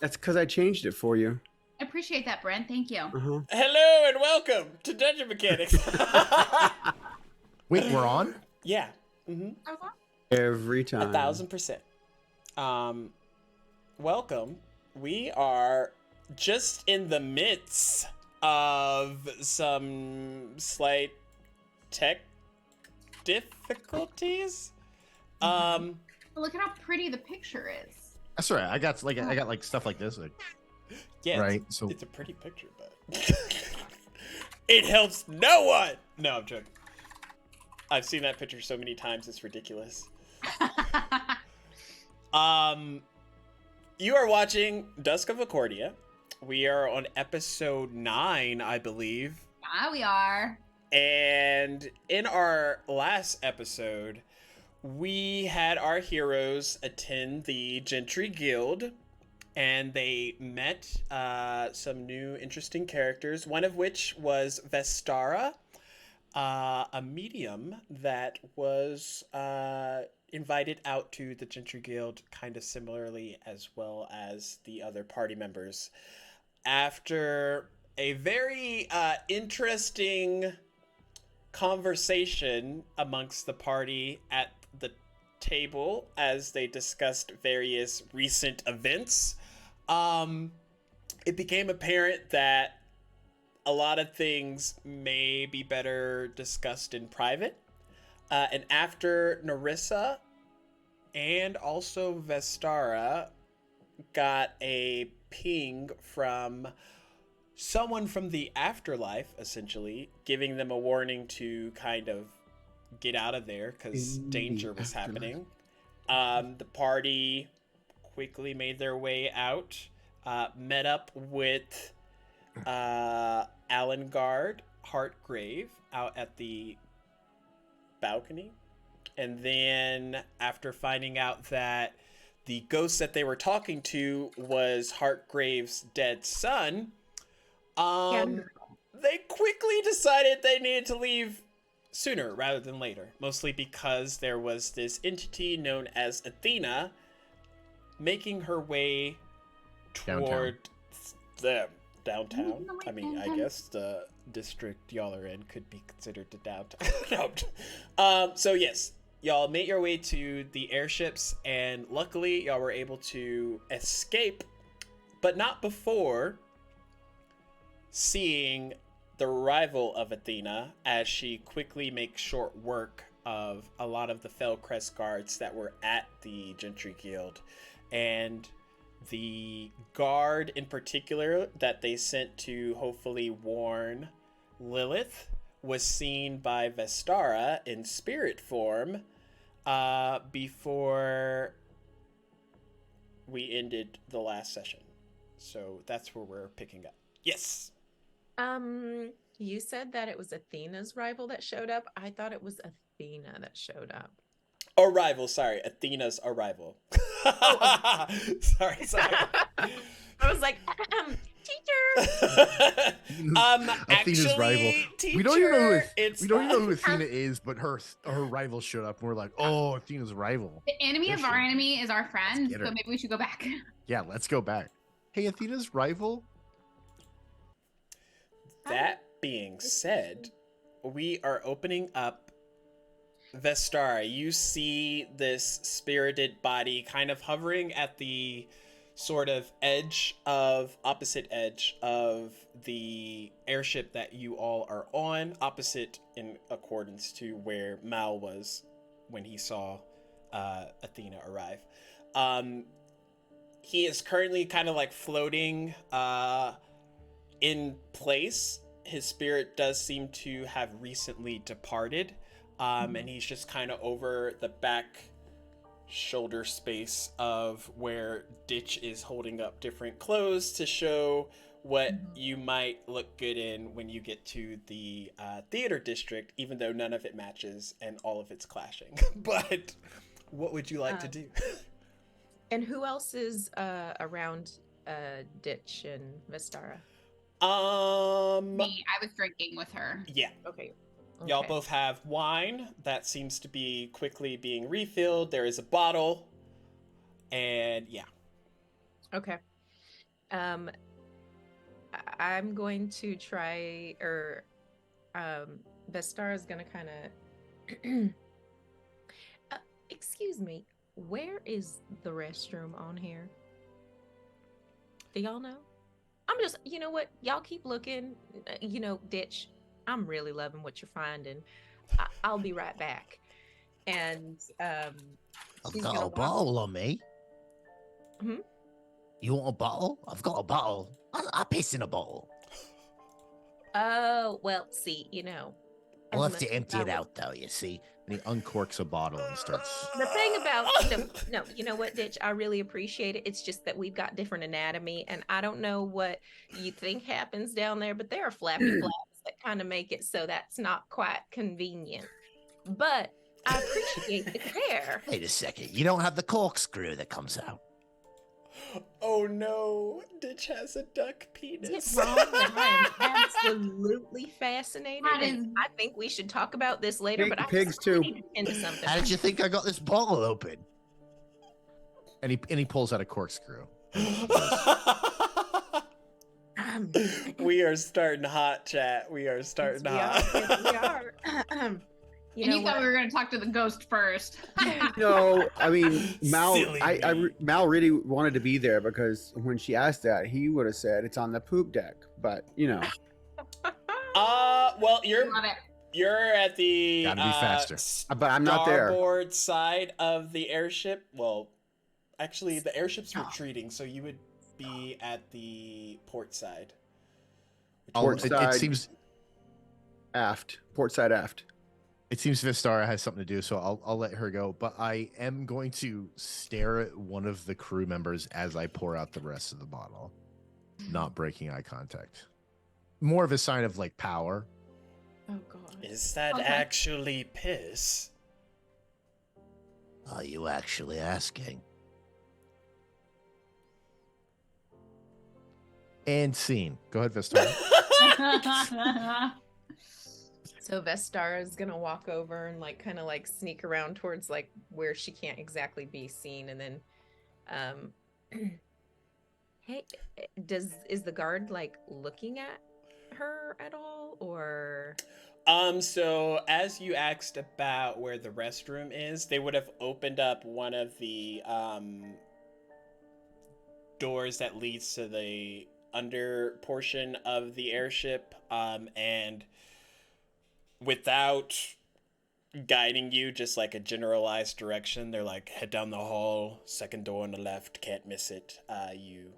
That's because I changed it for you. I appreciate that, Brent. Thank you. Uh-huh. Hello and welcome to Dungeon Mechanics. Wait, we're on? Yeah. Mm-hmm. Every time. 1,000%. Welcome. We are just in the midst of some slight tech difficulties. Look at how pretty the picture is. That's right. I got stuff like this. Like, Yeah, right. So it's a pretty picture, but it helps no one. No, I'm joking. I've seen that picture so many times, it's ridiculous. You are watching Dusk of Achordia. We are on episode 9, I believe. Ah, we are. And in our last episode, we had our heroes attend the Gentry Guild, and they met some new interesting characters, one of which was Vestara, a medium that was invited out to the Gentry Guild kind of similarly as well as the other party members. After a very interesting conversation amongst the party at the table as they discussed various recent events, it became apparent that a lot of things may be better discussed in private. And after Narissa and also Vestara got a ping from someone from the afterlife, essentially, giving them a warning to kind of get out of there because danger was happening. The party quickly made their way out, met up with Alengard Heartgrave out at the balcony, and then after finding out that the ghost that they were talking to was Heartgrave's dead son, they quickly decided they needed to leave sooner rather than later, mostly because there was this entity known as Athena making her way toward them. Downtown. I mean, I guess the district y'all are in could be considered the downtown. No. So yes, y'all made your way to the airships, and luckily y'all were able to escape, but not before seeing the arrival of Athena, as she quickly makes short work of a lot of the Fellcrest guards that were at the Gentry Guild. And the guard in particular that they sent to hopefully warn Lilith was seen by Vestara in spirit form before we ended the last session. So that's where we're picking up. Yes. You said that it was Athena's rival that showed up. I thought it was Athena that showed up. Arrival, sorry. Athena's arrival. Oh. sorry. I was like, teacher. Athena's actually, rival. Teacher, we don't even know who Athena is, but her rival showed up, and we're like, oh, Athena's rival. The enemy of our enemy is our friend, so maybe we should go back. Yeah, let's go back. Hey, Athena's rival. That being said, we are opening up Vestara. You see this spirited body kind of hovering at the sort of opposite edge of the airship that you all are on, opposite in accordance to where Mal was when he saw Athena arrive. He is currently kind of like floating in place. His spirit does seem to have recently departed, and he's just kind of over the back shoulder space of where Ditch is holding up different clothes to show what you might look good in when you get to the theater district, even though none of it matches and all of it's clashing. But what would you like to do? And who else is around Ditch and Vestara? Me, I was drinking with her. Yeah. Okay. Y'all both have wine that seems to be quickly being refilled. There is a bottle, and yeah. Okay. Um, I'm going to try, or Vestar is gonna kind of. Excuse me, where is the restroom on here? Do y'all know? I'm just, you know what? Y'all keep looking. Ditch. I'm really loving what you're finding. I'll be right back. And I've she's got gonna a walk. bottle on me. Hmm? You want a bottle? I've got a bottle. I piss in a bottle. Oh, well, see, I'll as have to much as empty I it would- out, though, you see. And he uncorks a bottle and starts. The thing about no, you know what, Ditch? I really appreciate it. It's just that we've got different anatomy, and I don't know what you think happens down there, but there are flappy flaps that kind of make it so that's not quite convenient. But I appreciate the care. Wait a second. You don't have the corkscrew that comes out. Oh no, Ditch has a duck Is penis. it wrong that I am absolutely fascinated? That And is- I think we should talk about this later, but I Pigs just too. need to into something. How did you think I got this bottle open? And he pulls out a corkscrew. We are starting hot, chat. We are starting hot. Yes, we are. You and know you thought what? we were going to talk to the ghost first. No, I mean Mal. Silly me. Mal really wanted to be there because when she asked that, he would have said it's on the poop deck. But Well, you're Love it. at the Gotta be faster. But I'm not there. starboard side of the airship. Well, actually, the airship's retreating, so you would be at the port side. Port It side. seems Port side aft. Vistara has something to do, so I'll let her go. But I am going to stare at one of the crew members as I pour out the rest of the bottle, not breaking eye contact. More of a sign of like power. Oh God. Is that Okay. actually piss? Are you actually asking? And scene. Go ahead, Vistara. So Vestara is gonna walk over and kind of sneak around towards where she can't exactly be seen, and then, hey, is the guard looking at her at all, or? So as you asked about where the restroom is, they would have opened up one of the doors that leads to the under portion of the airship, and without guiding you just like a generalized direction, they're like, head down the hall, second door on the left, can't miss it. You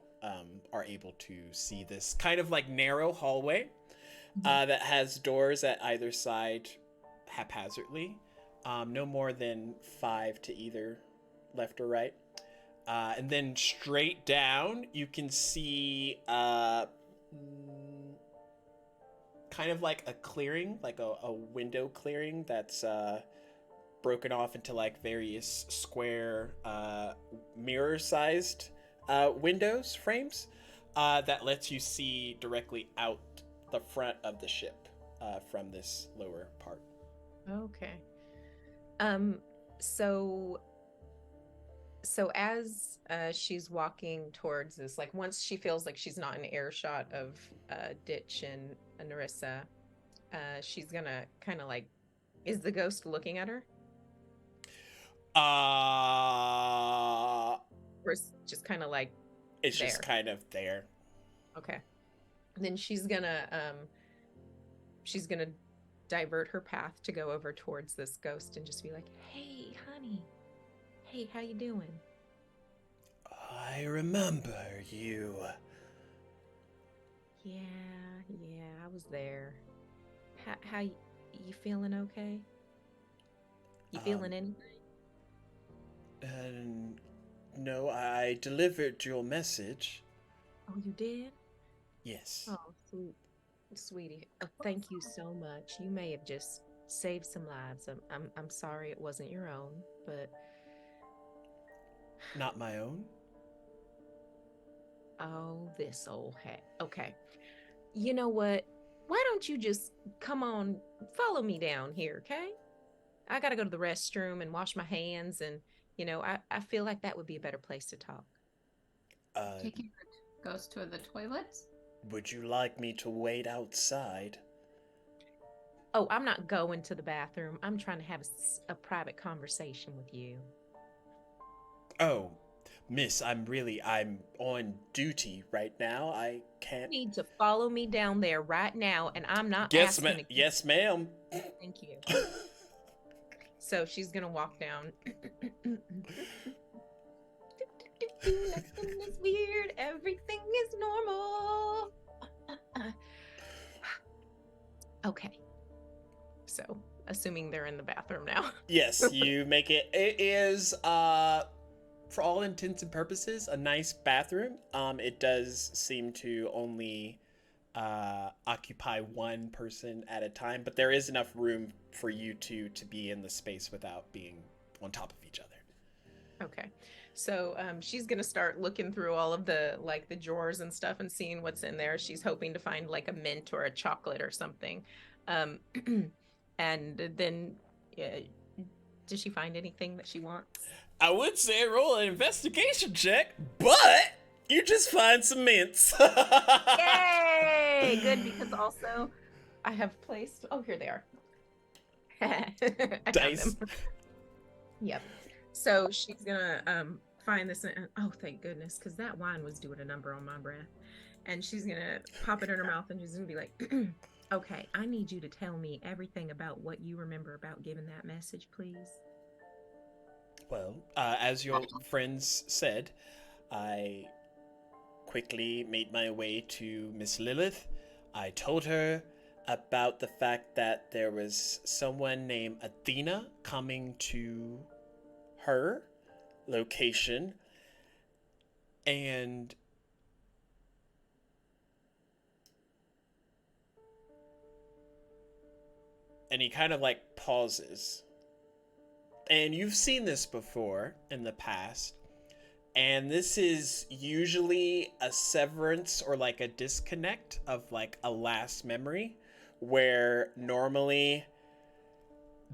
are able to see this kind of narrow hallway that has doors at either side haphazardly, no more than 5 to either left or right. And then straight down, you can see kind of like a clearing, like a window clearing that's broken off into various square mirror-sized windows, frames, that lets you see directly out the front of the ship from this lower part. Okay. So as she's walking towards this, once she feels like she's not in earshot of Ditch and Narissa, she's gonna kind of is the ghost looking at her? Or it's just kind of It's there? just kind of there. Okay. Then she's gonna divert her path to go over towards this ghost and just be like, "Hey, honey. Hey, how you doing?" I remember you. Yeah, I was there. How you feeling? Okay? You feeling anything? No, I delivered your message. Oh, you did? Yes. Oh, sweetie. Oh, thank you so much. You may have just saved some lives. I'm sorry it wasn't your own, but Not my own? oh, this old hat. Okay. You know what? Why don't you just come on, follow me down here, okay? I gotta go to the restroom and wash my hands, and I feel like that would be a better place to talk. Take care. goes to the toilet. Would you like me to wait outside? Oh, I'm not going to the bathroom. I'm trying to have a private conversation with you. Oh, miss, I'm on duty right now. I You can't. need to follow me down there right now, and I'm not Yes, asking. ma'am. Yes, ma'am. Thank you. So she's gonna walk down. Nothing is weird. Everything is normal. Okay. So, assuming they're in the bathroom now. Yes, you make it. It is, for all intents and purposes, a nice bathroom. It does seem to only occupy one person at a time, but there is enough room for you two to be in the space without being on top of each other. Okay. So she's gonna start looking through all of the the drawers and stuff and seeing what's in there. She's hoping to find like a mint or a chocolate or something. And then does she find anything that she wants? I would say roll an investigation check, but you just find some mints. Yay! Good, because also I have placed. Oh, here they are. I found Dice. them. Yep. So she's gonna find this. Oh, thank goodness, because that wine was doing a number on my breath. And she's gonna pop it in her mouth, and she's gonna be like, "Okay, I need you to tell me everything about what you remember about giving that message, please." Well, as your friends said, I quickly made my way to Miss Lilith. I told her about the fact that there was someone named Athena coming to her location, and he kind of like pauses. And you've seen this before in the past. And this is usually a severance or like a disconnect of like a last memory, where normally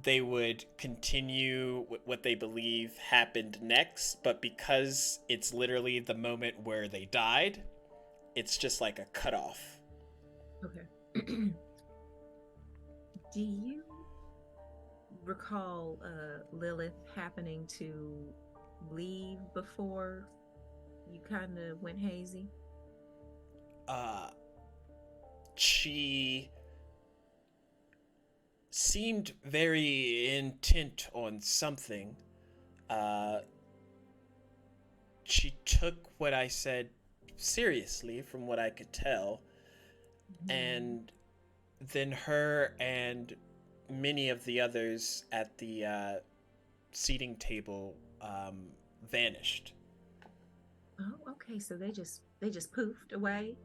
they would continue what they believe happened next, but because it's literally the moment where they died, it's just like a cutoff. Okay. Do you recall Lilith happening to leave before you kind of went hazy? She seemed very intent on something. She took what I said seriously, from what I could tell, and then her and many of the others at the seating table vanished. Oh, okay. So they just poofed away,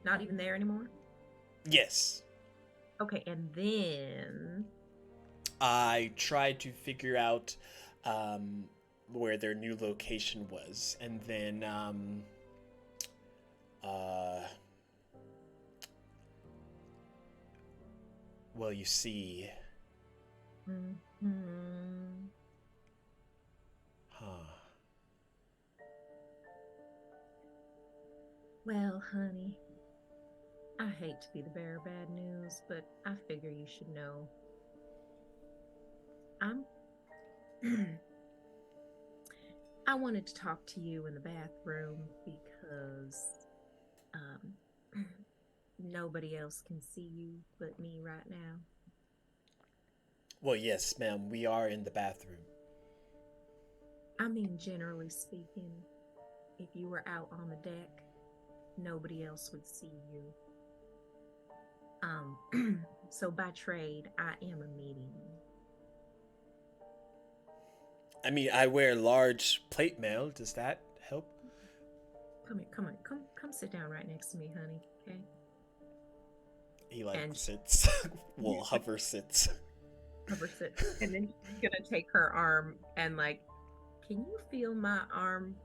not even there anymore. Yes. Okay, and then I tried to figure out where their new location was, and then well, you see, well, honey, I hate to be the bearer of bad news, but I figure you should know. I wanted to talk to you in the bathroom because nobody else can see you but me right now. Well, yes, ma'am, we are in the bathroom. I mean, generally speaking, if you were out on the deck, nobody else would see you. So by trade, I am a medium. I mean, I wear large plate mail. Does that help? Come here, come sit down right next to me, honey. Okay. He like And- sits. Well, hover sits. Hover sits, and then she's gonna take her arm and like, can you feel my arm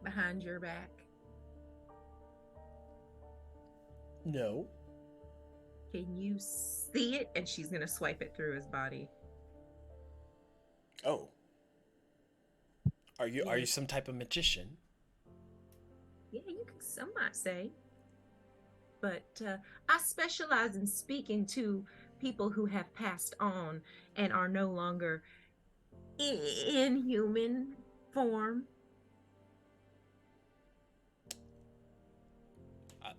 behind your back? No. Can you see it? And she's gonna swipe it through his body. Oh. Are you Yeah. some type of magician? Yeah, you some might say. But I specialize in speaking to people who have passed on and are no longer in human form.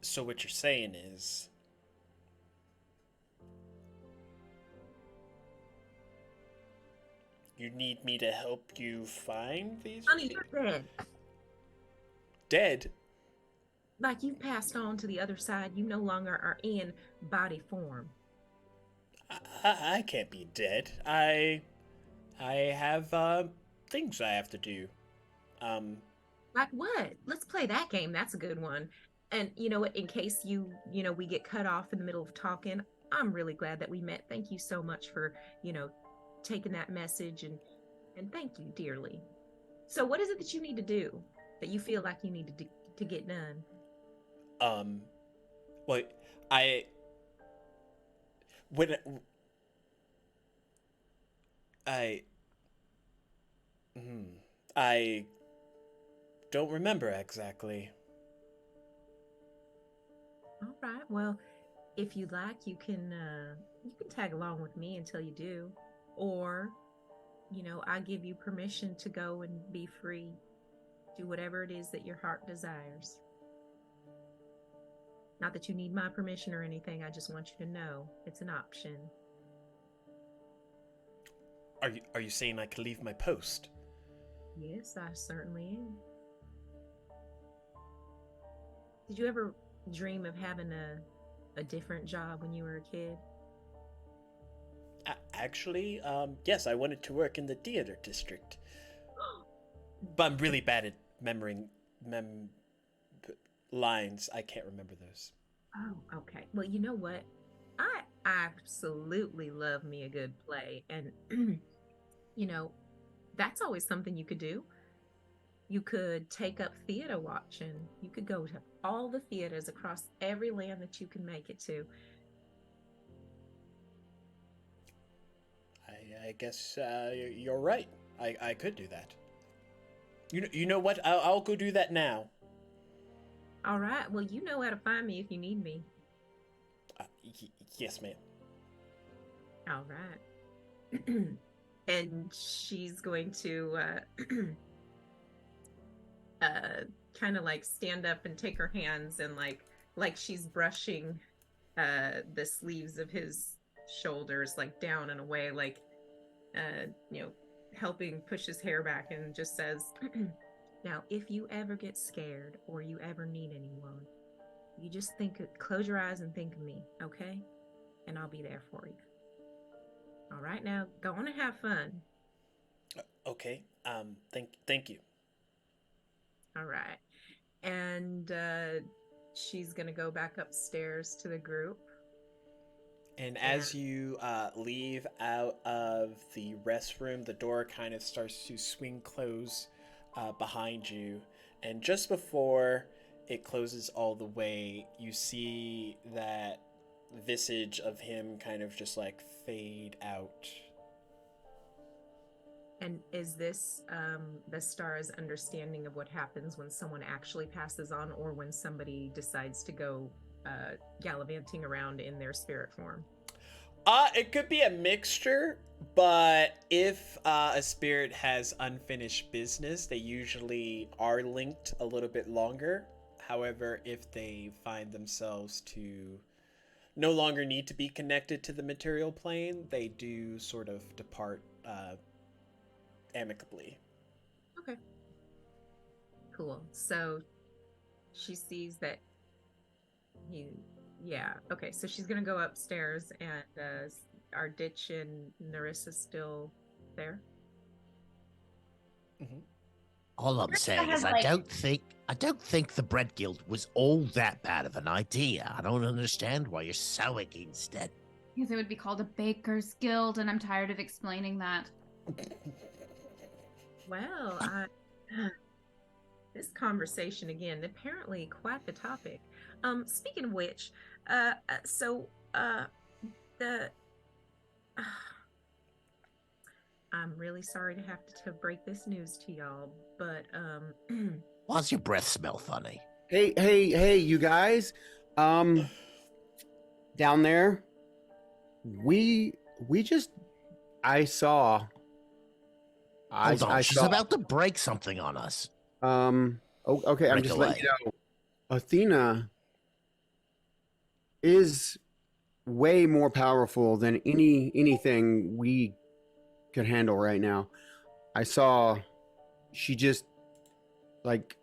So what you're saying is, you need me to help you find these Honey, people? you're dead. Dead? Like you passed on to the other side. You no longer are in body form. I can't be dead. I have things I have to do. Like what? Let's play that game. That's a good one. And you know what? In case we get cut off in the middle of talking, I'm really glad that we met. Thank you so much for, taking that message and thank you dearly. So what is it that you need to do that you feel like you need to get done? Well, I when I I don't remember exactly. All right. Well, if you like, you can tag along with me until you do, or I give you permission to go and be free. Do whatever it is that your heart desires. Not that you need my permission or anything. I just want you to know it's an option. Are you saying I could leave my post? Yes, I certainly am. Did you ever dream of having a different job when you were a kid? Actually, yes, I wanted to work in the theater district. But I'm really bad at remembering lines. I can't remember those. Oh, okay. Well, you know what? I absolutely love me a good play. And, that's always something you could do. You could take up theater watching. You could go to all the theaters across every land that you can make it to. I guess you're right. I could do that. You know what? I'll go do that now. All right. Well, you know how to find me if you need me. Yes, ma'am. All right. And she's going to kind of like stand up and take her hands and like she's brushing the sleeves of his shoulders like down and away, like helping push his hair back, and just says, now if you ever get scared or you ever need anyone, you just close your eyes and think of me, okay? And I'll be there for you. All right, now go on and have fun. Okay. Thank you. All right. And she's gonna go back upstairs to the group. And as you leave out of the restroom, the door kind of starts to swing close behind you. And just before it closes all the way, you see that visage of him kind of just like fade out. And is this the star's understanding of what happens when someone actually passes on, or when somebody decides to go gallivanting around in their spirit form? It could be a mixture, but if a spirit has unfinished business, they usually are linked a little bit longer. However, if they find themselves to no longer need to be connected to the material plane, they do sort of depart amicably. Okay. Cool. So she sees that okay, so she's gonna go upstairs, and are Ditch and Narissa still there? Mm-hmm. All I'm saying is I don't think the Bread Guild was all that bad of an idea. I don't understand why you're so against it. Because it would be called a baker's guild, and I'm tired of explaining that. Well, this conversation again, apparently quite the topic. Speaking of which, I'm really sorry to have to break this news to y'all, but Why's your breath smell funny? Hey, you guys. Down there, we just I saw. Hold on, I she's saw. about to break something on us. Okay, I'm Break just away. letting you know. Athena is way more powerful than anything we could handle right now. I saw she just like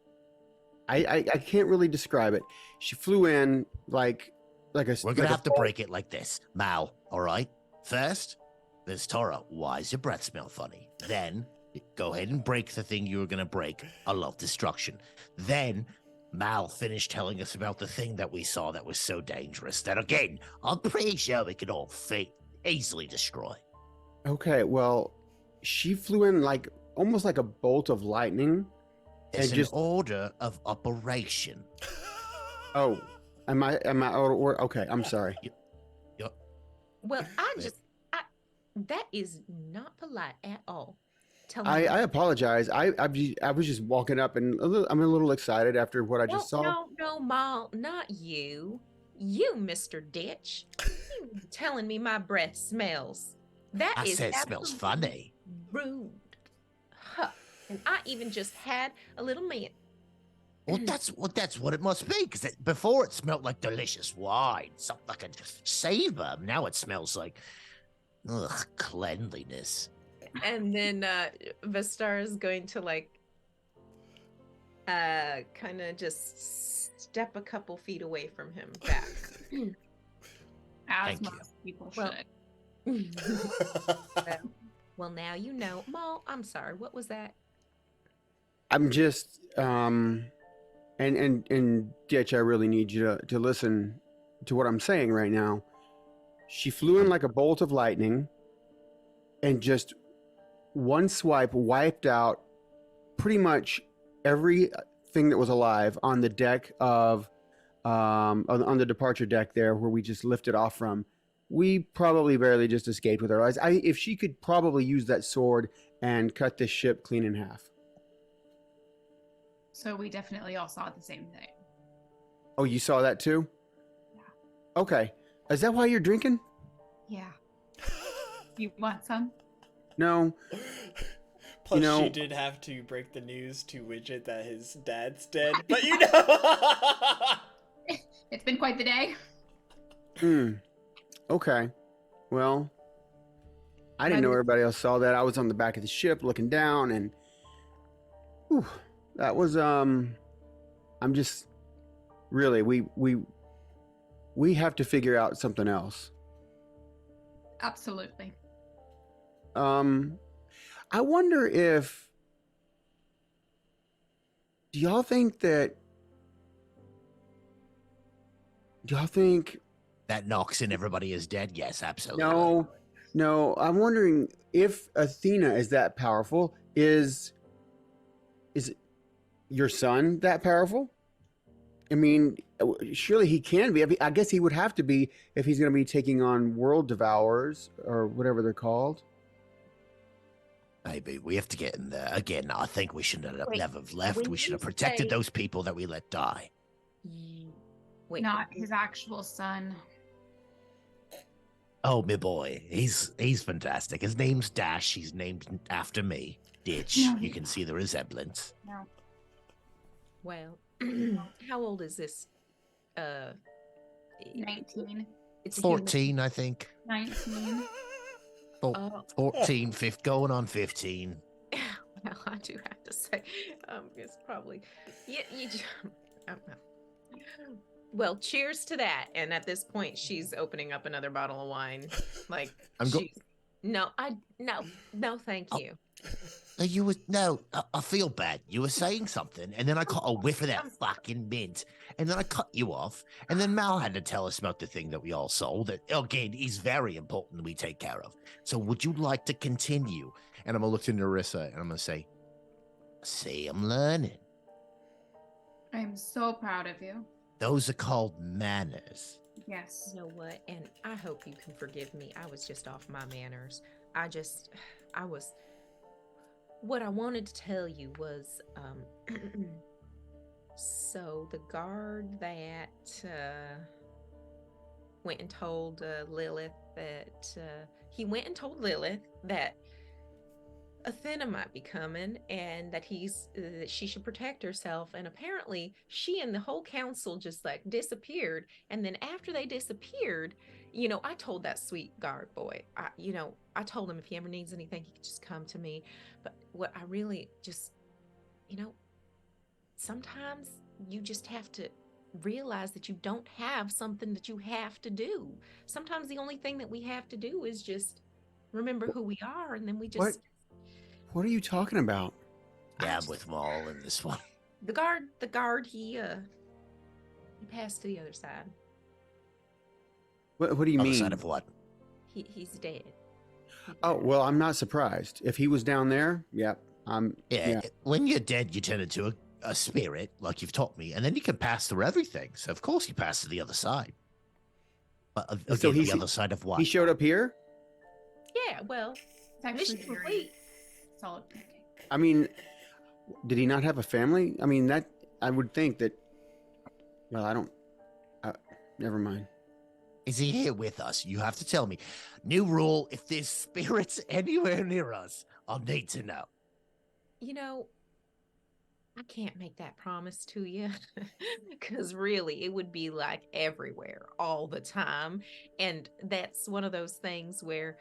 I can't really describe it. She flew in like a We're gonna have to break it like this. Mal, all right? First, there's Tora. Why's your breath smell funny? Then, go ahead and break the thing you were gonna break. I love destruction. Then, Mal finished telling us about the thing that we saw that was so dangerous that, again, I'm pretty sure we could all easily destroy. Okay, well, she flew in like almost like a bolt of lightning. It's And an just order of operation. oh, am I out of order? Okay, I'm sorry. Well, that is not polite at all. I apologize. I was just walking up and I'm a little excited after what I just saw. No, Maul, not you. You, Mr. Ditch. You telling me my breath smells. That I is said it smells funny. rude. Huh. And I even just had a little mint. Well, that's what it must be. Because before it smelled like delicious wine, something like a savor. Now it smells like, cleanliness. And then Vestar is going to kind of just step a couple feet away from him back. As Thank you. most people Well- should. Well, now you know. Maul, I'm sorry. What was that? I'm just and Ditch, I really need you to listen to what I'm saying right now. She flew in like a bolt of lightning and just one swipe wiped out pretty much everything that was alive on the deck of on the departure deck there where we just lifted off from. We probably barely just escaped with our lives. If she could probably use that sword and cut this ship clean in half. So we definitely all saw the same thing. Oh, you saw that too? Yeah. Okay. Is that why you're drinking? Yeah. You want some? No. Plus, You know- she did have to break the news to Widget that his dad's dead. But you know. It's been quite the day. Okay. Well, I didn't know everybody else saw that. I was on the back of the ship looking down, and whew, that was I'm just really we have to figure out something else. Absolutely. I wonder if do y'all think that That knocks in everybody is dead. Yes, absolutely. no, I'm wondering if Athena is that powerful. Is your son that powerful? I mean, surely he can be. I guess he would have to be if he's going to be taking on world devourers or whatever they're called. Maybe we have to get in there again. I think we should have Wait, never left. when We should you have protected say- those people that we let die. Wait, Not his actual son. Oh, my boy, he's fantastic. His name's Dash. He's named after me, Ditch. No, You can see the resemblance. No. Well, how old is this? 19. It's a human. 14, I think. 19. Oh. 14, 15, going on 15. Well, I do have to say, it's probably I don't know. Well, cheers to that. And at this point, she's opening up another bottle of wine. Like, no, thank Oh. you. I feel bad. You were saying something, and then I caught a whiff of that fucking mint, and then I cut you off, and then Mal had to tell us about the thing that we all saw that, again, is very important we take care of. So would you like to continue? And I'm gonna look to Narissa and I'm gonna say, See, I'm learning. I'm so proud of you. Those are called manners. Yes. You know what? And I hope you can forgive me. I was just off my manners. What I wanted to tell you was, So the guard that went and told Lilith that he went and told Lilith that Athena might be coming and that that she should protect herself, and apparently she and the whole council just like disappeared. And then after they disappeared, I told that sweet guard boy, I told him if he ever needs anything he could just come to me. But what I really just, sometimes you just have to realize that you don't have something that you have to do. Sometimes the only thing that we have to do is just remember who we are, and then we just What are you talking about? Yeah, I'm with Maul in this one. the guard he passed to the other side. What do you Other mean? side of what? He's dead. Oh, well, I'm not surprised. If he was down there, yep. Yeah, when you're dead, you turn into a spirit, like you've taught me, and then you can pass through everything. So of course you pass to the other side. But again, So the other side of what? He showed up here? Yeah, well, It's actually mission very complete. solid pancake. I mean, did he not have a family? I mean, that I would think that. Well, I don't. Never mind. Is he here with us? You have to tell me. New rule: if there's spirits anywhere near us, I'll need to know. I can't make that promise to you because really it would be like everywhere all the time. And that's one of those things where,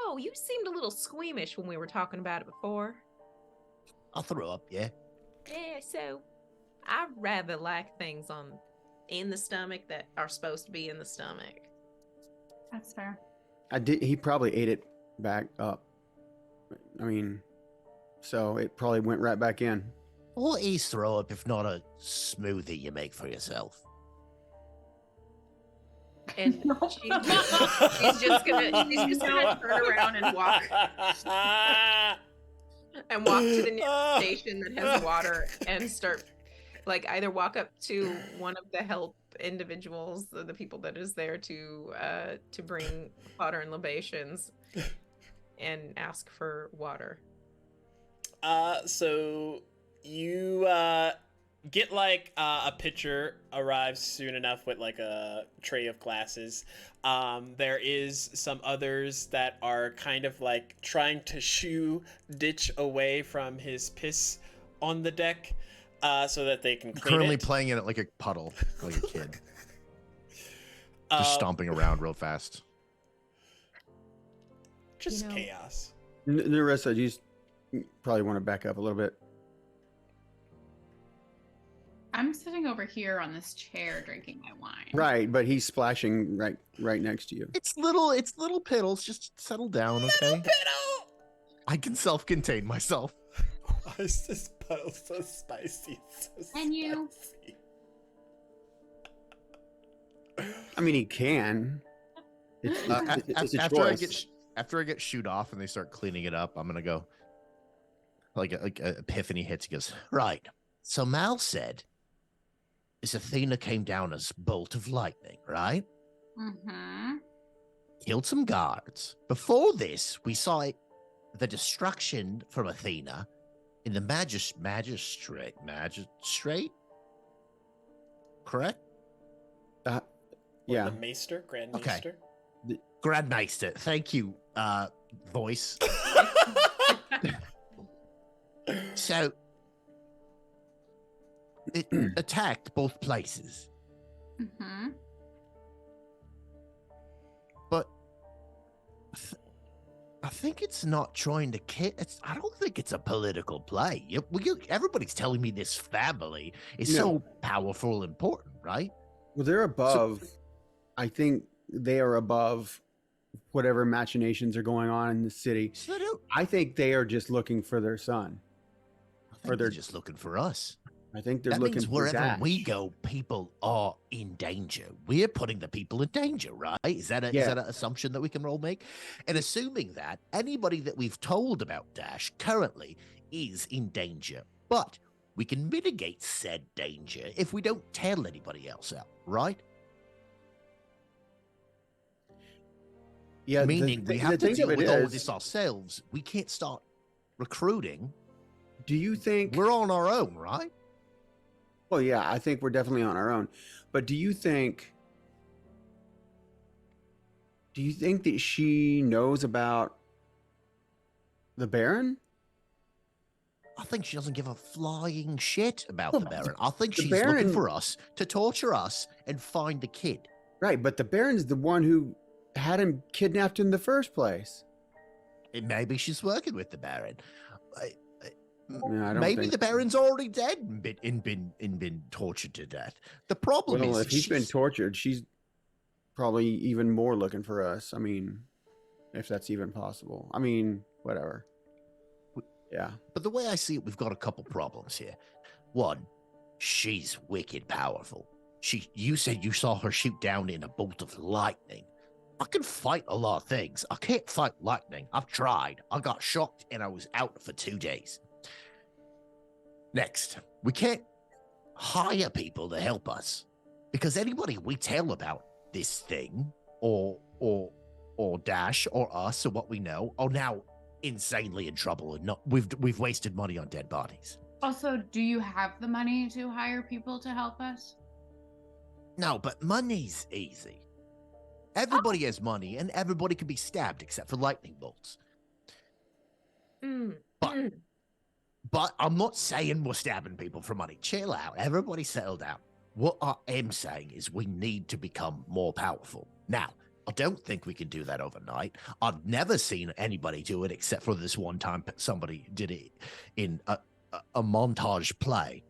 oh, you seemed a little squeamish when we were talking about it before. I'll throw up, yeah. Yeah, so I rather like things in the stomach that are supposed to be in the stomach. That's fair. He probably ate it back up. I mean, so it probably went right back in. What is throw up if not a smoothie you make for yourself? And she's just gonna turn around and walk to the nearest station that has water and start either walk up to one of the help individuals, the people that is there to bring water and libations, and ask for water. So you get a pitcher arrives soon enough with a tray of glasses. There is some others that are kind of trying to shoo Ditch away from his piss on the deck, so that they can clean Currently it. playing in it like a puddle, like a kid. Just stomping around real fast. Just chaos. Narissa, you probably want to back up a little bit. I'm sitting over here on this chair drinking my wine. Right, but he's splashing right next to you. It's little piddles. Just settle down, okay? Little Piddle! I can self-contain myself. Why is this puddle so spicy? And you? I mean, he can. It's a After choice. I get shooed off and they start cleaning it up, I'm gonna go. Like a epiphany hits. He goes, Right. So Mal said, this Athena came down as bolt of lightning, right? Mm-hmm. Killed some guards. Before this, we saw the destruction from Athena in the magistrate. Correct? Yeah. The Maester, Grand Okay. Maester. Grand Meister. Thank you, voice. So it attacked both places, Mm-hmm. but I think it's not trying to kill. I don't think it's a political play. Everybody's telling me this family is so powerful and important, right? Well, they're above. I think they are above whatever machinations are going on in the city. So they don't- I think they are just looking for their son. I think they're just looking for us. I think they're That looking means for wherever Dash. we go, people are in danger. We're putting the people in danger, right? Is that an assumption that we can all make? And assuming that anybody that we've told about Dash currently is in danger, but we can mitigate said danger if we don't tell anybody else out, right? Yeah, Meaning we have the to thing deal of it with all of is- this ourselves. We can't start recruiting do you think We're on our own, right? Well, yeah, I think we're definitely on our own. But do you think that she knows about the Baron? I think she doesn't give a flying shit about Well, the Baron. I think the she's Baron- looking for us to torture us and find the kid. Right, but the Baron's the one who had him kidnapped in the first place. And maybe she's working with the Baron. No, I don't Maybe think the so. Baron's already dead and been tortured to death. The problem Well, is if he's been she's- tortured, she's probably even more looking for us. I mean, if that's even possible. I mean, whatever. Yeah. But the way I see it, we've got a couple problems here. One, she's wicked powerful. You said you saw her shoot down in a bolt of lightning. I can fight a lot of things. I can't fight lightning. I've tried. I got shocked and I was out for 2 days. Next, we can't hire people to help us because anybody we tell about this thing or Dash or us or what we know are now insanely in trouble and not we've wasted money on dead bodies. Also, do you have the money to hire people to help us? No, but money's easy. Everybody has money and everybody can be stabbed except for lightning bolts. But I'm not saying we're stabbing people for money. Chill out. Everybody settle down. What I am saying is we need to become more powerful. Now, I don't think we can do that overnight. I've never seen anybody do it except for this one time somebody did it in a montage play.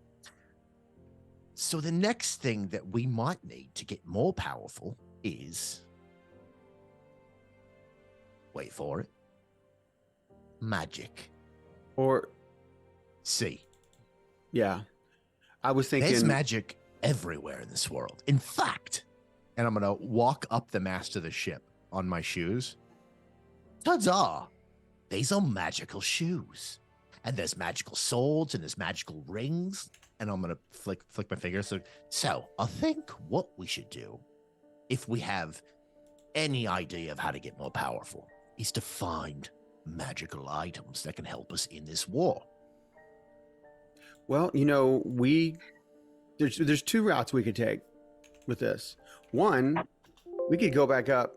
So the next thing that we might need to get more powerful is, wait for it, magic. Or See, yeah. I was thinking there's magic everywhere in this world. In fact, and I'm going to walk up the mast of the ship on my shoes. Ta-da! These are magical shoes. And there's magical swords and there's magical rings. And I'm going to flick my fingers. So I think what we should do, if we have any idea of how to get more powerful, is to find magical items that can help us in this war. Well, there's 2 routes we could take with this. One, we could go back up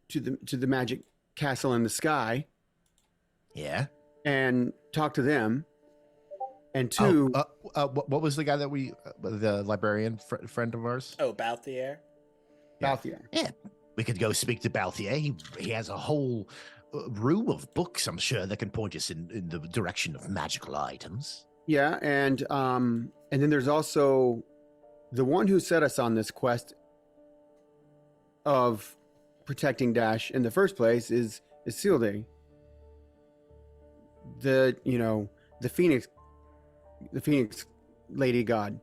to the magic castle in the sky Yeah? and talk to them. And 2, What was the guy that the librarian friend of ours? Oh, Balthier. Balthier. Yeah. We could go speak to Balthier. He has a whole room of books, I'm sure, that can point us in the direction of magical items. Yeah, and then there's also the one who set us on this quest of protecting Dash in the first place is Isilde. The Phoenix Lady God.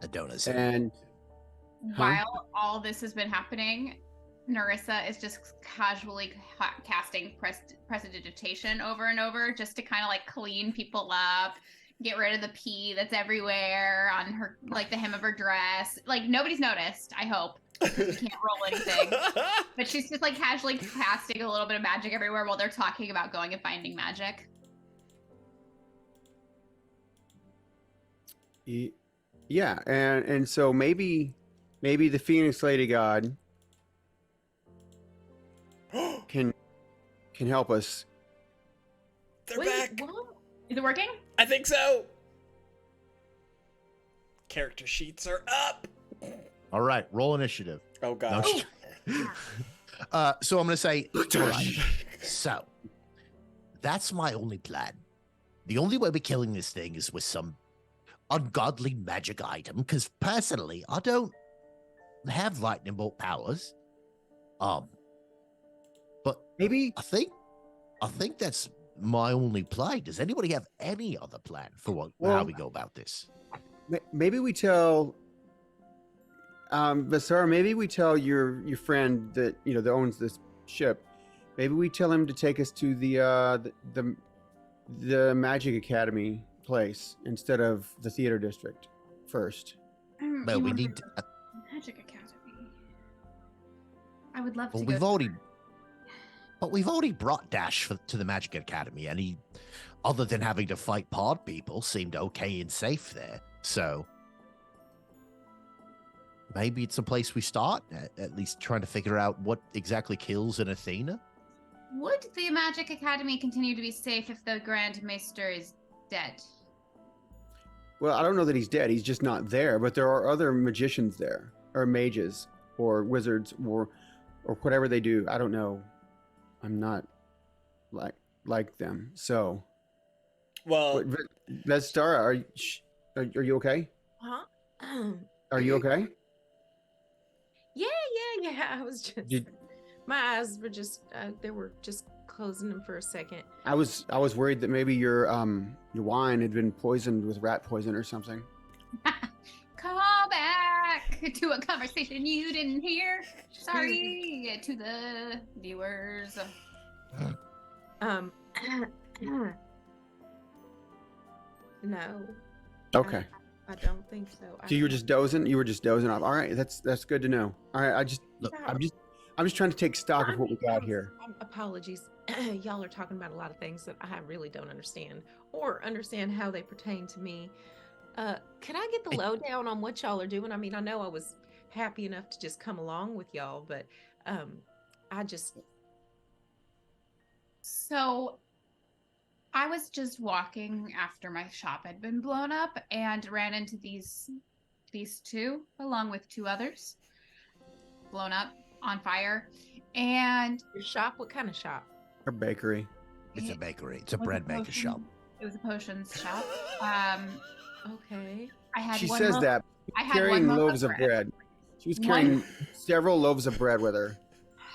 Adonis. And While all this has been happening, Narissa is just casually casting prestidigitation over and over just to kind of like clean people up, get rid of the pee that's everywhere on her, like the hem of her dress. Like nobody's noticed, I hope. She can't roll anything. But she's just like casually casting a little bit of magic everywhere while they're talking about going and finding magic. yeah, and so maybe the Phoenix Lady God can help us. They're Wait, back. what? Is it working? I think so. Character sheets are up. All right, roll initiative. Oh No, god. sh- So I'm going to say, all right. So, that's my only plan. The only way we're killing this thing is with some ungodly magic item, because personally, I don't have lightning bolt powers. But Maybe I think that's my only play. Does anybody have any other plan for how Well- we go about this? maybe we tell Vasara, maybe we tell your friend that that owns this ship. Maybe we tell him to take us to the Magic Academy place instead of the theater district first. Well, You we want need. the Magic Academy. I would love Well, to. we've go already. But we've already brought Dash to the Magic Academy, and he, other than having to fight pod people, seemed okay and safe there. So maybe it's a place we start, at least trying to figure out what exactly kills an Athena. Would the Magic Academy continue to be safe if the Grand Maester is dead? Well, I don't know that he's dead. He's just not there. But there are other magicians there, or mages, or wizards, or whatever they do. I don't know. I'm not like them. So, Well, Vestara, are you okay? Huh? Are you okay? Yeah. I was just Did- my eyes were just they were just closing them for a second. I was worried that maybe your wine had been poisoned with rat poison or something. Call back to a conversation you didn't hear. Sorry to the viewers. No. Okay. I don't think so. So you were just dozing. You were just dozing off. All right, that's good to know. All right, I'm just trying to take stock of what we got here. Apologies. Y'all are talking about a lot of things that I really don't understand or understand how they pertain to me. Can I get the lowdown on what y'all are doing? I mean, I know I was happy enough to just come along with y'all, but I just... So I was just walking after my shop had been blown up and ran into these two along with two others blown up on fire. And Your shop? What kind of shop? Our bakery. It's a bakery. It's a was bread maker potion- shop. It was a potions shop. Okay. I had She one says loaf- that I had carrying one loaf loaves of bread. She was One- carrying several loaves of bread with her.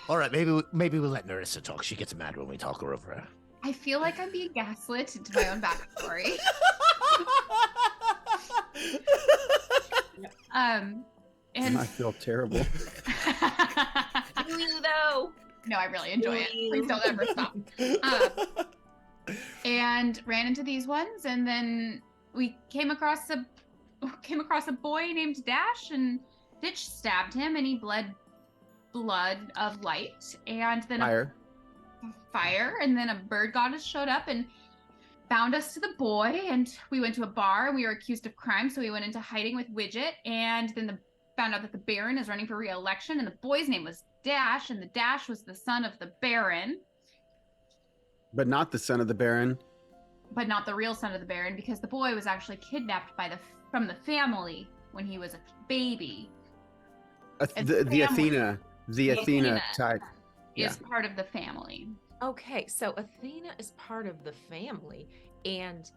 All right, maybe we'll let Narissa talk. She gets mad when we talk her over. I feel like I'm being gaslit into my own backstory. And I feel terrible. Do you though? no, I really enjoy it. Please don't ever stop. And ran into these ones, and then we came across a boy named Dash, and Ditch stabbed him, and he bled blood of light, and then fire, and then a bird goddess showed up and found us to the boy, and we went to a bar, and we were accused of crime, so we went into hiding with Widget, and then found out that the Baron is running for re-election, and the boy's name was Dash, and the Dash was the son of the Baron. But not the son of the Baron. But not the real son of the Baron, because the boy was actually kidnapped from the family when he was a baby. The Athena. The Athena type. Is part of the family. Okay, so Athena is part of the family, and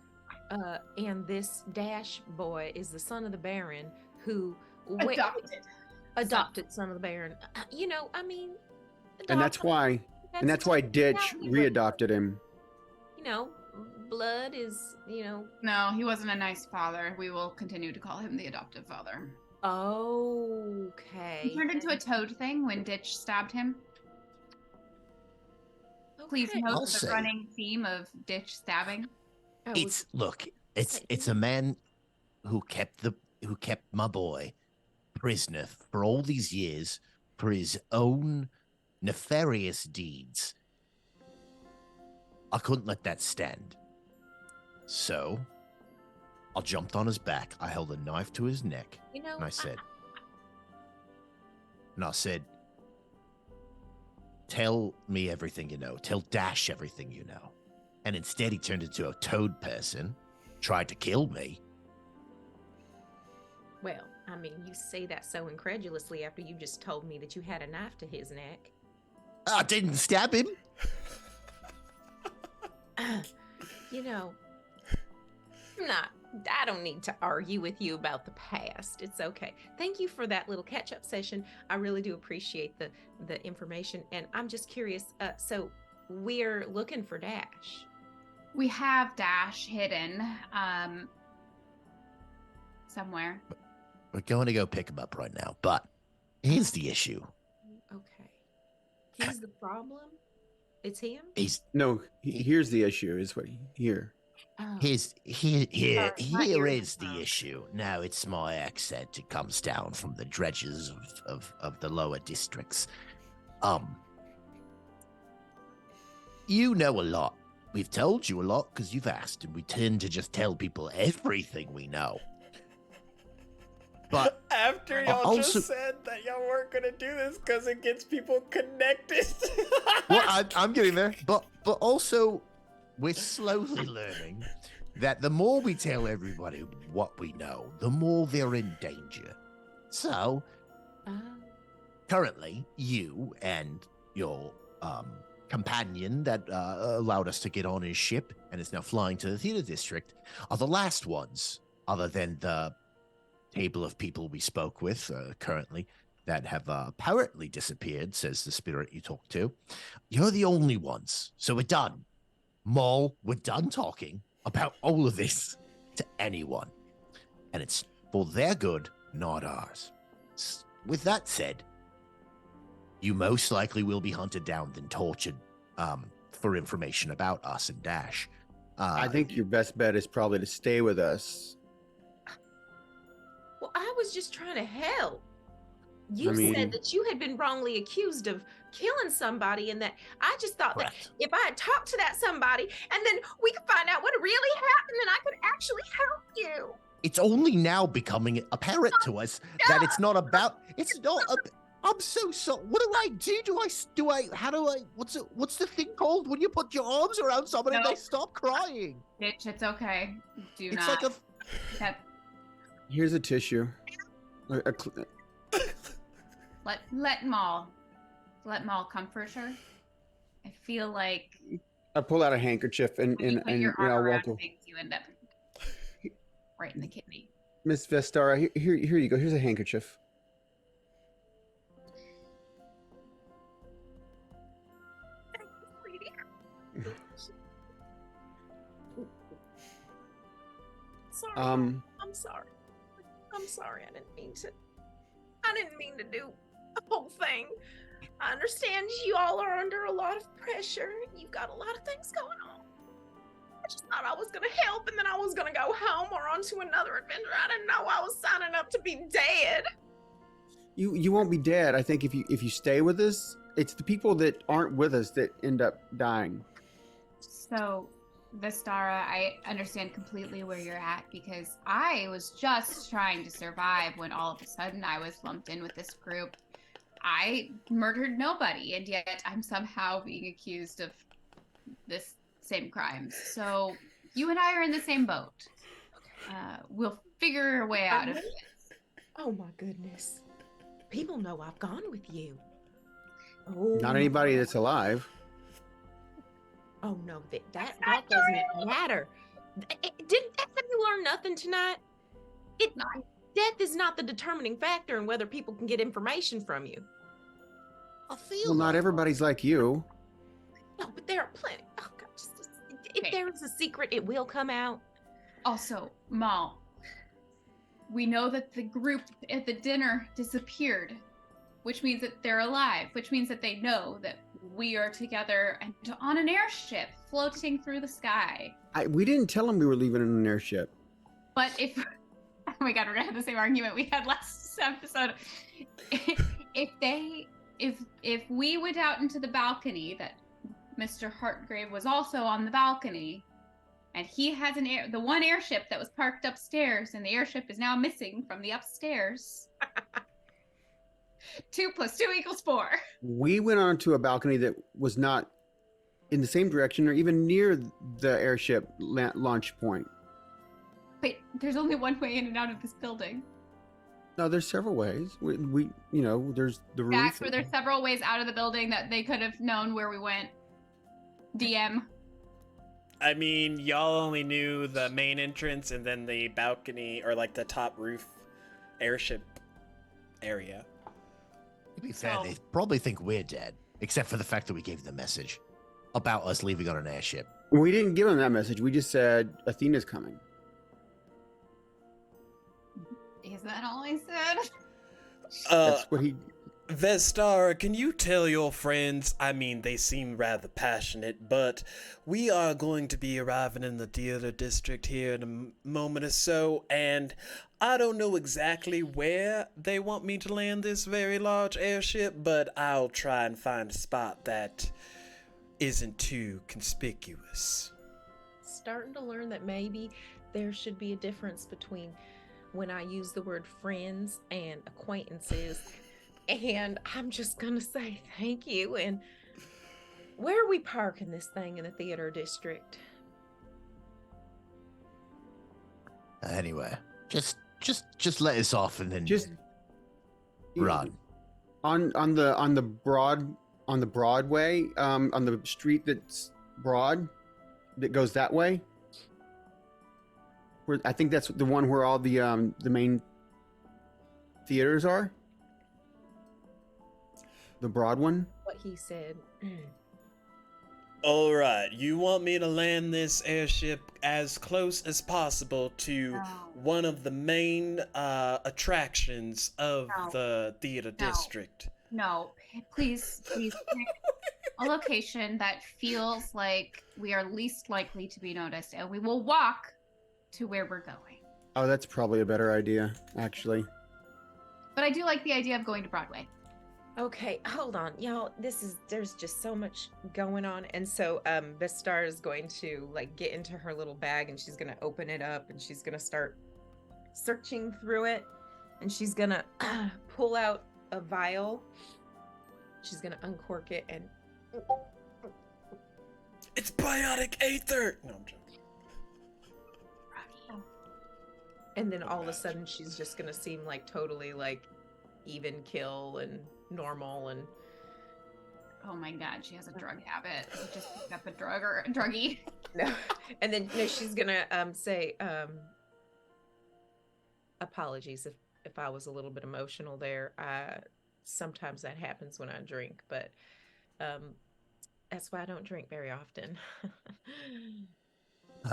this Dash boy is the son of the Baron who adopted son of the Baron. You know, I mean, And that's why Ditch readopted him. You know, blood is, you know. No, he wasn't a nice father. We will continue to call him the adoptive father. Okay. He turned into a toad thing when Ditch stabbed him. Please Okay. note I'll the say- running theme of Ditch stabbing. It's a man who kept my boy prisoner for all these years for his own nefarious deeds. I couldn't let that stand. So I jumped on his back. I held a knife to his neck, You know, and I said, tell me everything you know. Tell Dash everything you know. And instead he turned into a toad person, tried to kill me. well, I mean, you say that so incredulously after you just told me that you had a knife to his neck. I didn't stab him. You know, I don't need to argue with you about the past. It's okay. Thank you for that little catch-up session. I really do appreciate the information. And I'm just curious, so we're looking for Dash. We have Dash hidden somewhere. We're going to go pick him up right now. But here's the issue. Okay. He's the problem? It's him? No, here's the issue. Is what here. Oh. Here my ears is are the broke. issue. No, it's my accent. It comes down from the dredges of the lower districts. you know a lot. We've told you a lot because you've asked, and we tend to just tell people everything we know. But after y'all also, just said that y'all weren't gonna do this because it gets people connected. Well, I'm getting there, but also we're slowly learning that the more we tell everybody what we know, the more they're in danger. So currently, you and your companion that allowed us to get on his ship and is now flying to the theater district are the last ones, other than the table of people we spoke with currently that have apparently disappeared, says the spirit you talked to. You're the only ones. So we're done. Maul, we're done talking about all of this to anyone. And it's for their good, not ours. With that said, you most likely will be hunted down and tortured for information about us and Dash. I think your best bet is probably to stay with us. Well, I was just trying to help. You I mean- said that you had been wrongly accused of killing somebody, and that I just thought Correct. that if I had talked to that somebody, and then we could find out what really happened, then I could actually help you. It's only now becoming apparent to us that it's not about. It's not. I'm so sorry. What do I do? What's the thing called when you put your arms around somebody and they Nope. stop crying? Bitch, it's okay. Do It's not. like a. that, Here's a tissue. let Maul comfort her. I feel like I pull out a handkerchief and when you put your arm I'll around walk over. things, you end up right in the kidney. Miss Vestara, here you go. Here's a handkerchief. Sorry. Um, I'm sorry. I'm sorry. I didn't mean to do the whole thing. I understand you all are under a lot of pressure. You've got a lot of things going on. I just thought I was going to help, and then I was going to go home or onto another adventure. I didn't know I was signing up to be dead. you won't be dead. I think if you stay with us, it's the people that aren't with us that end up dying. So, Vistara, I understand completely where you're at, because I was just trying to survive when all of a sudden I was lumped in with this group. I murdered nobody, and yet I'm somehow being accused of this same crimes. So you and I are in the same boat. We'll figure a way out of this. Oh my goodness. People know I've gone with you. Oh, Not anybody that's alive. Oh no, that doesn't matter. Didn't have you learn nothing tonight? Death is not the determining factor in whether people can get information from you. I feel. Well, not like- everybody's like you. No, but there are plenty. Oh God, if Okay. there is a secret, it will come out. Also, Maul, we know that the group at the dinner disappeared, which means that they're alive, which means that they know that we are together and on an airship floating through the sky. We didn't tell them we were leaving in an airship. But if oh my god, we're gonna have the same argument we had last episode. If we went out into the balcony, that Mr. Hartgrave was also on the balcony, and he has the one airship that was parked upstairs, and the airship is now missing from the upstairs. 2 + 2 = 4. We went onto a balcony that was not in the same direction or even near the airship launch point. Wait, there's only one way in and out of this building. No, there's several ways. We there's the roof. Dax, were there several ways out of the building that they could have known where we went? DM. I mean, y'all only knew the main entrance and then the balcony or like the top roof airship area. To be fair, So- they probably think we're dead, except for the fact that we gave them the message about us leaving on an airship. We didn't give him that message. We just said Athena's coming. Is that all I said? That's what he. Vestara, can you tell your friends, I mean, they seem rather passionate, but we are going to be arriving in the theater district here in a moment or so, and I don't know exactly where they want me to land this very large airship, but I'll try and find a spot that isn't too conspicuous. Starting to learn that maybe there should be a difference between when I use the word friends and acquaintances. And I'm just gonna say thank you. And where are we parking this thing in the theater district? Anyway, just let us off and then Just run. on the Broadway, on the street that's broad, that goes that way. Where I think that's the one where all the main theaters are. The broad one. What he said. All right, you want me to land this airship as close as possible to No. one of the main attractions of No. the theater No. district? No, please pick a location that feels like we are least likely to be noticed, and we will walk to where we're going. Oh, that's probably a better idea, actually. But I do like the idea of going to Broadway. Okay, hold on, y'all. There's just so much going on, and so Vestar is going to like get into her little bag, and she's gonna open it up, and she's gonna start searching through it, and she's gonna pull out a vial. She's gonna uncork it, and It's biotic aether! No, I'm joking. then all of a sudden she's just gonna seem like totally like even kill and normal and Oh my god, she has a drug habit. She just picked up a drug or a druggie. no, and then no, she's gonna say apologies if I was a little bit emotional there. Sometimes that happens when I drink, but that's why I don't drink very often.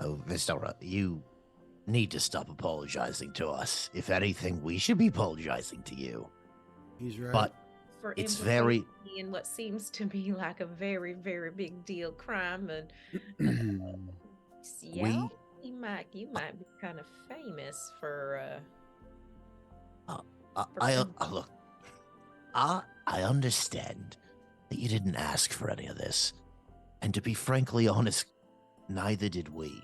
Oh, Vistora, you need to stop apologizing to us. If anything, we should be apologizing to you. He's right. But For it's implicating very... me in what seems to me like a very, very big deal crime, and yeah, you might be kind of famous for look, I understand that you didn't ask for any of this, and to be frankly honest, neither did we.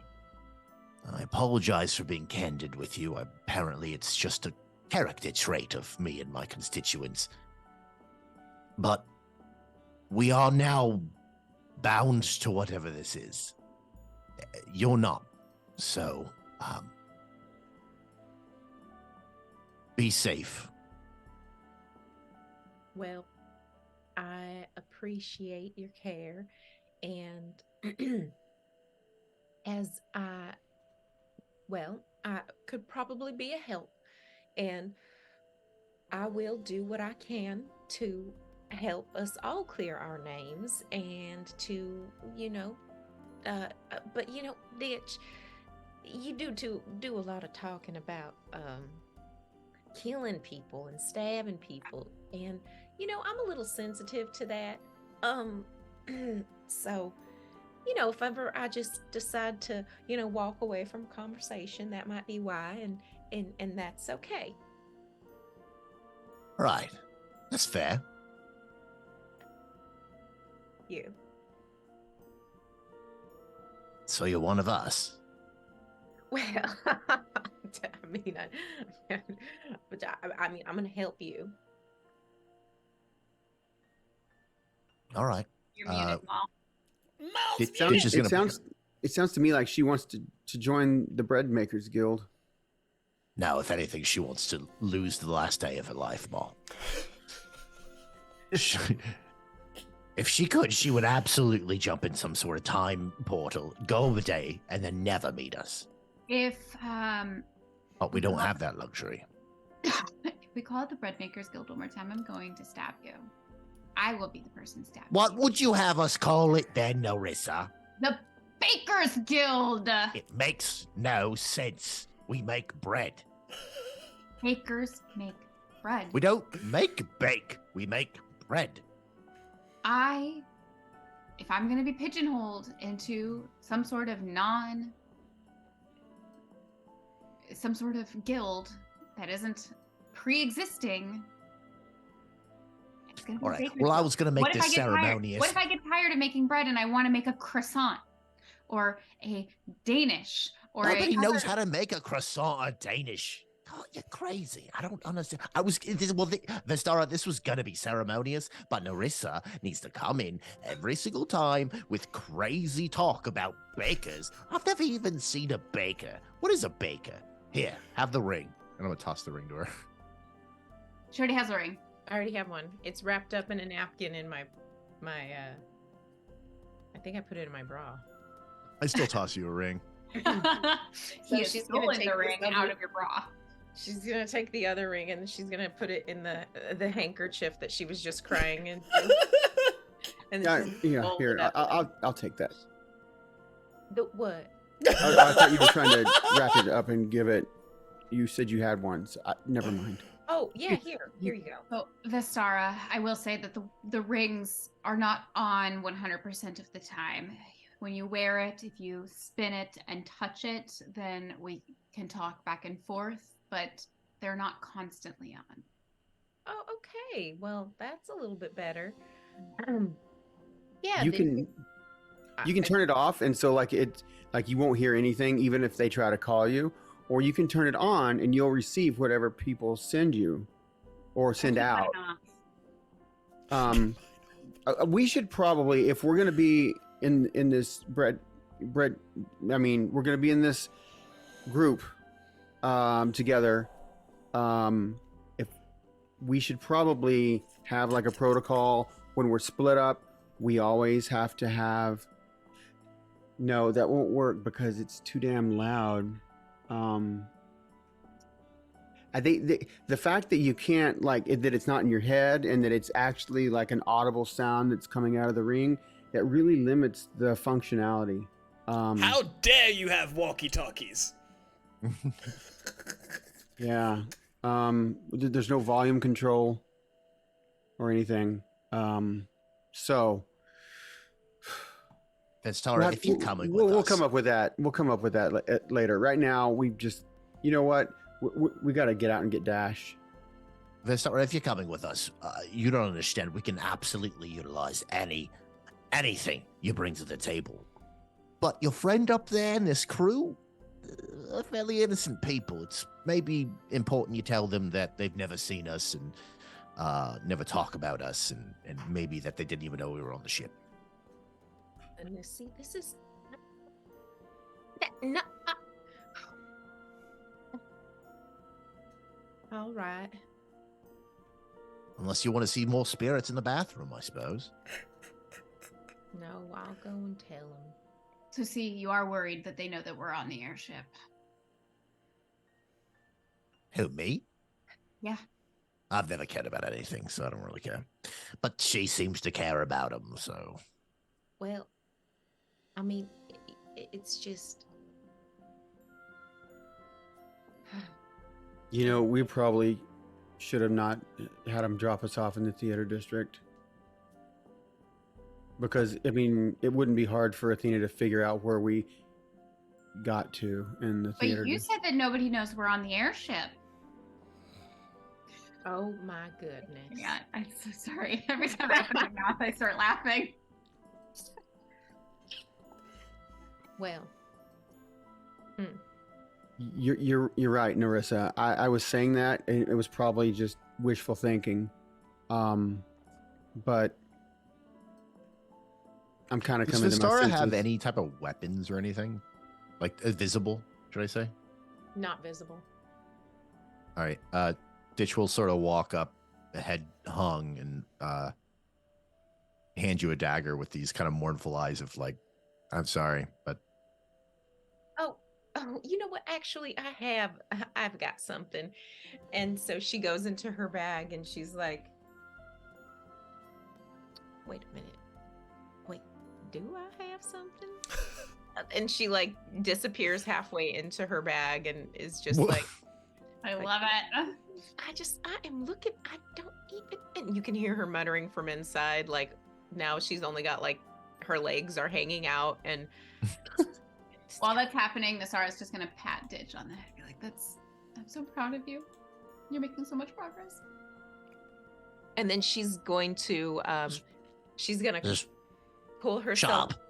I apologize for being candid with you. Apparently, it's just a character trait of me and my constituents. But we are now bound to whatever this is. You're not. So, be safe. well, I appreciate your care, and as I could probably be a help, and I will do what I can to help us all clear our names and to, but Ditch, you do a lot of talking about killing people and stabbing people, and I'm a little sensitive to that. So if ever I just decide to walk away from a conversation, that might be why, and that's okay. Right. That's fair. You. So you're one of us. Well, I mean, I'm gonna help you. All right. You're muted, Mal. It sounds to me like she wants to join the Bread Makers Guild. Now, if anything, she wants to lose the last day of her life, Ma. If she could, she would absolutely jump in some sort of time portal, go a day, and then never meet us. If But we don't have that luxury. if we call it the Bread Makers Guild one more time, I'm going to stab you. I will be the person stabbing What you. would you have us call it then, Narissa? The Bakers Guild! It makes no sense. We make bread. Bakers make bread. We don't bake. We make bread. If I'm going to be pigeonholed into some sort of guild that isn't pre-existing, gonna be All right. baker's Well, I world. was gonna make What if this I get ceremonious. tired? What if I get tired of making bread and I want to make a croissant, or a Danish, or Nobody knows how to make a croissant or Danish. Oh, you're crazy. I don't understand. Vestara, this was gonna be ceremonious, but Narissa needs to come in every single time with crazy talk about bakers. I've never even seen a baker. What is a baker? Here, have the ring. And I'm gonna toss the ring to her. She already has a ring. I already have one. It's wrapped up in a napkin in my I think I put it in my bra. I still toss you a ring. He So is she's gonna stolen take the this ring double- out of your bra. She's gonna take the other ring and she's gonna put it in the handkerchief that she was just crying in. And Yeah, then yeah. fold Here, it up. I'll take that. The what? I thought you were trying to wrap it up and give it. You said you had one. So never mind. Oh yeah, here you go. So, Vistara, I will say that the rings are not on 100% of the time. When you wear it, if you spin it and touch it, then we can talk back and forth, but they're not constantly on. Oh, okay. Well, that's a little bit better. Yeah, You then can turn it off, and so like you won't hear anything, even if they try to call you. Or you can turn it on, and you'll receive whatever people send you, or send out. We should probably, if we're gonna be in this bread. I mean, we're gonna be in this group together. If we should probably have like a protocol when we're split up, we always have to have. No, that won't work because it's too damn loud. I think the fact that you can't that it's not in your head and that it's actually like an audible sound that's coming out of the ring, that really limits the functionality. How dare you have walkie-talkies? Yeah. There's no volume control or anything. So Vestara, if you're coming with we'll us, come up with that. We'll come up with that later. Right now, we just, you know what? We got to get out and get Dash. Vestara, if you're coming with us, you don't understand. We can absolutely utilize anything you bring to the table. But your friend up there and this crew, are fairly innocent people. It's maybe important you tell them that they've never seen us and never talk about us, and maybe that they didn't even know we were on the ship. And see, this is no. All right. Unless you want to see more spirits in the bathroom, I suppose. No, I'll go and tell them. So, see, you are worried that they know that we're on the airship. Who, me? Yeah. I've never cared about anything, so I don't really care. But she seems to care about them, so. Well, I mean, it's just. You know, we probably should have not had him drop us off in the theater district. Because, I mean, it wouldn't be hard for Athena to figure out where we got to in the theater. But you said that nobody knows we're on the airship. Oh my goodness. Yeah, I'm so sorry. Every time I open my mouth, I start laughing. Well. You're right, Narissa. I was saying that, and it was probably just wishful thinking. But I'm kind of coming Does to my Vistara senses. have any type of weapons or anything? Like visible, should I say? Not visible. All right. Ditch will sort of walk up, head hung, and hand you a dagger with these kind of mournful eyes of like, I'm sorry, but Oh, you know what? Actually, I've got something. And so she goes into her bag and she's like, wait a minute. Wait, do I have something? And she like disappears halfway into her bag and is just Wha- like, I love it. I am looking, I don't even, and you can hear her muttering from inside. Like now she's only got like her legs are hanging out and While that's happening, Nasara's just gonna pat Ditch on the head. Be like, I'm so proud of you. You're making so much progress. And then she's going to Just pull herself sharp.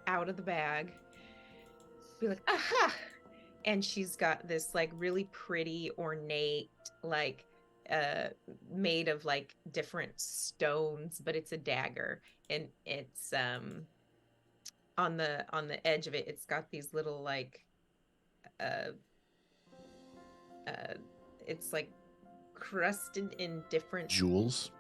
out of the bag, be like, aha! And she's got this like really pretty, ornate, like made of like different stones, but it's a dagger, and it's on the edge of it, it's got these little like uh it's like crusted in different Jewels,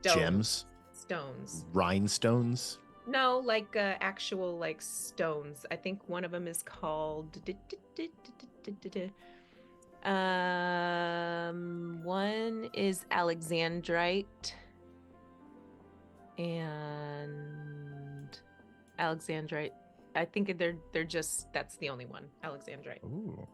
stones. gems, Stones. rhinestones. No, like actual like stones. I think one of them is called. One is Alexandrite, and Alexandrite. I think they're just that's the only one, Alexandrite. Ooh.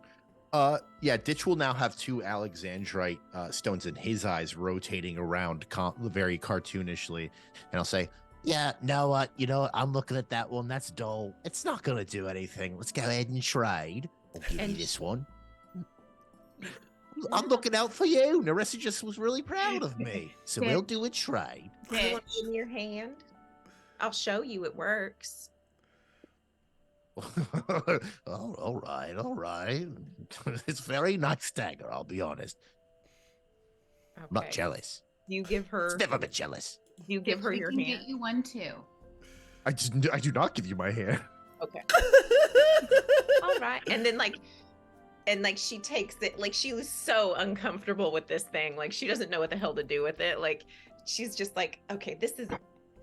Yeah, Ditch will now have 2 Alexandrite stones in his eyes rotating around very cartoonishly. And I'll say, Yeah, no, you know what? I'm looking at that one. That's dull. It's not gonna do anything. Let's go ahead and trade. I'll give And you this one. No. I'm looking out for you. Narissa just was really proud of me. So Yeah. we'll do a trade. You Ditch. want it in your hand? I'll show you it works. All right. It's a very nice dagger, I'll be honest. I'm not Okay. jealous. You give her. It's never been jealous. You give her We your can hand. get you one too. I do not give you my hand. Okay. All right. And then like she takes it, like she was so uncomfortable with this thing, like she doesn't know what the hell to do with it. Like she's just like, okay, this is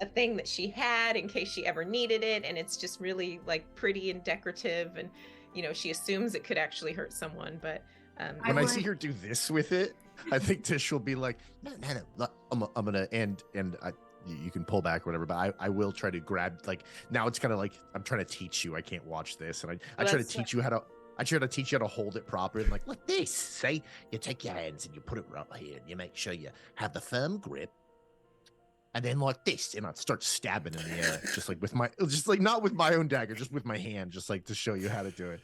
a thing that she had in case she ever needed it, and it's just really like pretty and decorative, and you know, she assumes it could actually hurt someone, but When I would- see her do this with it, I think Tish will be like, No. Look, I'm gonna and you can pull back or whatever, but I will try to grab, like, now it's kind of like I'm trying to teach you. I can't watch this, and I try to that's teach you how to. I try to teach you how to hold it properly, and like this. See, you take your hands and you put it right here, and you make sure you have the firm grip. And then like this, and I'd start stabbing in the air, just like not with my own dagger, just with my hand, just like to show you how to do it.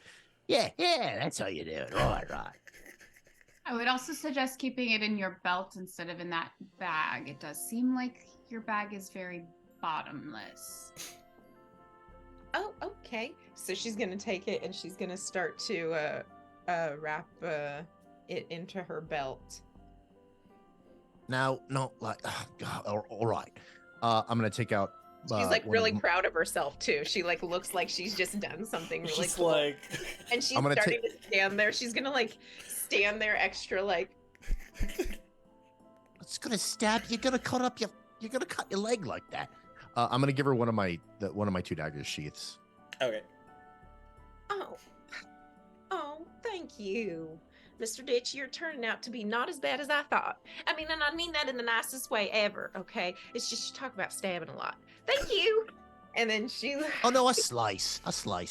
Yeah, that's how you do it. Right. I would also suggest keeping it in your belt instead of in that bag. It does seem like your bag is very bottomless. oh, okay. So she's gonna take it and she's gonna start to wrap it into her belt. Now, not like, all right. I'm gonna take out. She's like one of really m- proud of herself too. She like looks like she's just done something really She's cool. like, And she's I'm gonna starting to stand there. She's gonna like stand there extra like It's gonna stab. You're gonna cut your leg like that. I'm gonna give her one of my 2 dagger sheaths. okay. Oh, thank you. Mr. Ditch, you're turning out to be not as bad as I thought. I mean, and I mean that in the nicest way ever, okay? It's just you talk about stabbing a lot. Thank you. And then she Oh no, I slice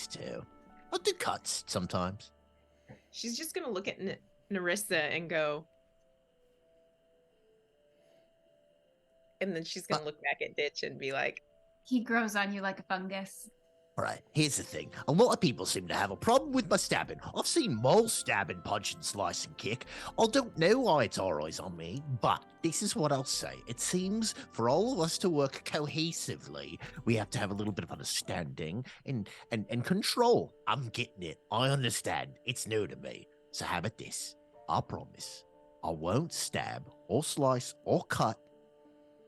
too. I'll do cuts sometimes. she's just gonna look at Narissa and go. And then she's gonna look back at Ditch and be like, He grows on you like a fungus. All right, here's the thing. A lot of people seem to have a problem with my stabbing. I've seen Mole stab and punch and slice and kick. I don't know why it's always on me, but this is what I'll say. It seems for all of us to work cohesively, we have to have a little bit of understanding and control. I'm getting it. I understand. It's new to me. So how about this? I promise I won't stab or slice or cut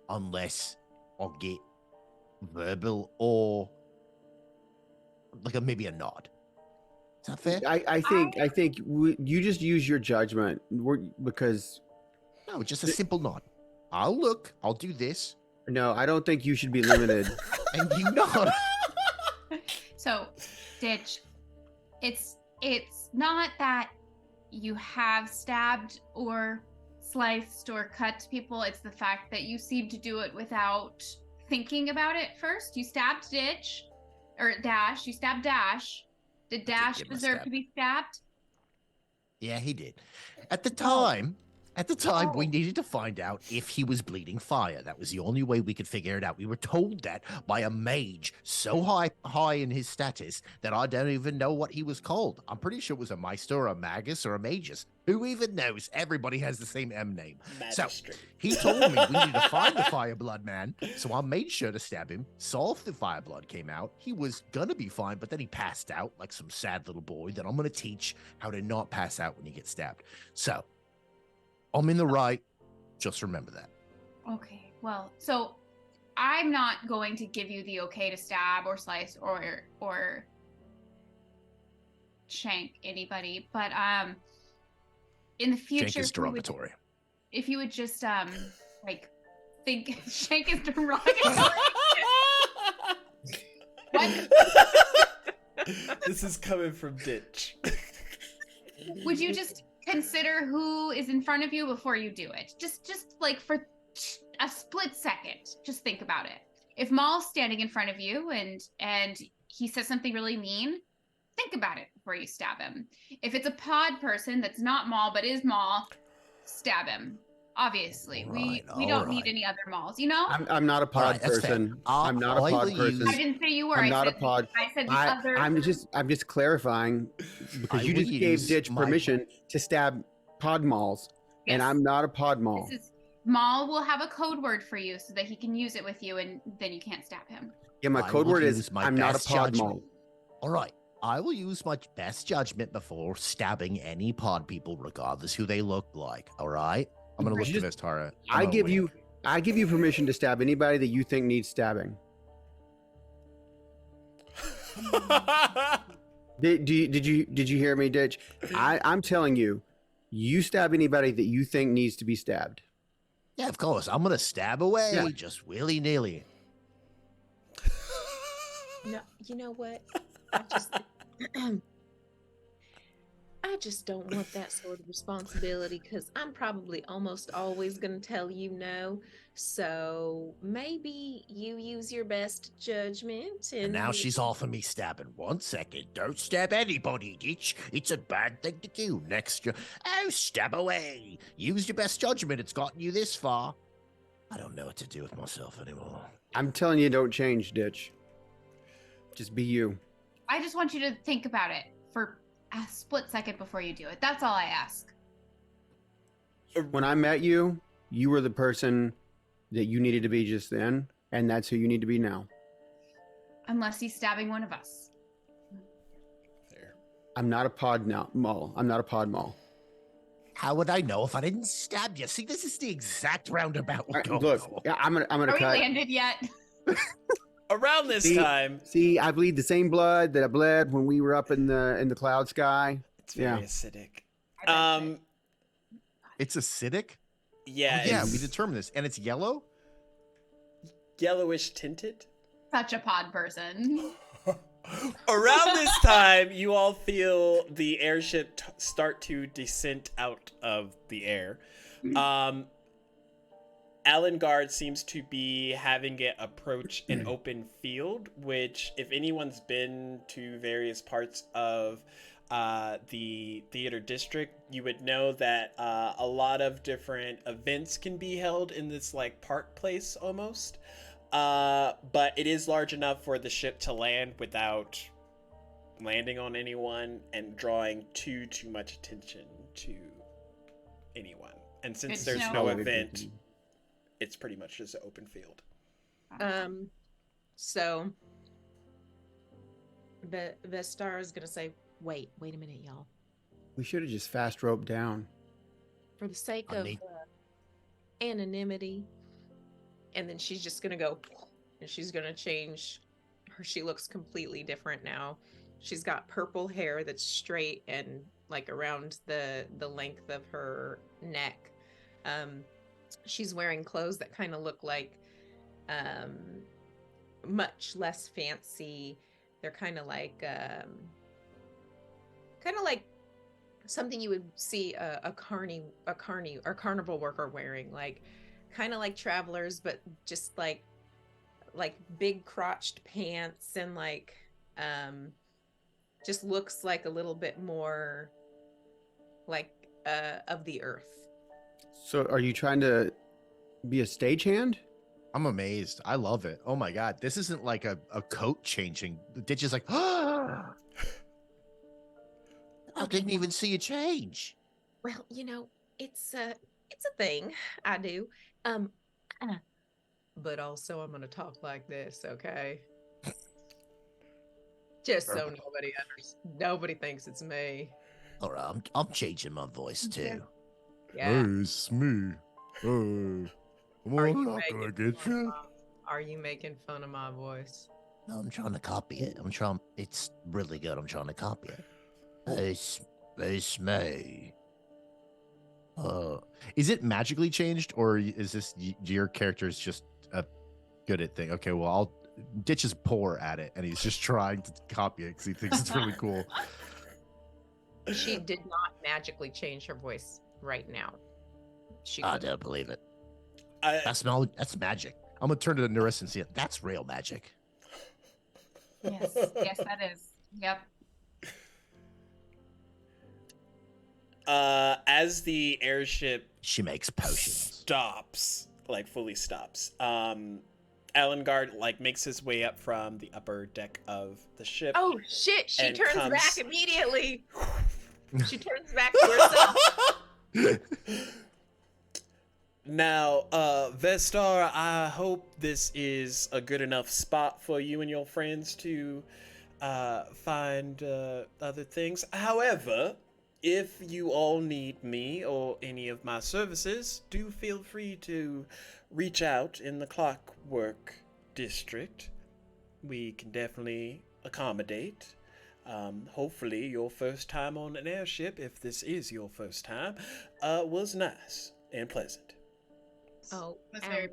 unless I get verbal or like maybe a nod. Is that fair? I think you just use your judgment because No, just a simple nod. I'll look. I'll do this, no, I don't think you should be limited. and you nod. So, Ditch, it's not that you have stabbed or sliced or cut people. It's the fact that you seem to do it without thinking about it first. You stabbed Ditch, or Dash. You stabbed Dash. Did Dash get my deserve stab. to be stabbed? Yeah, he did. At the time, At the time, we Oh. needed to find out if he was bleeding fire. That was the only way we could figure it out. We were told that by a mage so high in his status that I don't even know what he was called. I'm pretty sure it was a Meister or a Magus or a Magus. Who even knows? Everybody has the same M name. Magistrate. He told me we needed to find the Fireblood man, so I made sure to stab him. Saw if the Fireblood came out. He was gonna be fine, but then he passed out like some sad little boy that I'm gonna teach how to not pass out when he gets stabbed. So, I'm in the right. Just remember that. Okay. Well, so I'm not going to give you the okay to stab or slice or shank anybody, but in the future, Shank is derogatory. if you would just like think shank is derogatory. What? This is coming from Ditch. Would you just consider who is in front of you before you do it? Just like for a split second, just think about it. If Maul's standing in front of you and he says something really mean, think about it before you stab him. If it's a pod person that's not Maul but is Maul, stab him. Obviously, we don't need any other Mauls. You know. I'm not a pod Alright, that's fair. person. I'm not a I pod will person. use- I didn't say you were. I'm I not said a pod. I said the other. I'm just clarifying because I you will just gave use Ditch my- permission to stab pod malls, and Yes. I'm not a pod mall. This is Maul will have a code word for you so that he can use it with you, and then you can't stab him. Yeah, my I code will word is use my I'm not a best pod judgment. mall. All right. I will use my best judgment before stabbing any pod people, regardless who they look like. All right. I'm gonna look Just- to Vistara. I give you permission to stab anybody that you think needs stabbing. Did you hear me, Ditch? I'm telling you, you stab anybody that you think needs to be stabbed. Yeah, of course. I'm gonna stab away, Yeah. just willy nilly. No, you know what? I just, I just don't want that sort of responsibility because I'm probably almost always going to tell you no. So maybe you use your best judgment. And now she's offering me stabbing. 1 second. Don't stab anybody, Ditch. It's a bad thing to do. Next, oh, stab away. Use your best judgment. It's gotten you this far. I don't know what to do with myself anymore. I'm telling you, don't change, Ditch. Just be you. I just want you to think about it for a split second before you do it. That's all I ask. When I met you, you were the person that you needed to be just then, and that's who you need to be now. Unless he's stabbing one of us. There. I'm not a pod mall. I'm not a pod mall. How would I know if I didn't stab you? See, this is the exact roundabout we're going Look, for. yeah, I'm gonna Are we cut. landed yet? Around this See- time, See, I bleed the same blood that I bled when we were up in the cloud sky. it's very Yeah. acidic. It's acidic. Yeah, Oh, yeah, it's we determined this, and it's yellow. yellowish tinted. Such a pod person. Around this time, you all feel the airship start to descent out of the air. Alengard seems to be having it approach an open field, which, if anyone's been to various parts of the theater district, you would know that a lot of different events can be held in this like park place almost. But it is large enough for the ship to land without landing on anyone and drawing too much attention to anyone. And since Good there's to no know. event, it's pretty much just an open field. So Vestar is gonna say, wait a minute, y'all. We should have just fast roped down. For the sake I of need- anonymity, and then she's just gonna go, and she's gonna change her. She looks completely different now. She's got purple hair that's straight and like around the length of her neck. She's wearing clothes that kind of look like much less fancy. They're kind of like something you would see a carnival worker wearing, like kind of like travelers, but just like big crotched pants and like just looks like a little bit more like of the earth. So, are you trying to be a stagehand? I'm amazed. I love it. Oh my god, this isn't like a coat changing. The ditch is like, I didn't even see a change. Well, it's a thing I do. Um, but also I'm gonna talk like this, okay? Just so nobody thinks it's me. All right, I'm changing my voice too. Yeah. Hey, it's me. Hey, come Are on, you I'm not gonna making get fun of you. Are you making fun of my voice? No, I'm trying to copy it. It's really good. I'm trying to copy it. It's me. Is it magically changed, or is this your character's just good at thing? Okay, well, Ditch is poor at it, and he's just trying to copy it because he thinks it's really cool. She did not magically change her voice right now. I don't believe it. I, That's magic. I'm gonna turn to Nerissa and see it. That's real magic. Yes, yes, that is. Yep. as the airship She makes potions. stops, like fully stops, Alengard like makes his way up from the upper deck of the ship. Oh shit! She And turns comes- back immediately. She turns back to herself. Now, Vestar, I hope this is a good enough spot for you and your friends to find other things. However, if you all need me or any of my services, do feel free to reach out in the Clockwork District. We can definitely accommodate. Hopefully your first time on an airship, if this is your first time, was nice and pleasant. Oh, That's very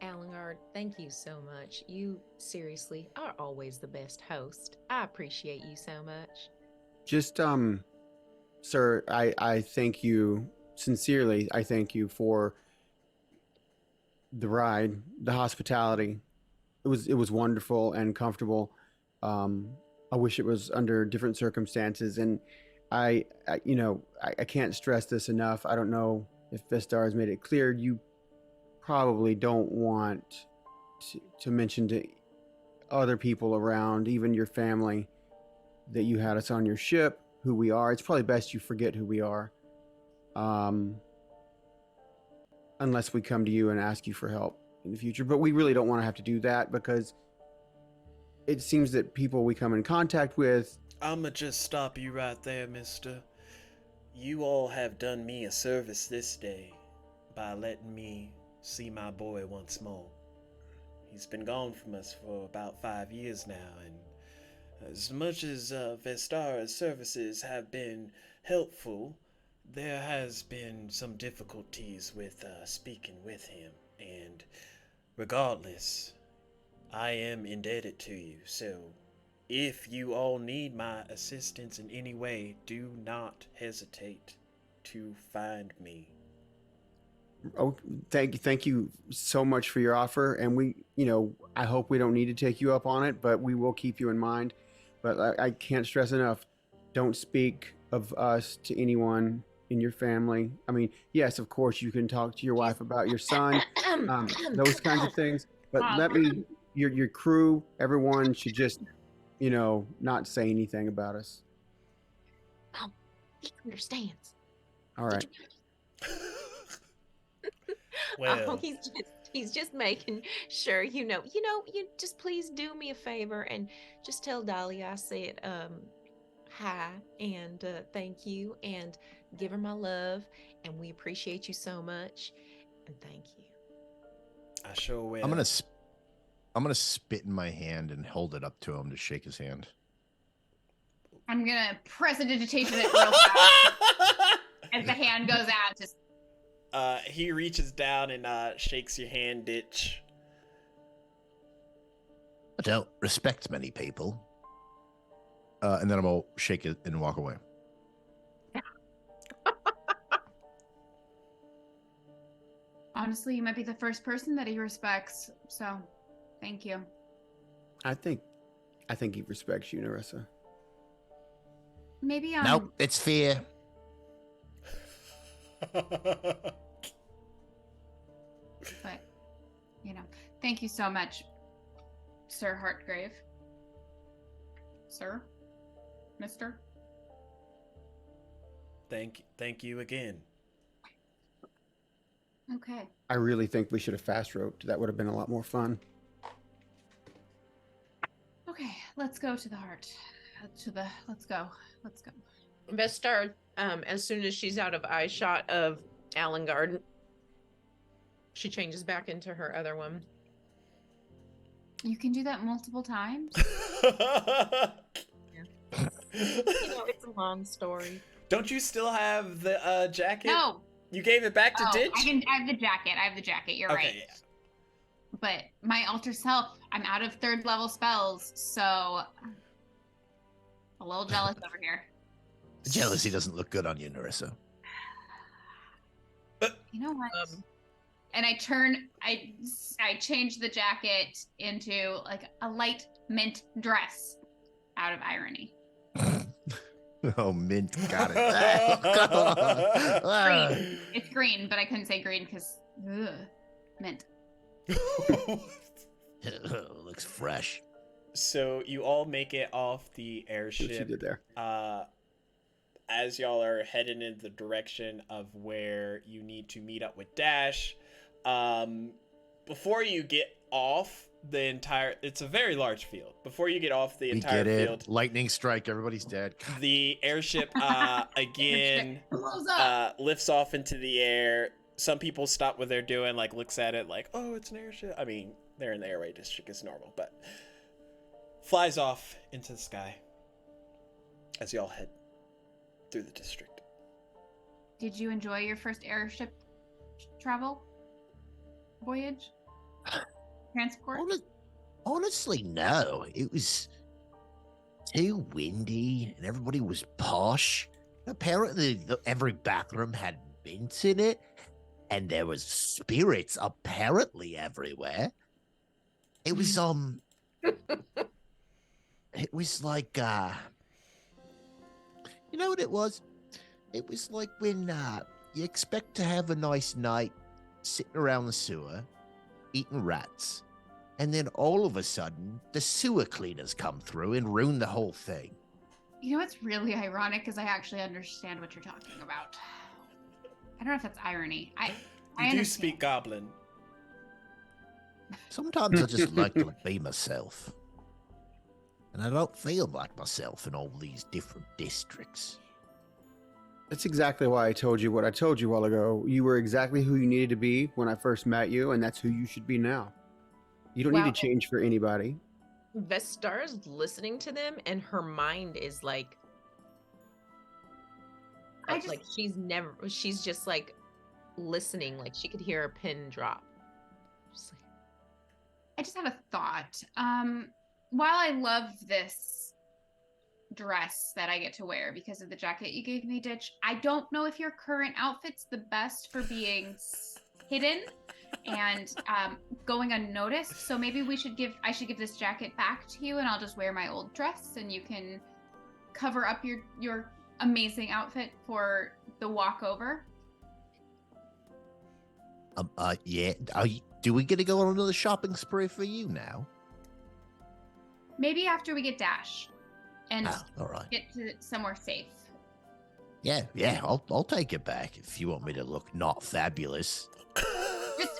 Alengard, thank you so much. You seriously are always the best host. I appreciate you so much. Just, sir, I thank you sincerely. I thank you for the ride, the hospitality. It was wonderful and comfortable. I wish it was under different circumstances, and I can't stress this enough. I don't know if Vistar has made it clear. You probably don't want to mention to other people around, even your family, that you had us on your ship, who we are. It's probably best you forget who we are, unless we come to you and ask you for help in the future. But we really don't want to have to do that, because it seems that people we come in contact with. I'ma just stop you right there, mister. You all have done me a service this day by letting me see my boy once more. He's been gone from us for about 5 years now, and as much as Vestara's services have been helpful, there has been some difficulties with speaking with him, and regardless, I am indebted to you, so if you all need my assistance in any way, do not hesitate to find me. Oh, thank you so much for your offer, and I hope we don't need to take you up on it, but we will keep you in mind. But I can't stress enough, don't speak of us to anyone in your family. I mean, yes, of course you can talk to your wife about your son, those kinds of things, but your crew, everyone should just not say anything about us. He understands. All right. Well, He's just making sure you just please do me a favor and just tell Dolly I said hi and thank you, and give her my love, and we appreciate you so much, and thank you. I sure will. I'm gonna spit in my hand and hold it up to him to shake his hand. I'm gonna prestidigitation it real fast. As the hand goes out, just he reaches down and shakes your hand, Ditch. I don't respect many people. And then I'm gonna shake it and walk away. honestly, you might be the first person that he respects. So, thank you. I think he respects you, Maybe Nope, it's fear. But, thank you so much, Sir Heartgrave. Sir? Mister? Thank you again. Okay. I really think we should have fast roped. That would have been a lot more fun. Okay, let's go to the heart. Let's go. Vestar, as soon as she's out of eye shot of Allengard, she changes back into her other one. You can do that multiple times? It's a long story. Don't you still have the jacket? No. You gave it back to Ditch? I have the jacket. You're right. Yeah. But my alter self, I'm out of 3rd level spells, so a little jealous over here. Jealousy doesn't look good on you, Nerissa. You know what? And I change the jacket into like a light mint dress out of irony. Oh, mint. Got it. Green. It's green, but I couldn't say green because mint. Looks fresh. So you all make it off the See what airship. she did there. As y'all are heading in the direction of where you need to meet up with Dash. Before you get off the entire, it's a very large field. Before you get off the We entire get it. field, Lightning strike. Everybody's dead. the airship again Blows up. lifts off into the air. Some people stop what they're doing, like looks at it like, oh, it's an airship. I mean, they're in the airway district, it's normal, but flies off into the sky as y'all head through the district. Did you enjoy your first airship travel? Voyage? Transport? Honestly, no. It was too windy and everybody was posh. Apparently, every bathroom had mint in it, and there was spirits apparently everywhere. It was it was like you know what it was? It was like when you expect to have a nice night sitting around the sewer, eating rats, and then all of a sudden the sewer cleaners come through and ruin the whole thing. You know what's really ironic is I actually understand what you're talking about. I don't know if that's irony. I You do understand. speak Goblin. Sometimes I just like to be myself. And I don't feel like myself in all these different districts. That's exactly why I told you what I told you a while ago. You were exactly who you needed to be when I first met you, and that's who you should be now. You don't need Wow. to change for anybody. Vestar's listening to them, and her mind is like, she's just like listening, like she could hear a pin drop. Just like, I just have a thought. While I love this dress that I get to wear because of the jacket you gave me, Ditch, I don't know if your current outfit's the best for being hidden and going unnoticed. So maybe I should give this jacket back to you, and I'll just wear my old dress, and you can cover up your amazing outfit for the walkover. Yeah. Do we get to go on another shopping spree for you now? Maybe after we get Dash and All right. get to somewhere safe. Yeah. I'll take it back if you want me to look not fabulous.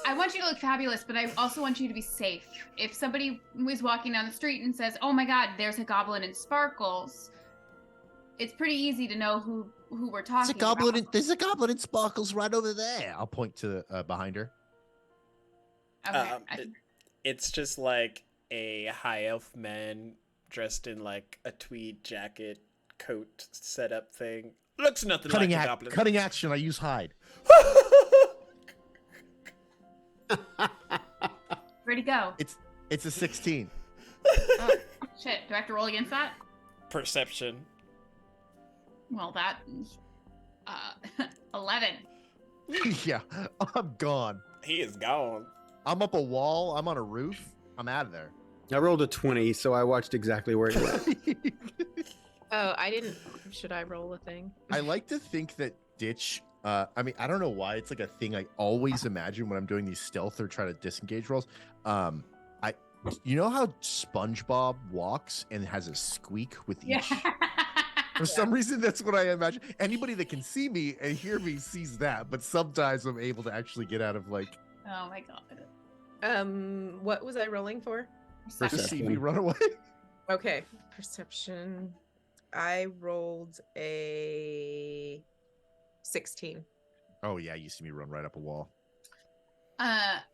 I want you to look fabulous, but I also want you to be safe. If somebody was walking down the street and says, "Oh my God, there's a goblin in sparkles," it's pretty easy to know who we're talking about. There's a goblin in sparkles right over there. I'll point to behind her. Okay. It's just like a high elf man dressed in like a tweed jacket, coat setup thing. Looks nothing like a goblin. Cutting action. I use hide. Where'd he go? It's a 16. Oh, shit. Do I have to roll against that? Perception. Well, that 11. Yeah, I'm gone. He is gone. I'm up a wall. I'm on a roof. I'm out of there. I rolled a 20, so I watched exactly where he went. oh, I didn't. Should I roll a thing? I like to think that Ditch I mean, I don't know why it's like a thing I always imagine when I'm doing these stealth or try to disengage rolls. You know how SpongeBob walks and has a squeak with each. For some reason, that's what I imagine. Anybody that can see me and hear me sees that, but sometimes I'm able to actually get out of like. Oh my god. What was I rolling for? To see me run away. Okay, perception. I rolled a 16. Oh yeah, you see me run right up a wall.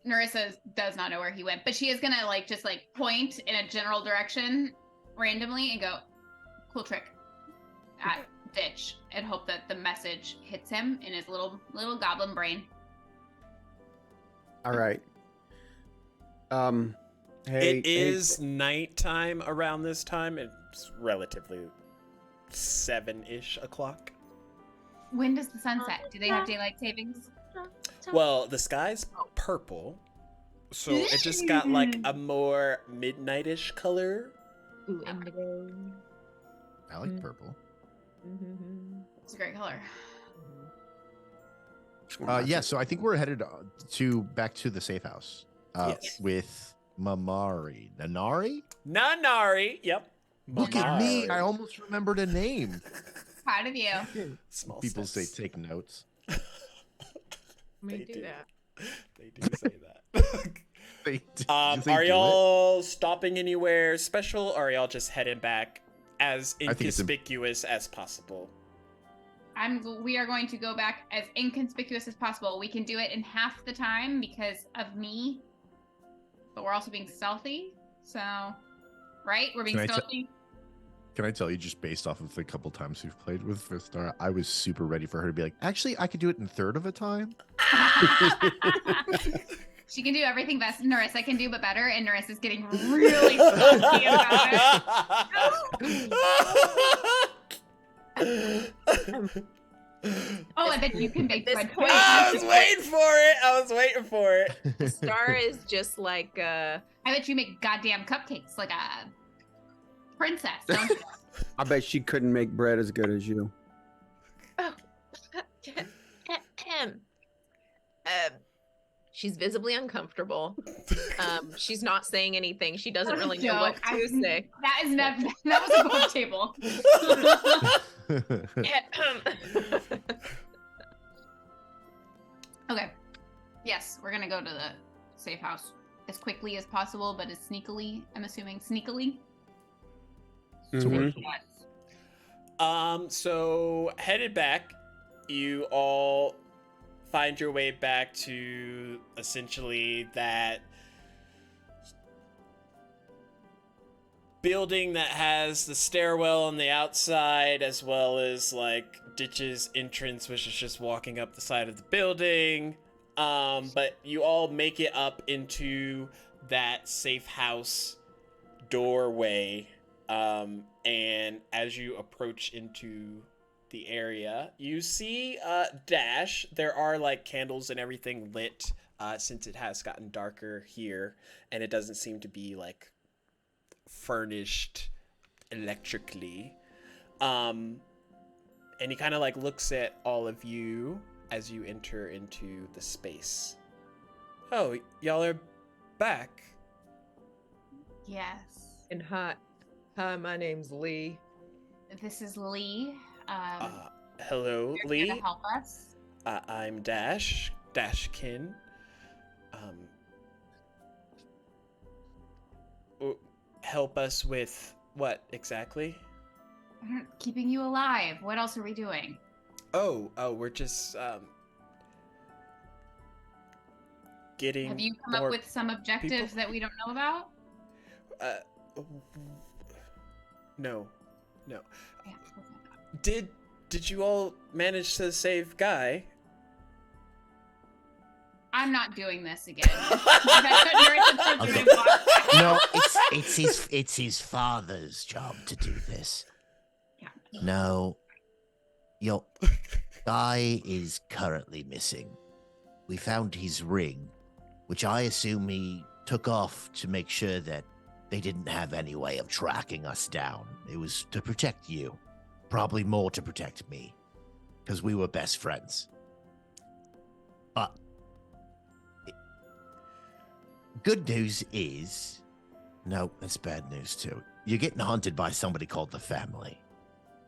Narissa does not know where he went, but she is gonna just point in a general direction randomly and go, "Cool trick," at Ditch, and hope that the message hits him in his little goblin brain. All right. Hey, It is nighttime around this time. It's relatively 7-ish o'clock. When does the sun set? Do they have daylight savings? Well, the sky's purple, so it just got like a more midnightish color. Ooh, indigo. I like purple. It's a great color. Yeah, so I think we're headed back to the safe house. Yes. With Mamari. Nanari? Yep. Look at me. Mamari. I almost remembered a name. Proud of you. Small People steps. say take notes. We They do do. that. They do say that. They do Are it? y'all stopping anywhere special, or are y'all just heading back as I think it's inconspicuous as possible? We are going to go back as inconspicuous as possible. We can do it in half the time because of me, but we're also being stealthy. So, right? We're being Can I stealthy. Can I tell you, just based off of the couple times we've played with Vistar, I was super ready for her to be like, actually, I could do it in third of a time. She can do everything that Narissa can do, but better. And Narissa's getting really salty about it. Oh, I bet you can make At this bread. point, I was waiting for it. Star is just like I bet you make goddamn cupcakes like a princess, don't you? I bet she couldn't make bread as good as you. She's visibly uncomfortable. She's not saying anything. She doesn't really know Joke. what to say. That is never. That was above table. Okay. Yes, we're gonna go to the safe house as quickly as possible, but as sneakily. I'm assuming sneakily. Mhm. Yes. So headed back, you all find your way back to essentially that building that has the stairwell on the outside, as well as like Ditch's entrance, which is just walking up the side of the building. But you all make it up into that safe house doorway. And as you approach into the area, you see Dash. There are like candles and everything lit since it has gotten darker here, and it doesn't seem to be like furnished electrically. And he kind of like looks at all of you as you enter into the space. Oh, y'all are back. Yes. And hi, my name's Lee. This is Lee. Hello, You're Lee. here to help us. I'm Dashkin. Help us with what exactly? Keeping you alive. What else are we doing? Oh, we're just getting. Have you come more up with some objectives that we don't know about? No. Yeah. Did you all manage to save Guy? I'm not doing this again. That's what Narissa said. No, it's his father's job to do this. Yeah. No, your Guy is currently missing. We found his ring, which I assume he took off to make sure that they didn't have any way of tracking us down. It was to protect you. Probably more to protect me. Because we were best friends. Good news is, no, that's bad news too. You're getting hunted by somebody called the family.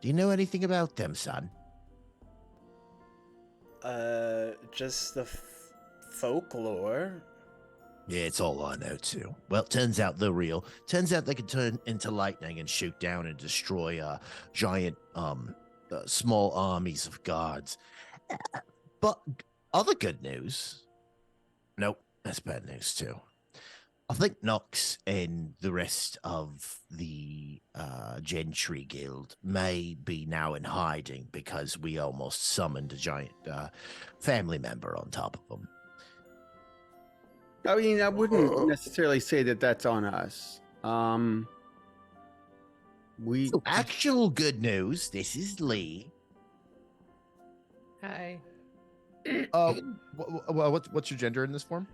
Do you know anything about them, son? Just the folklore. Yeah, it's all I know too. Well, turns out they're real. Turns out they can turn into lightning and shoot down and destroy giant, small armies of guards. But other good news. Nope, that's bad news too. I think Nox and the rest of the Gentry Guild may be now in hiding because we almost summoned a giant family member on top of them. I mean, I wouldn't necessarily say that that's on us. We So actual good news. This is Lee. Hi. What's your gender in this form?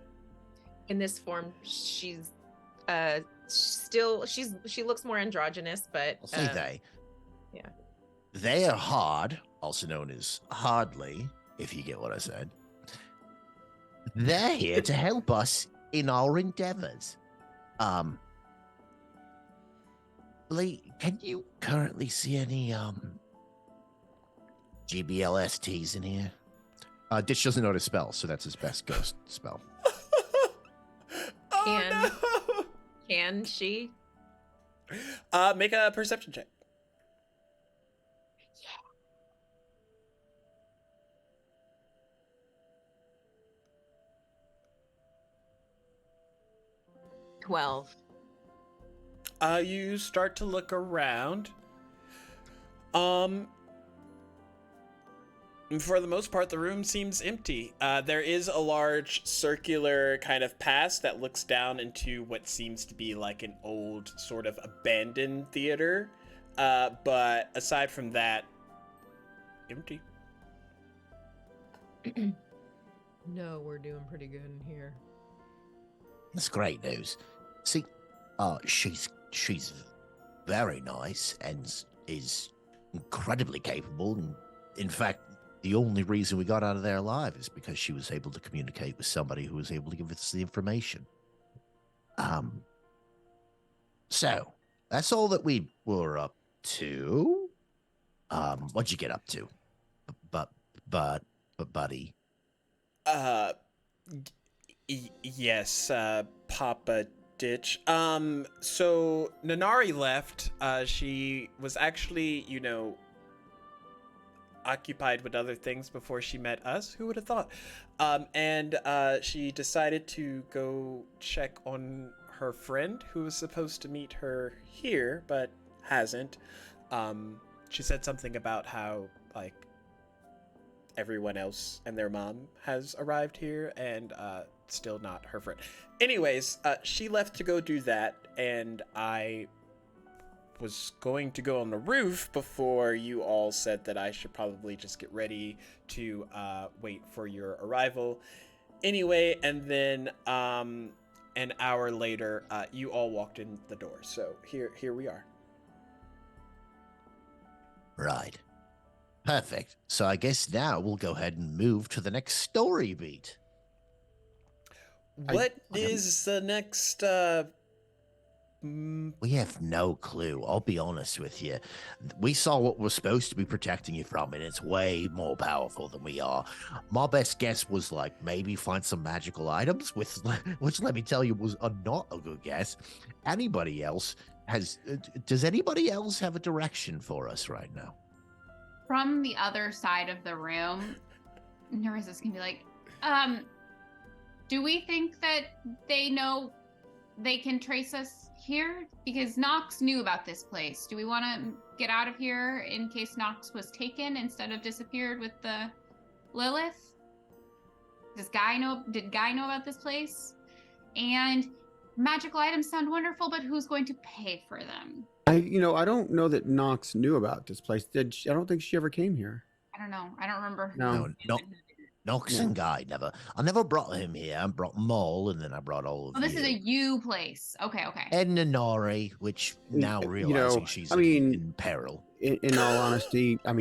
In this form, she's she looks more androgynous, but I'll say they. yeah. They are hard, also known as hardly, if you get what I said. They're here to help us in our endeavors. Lee, can you currently see any GBLSTs in here? Ditch doesn't know how to spell, so that's his best ghost spell. Can can she? Make a perception check. Yeah. 12. You start to look around. For the most part, the room seems empty. There is a large circular kind of pass that looks down into what seems to be like an old sort of abandoned theater. But aside from that, empty. No, we're doing pretty good in here. That's great news. See, she's very nice and is incredibly capable. And in fact, the only reason we got out of there alive is because she was able to communicate with somebody who was able to give us the information. So that's all that we were up to. What'd you get up to? But buddy. Yes, Papa Ditch. So Nanari left. She was actually, occupied with other things before she met us. Who would have thought? And she decided to go check on her friend who was supposed to meet her here, but hasn't. She said something about how, like, everyone else and their mom has arrived here and still not her friend. Anyways, she left to go do that, and I was going to go on the roof before you all said that I should probably just get ready to wait for your arrival. Anyway, and then an hour later, you all walked in the door. So here we are. Right. Perfect. So I guess now we'll go ahead and move to the next story beat. What is the next We have no clue. I'll be honest with you. We saw what we're supposed to be protecting you from, and it's way more powerful than we are. My best guess was like maybe find some magical items, which let me tell you was not a good guess. Anybody else does anybody else have a direction for us right now? From the other side of the room, Nerissa's gonna be like, do we think that they know they can trace us here? Because Nox knew about this place. Do we want to get out of here in case Nox was taken instead of disappeared with the Lilith? Did Guy know about this place? And magical items sound wonderful, but who's going to pay for them? I don't know that Nox knew about this place. I don't think she ever came here. I don't know. I don't remember. No. Nox and Guy never. I never brought him here. I brought Mole, and then I brought all of you. Oh, this is a you place. Okay. And Nanari, which now realizing she's in peril. In all honesty, I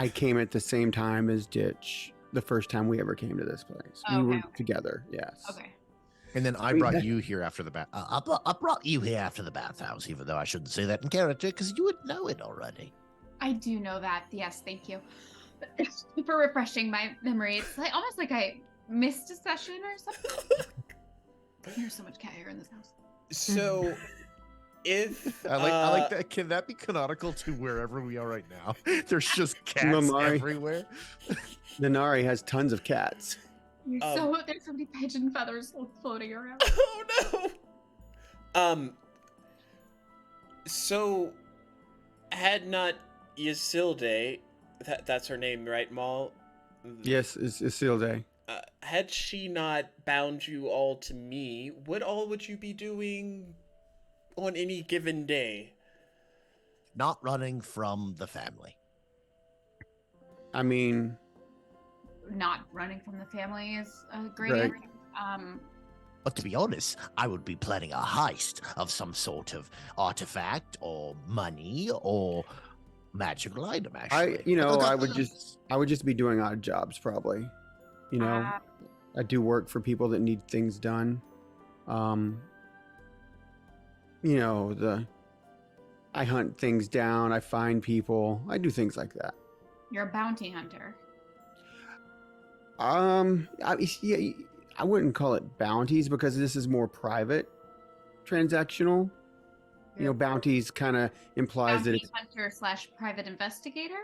came at the same time as Ditch the first time we ever came to this place. Oh, we were okay. together, yes. Okay. And then I Wait, brought that- you here after the bath. I brought you here after the bathhouse, even though I shouldn't say that in character, because you would know it already. I do know that. Yes, thank you for refreshing my memory. It's like almost like I missed a session or something. There's so much cat hair in this house. So, if I like that. Can that be canonical to wherever we are right now? There's just cats Mamari. everywhere. Nanari has tons of cats. There's so many pigeon feathers floating around. Oh no. So, had not Isilde, that's her name, right, Maul? Yes, it's Isilde. Had she not bound you all to me, what all would you be doing on any given day? Not running from the family. I mean, Not running from the family is a great Right. answer. But to be honest, I would be planning a heist of some sort of artifact or money or magical item, actually. I would just be doing odd jobs probably. You know, I do work for people that need things done. I hunt things down, I find people, I do things like that. You're a bounty hunter. I wouldn't call it bounties because this is more private, transactional. You know, bounties kind of implies that Bounty it's hunter / private investigator.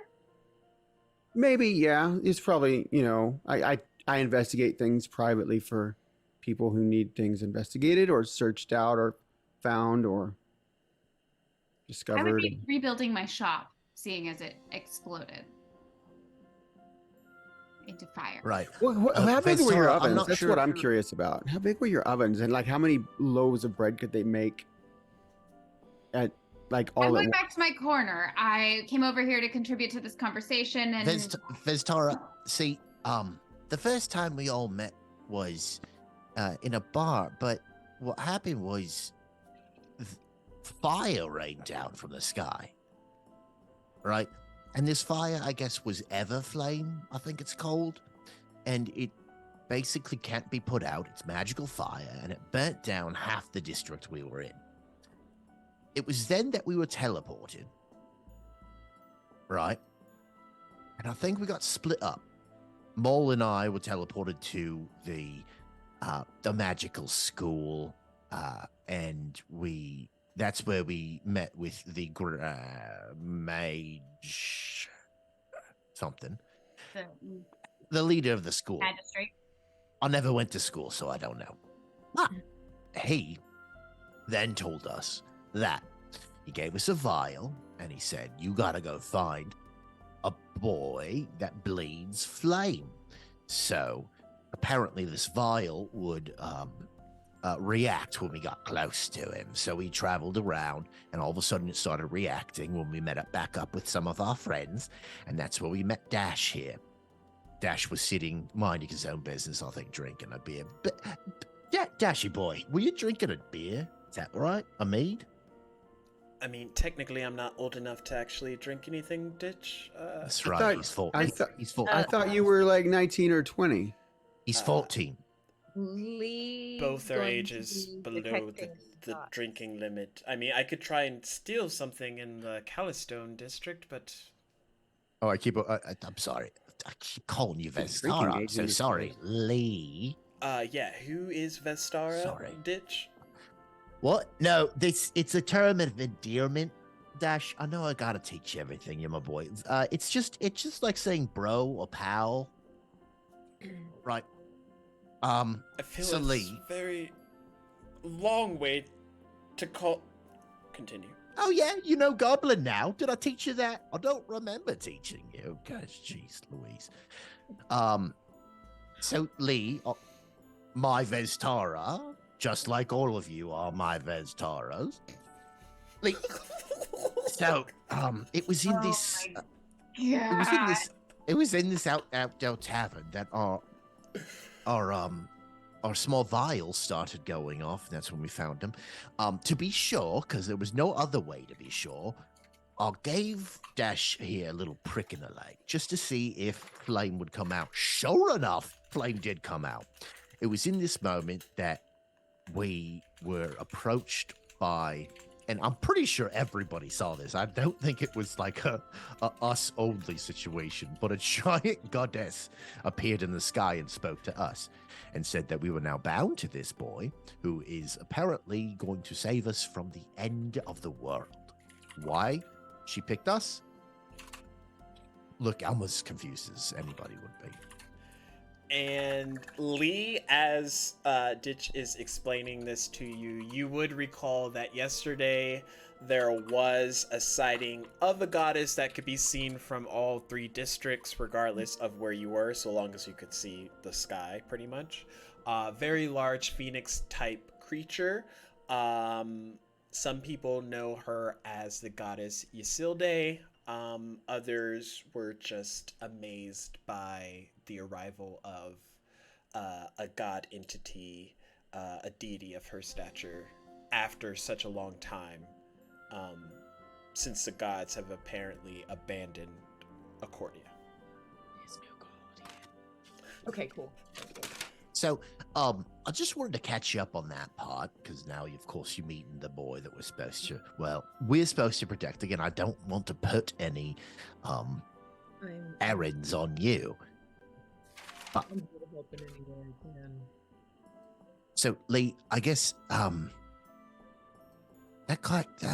maybe, yeah. It's probably, I investigate things privately for people who need things investigated or searched out or found or I would discovered. be rebuilding my shop, seeing as it exploded into fire. Right. How big were your Vestar, I'm ovens? not That's sure what if I'm you're- curious about. How big were your ovens, and like how many loaves of bread could they make at like I all at went once? back to my corner. I came over here to contribute to this conversation, and Vestara, see, the first time we all met was in a bar, but what happened was fire rained down from the sky. Right? And this fire, I guess, was Everflame, I think it's called. And it basically can't be put out. It's magical fire, and it burnt down half the district we were in. It was then that we were teleported. Right? And I think we got split up. Mole and I were teleported to the magical school, and that's where we met with the mage something, the leader of the school. magistrate. I never went to school, so I don't know. But he then told us that he gave us a vial, and he said, "You gotta go find a boy that bleeds flame." So apparently this vial would react when we got close to him. So we traveled around, and all of a sudden it started reacting when we met back up with some of our friends, and that's where we met Dash here. Dash was sitting, minding his own business, I think, drinking a beer. But, Dashy boy, were you drinking a beer? Is that right? A mead? I mean, technically, I'm not old enough to actually drink anything, Ditch. That's I right. thought- He's 14. I thought- He's 14. I thought you were like 19 or 20. He's 14. Lee Both are going to ages be below detecting the Scott. drinking limit. I mean, I could try and steal something in the Calistone district, but Oh, I keep. I'm sorry. I keep calling you He's drinking Vestara. I'm age so in his sorry. face. Lee. yeah, who is Vestara? Sorry. Ditch? What? No, it's a term of endearment. Dash, I know I gotta teach you everything, you're my boy. It's just like saying bro or pal. Right. I feel So it's Lee. very long way to call. Continue. Oh yeah, you know Goblin now. Did I teach you that? I don't remember teaching you. Gosh, jeez, Louise. So Lee, my Vestara, just like all of you are my Vestaras. Lee. So, it was in this. It was in this. It was in this outdoor tavern that our small vials started going off. That's when we found them. To be sure, because there was no other way to be sure, I gave Dash here a little prick in the leg just to see if flame would come out. Sure enough, flame did come out. It was in this moment that we were approached by, and I'm pretty sure everybody saw this. I don't think it was like a us only situation, but a giant goddess appeared in the sky and spoke to us and said that we were now bound to this boy who is apparently going to save us from the end of the world. Why she picked us? Look, I'm as confused as anybody would be. And Lee, as Ditch is explaining this to you, you would recall that yesterday there was a sighting of a goddess that could be seen from all 3 districts, regardless of where you were, so long as you could see the sky, pretty much. Very large phoenix-type creature. Some people know her as the goddess Ysilde. Others were just amazed by the arrival of a god entity, a deity of her stature, after such a long time, since the gods have apparently abandoned Achordia. Okay, cool. So, I just wanted to catch you up on that part, because now, of course, you're meeting the boy that we're supposed to protect. Again, I don't want to put any errands on you. I'm here to help in any way I can. So, Lee, I guess, I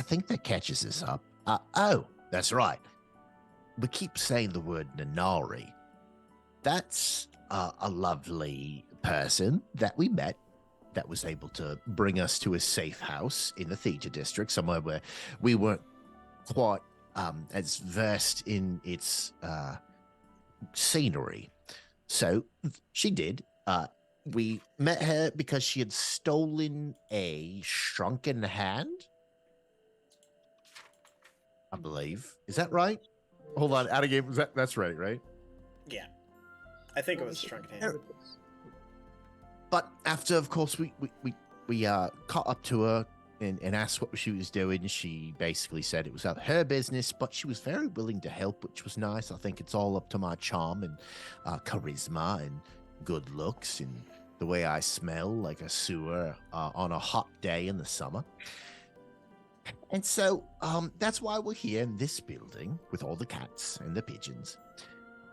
think that catches us up. Oh, that's right. We keep saying the word Nanari. That's a lovely person that we met that was able to bring us to a safe house in the theater district, somewhere where we weren't quite as versed in its scenery. So she did. We met her because she had stolen a shrunken hand, I believe. Is that right? Hold on, out of game. That's right? Yeah. I think it was shrunken hand. But after, of course, we caught up to her and asked what she was doing. She basically said it was her business, but she was very willing to help, which was nice. I think it's all up to my charm and charisma and good looks and the way I smell like a sewer on a hot day in the summer. And so that's why we're here in this building with all the cats and the pigeons,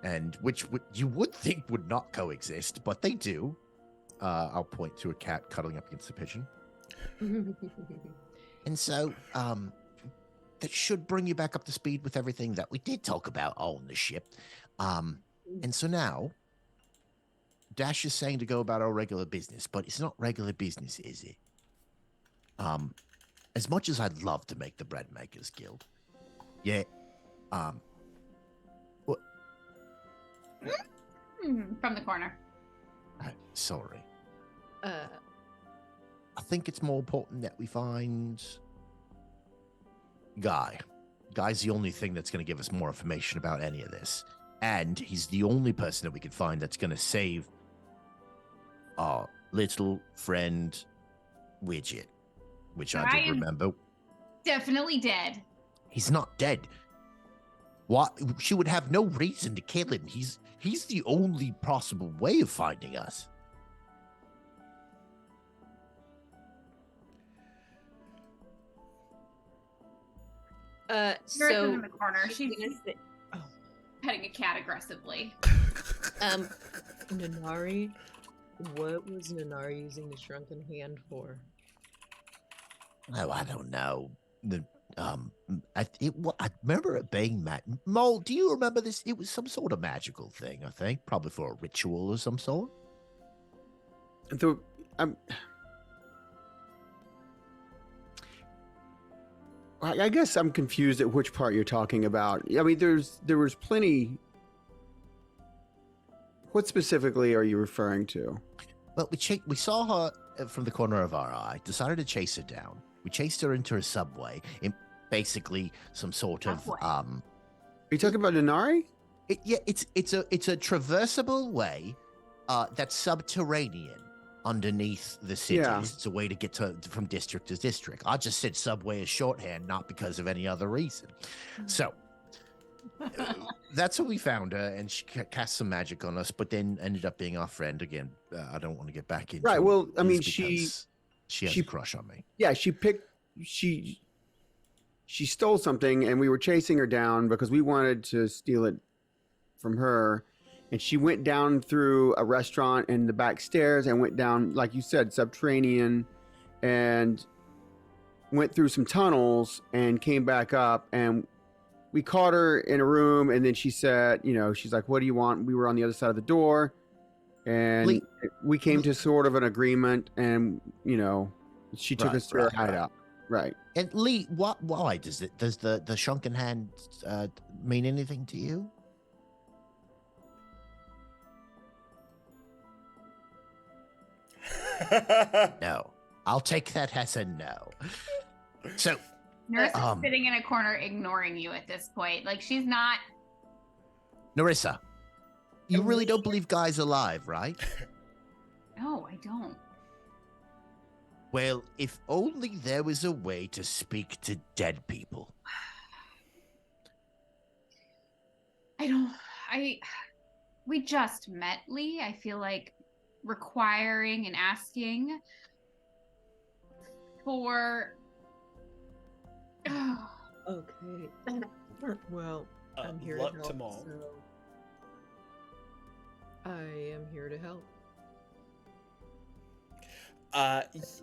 and which you would think would not coexist, but they do. I'll point to a cat cuddling up against a pigeon. And so that should bring you back up to speed with everything that we did talk about on the ship. And so now, Dash is saying to go about our regular business, but it's not regular business, is it? As much as I'd love to make the Bread Makers Guild, yeah, what? From the corner. Sorry. I think it's more important that we find Guy. Guy's the only thing that's going to give us more information about any of this. And he's the only person that we can find that's going to save our little friend Widget, which I did remember. Definitely dead. He's not dead. What? She would have no reason to kill him. He's the only possible way of finding us. Nerissa's So in the corner. She's gonna say- petting a cat aggressively. Nanari? What was Nanari using the shrunken hand for? Oh, I don't know. I remember it being Mole, do you remember this? It was some sort of magical thing, I think, probably for a ritual or some sort. I guess I'm confused at which part you're talking about. I mean, there was plenty. What specifically are you referring to? Well, we saw her from the corner of our eye, decided to chase her down. We chased her into a subway in basically some sort of Subway? Are you talking about Nanari? it's a traversable way that's subterranean underneath the cities. Yeah. It's a way to get from district to district. I just said subway as shorthand, not because of any other reason. So that's how we found her, and she cast some magic on us, but then ended up being our friend again. I don't want to get back into Right. Well, I it mean, is she because- She has She- a crush on me. Yeah, she stole something, and we were chasing her down because we wanted to steal it from her. And she went down through a restaurant and the back stairs and went down, like you said, subterranean, and went through some tunnels and came back up. And we caught her in a room, and then she said, she's like, "What do you want?" We were on the other side of the door, and Lee- we came to sort of an agreement, and she took us to her Right. hideout. Right. And Lee, why does the shrunken hand mean anything to you? No. I'll take that as a no. So, Narissa's sitting in a corner ignoring you at this point. Like, she's not. Narissa, you really don't believe Guy's alive, right? No, I don't. Well, if only there was a way to speak to dead people. We just met, Lee. I feel like requiring and asking for. Okay. Well, I'm here luck to to help. Maul. So I am here to help.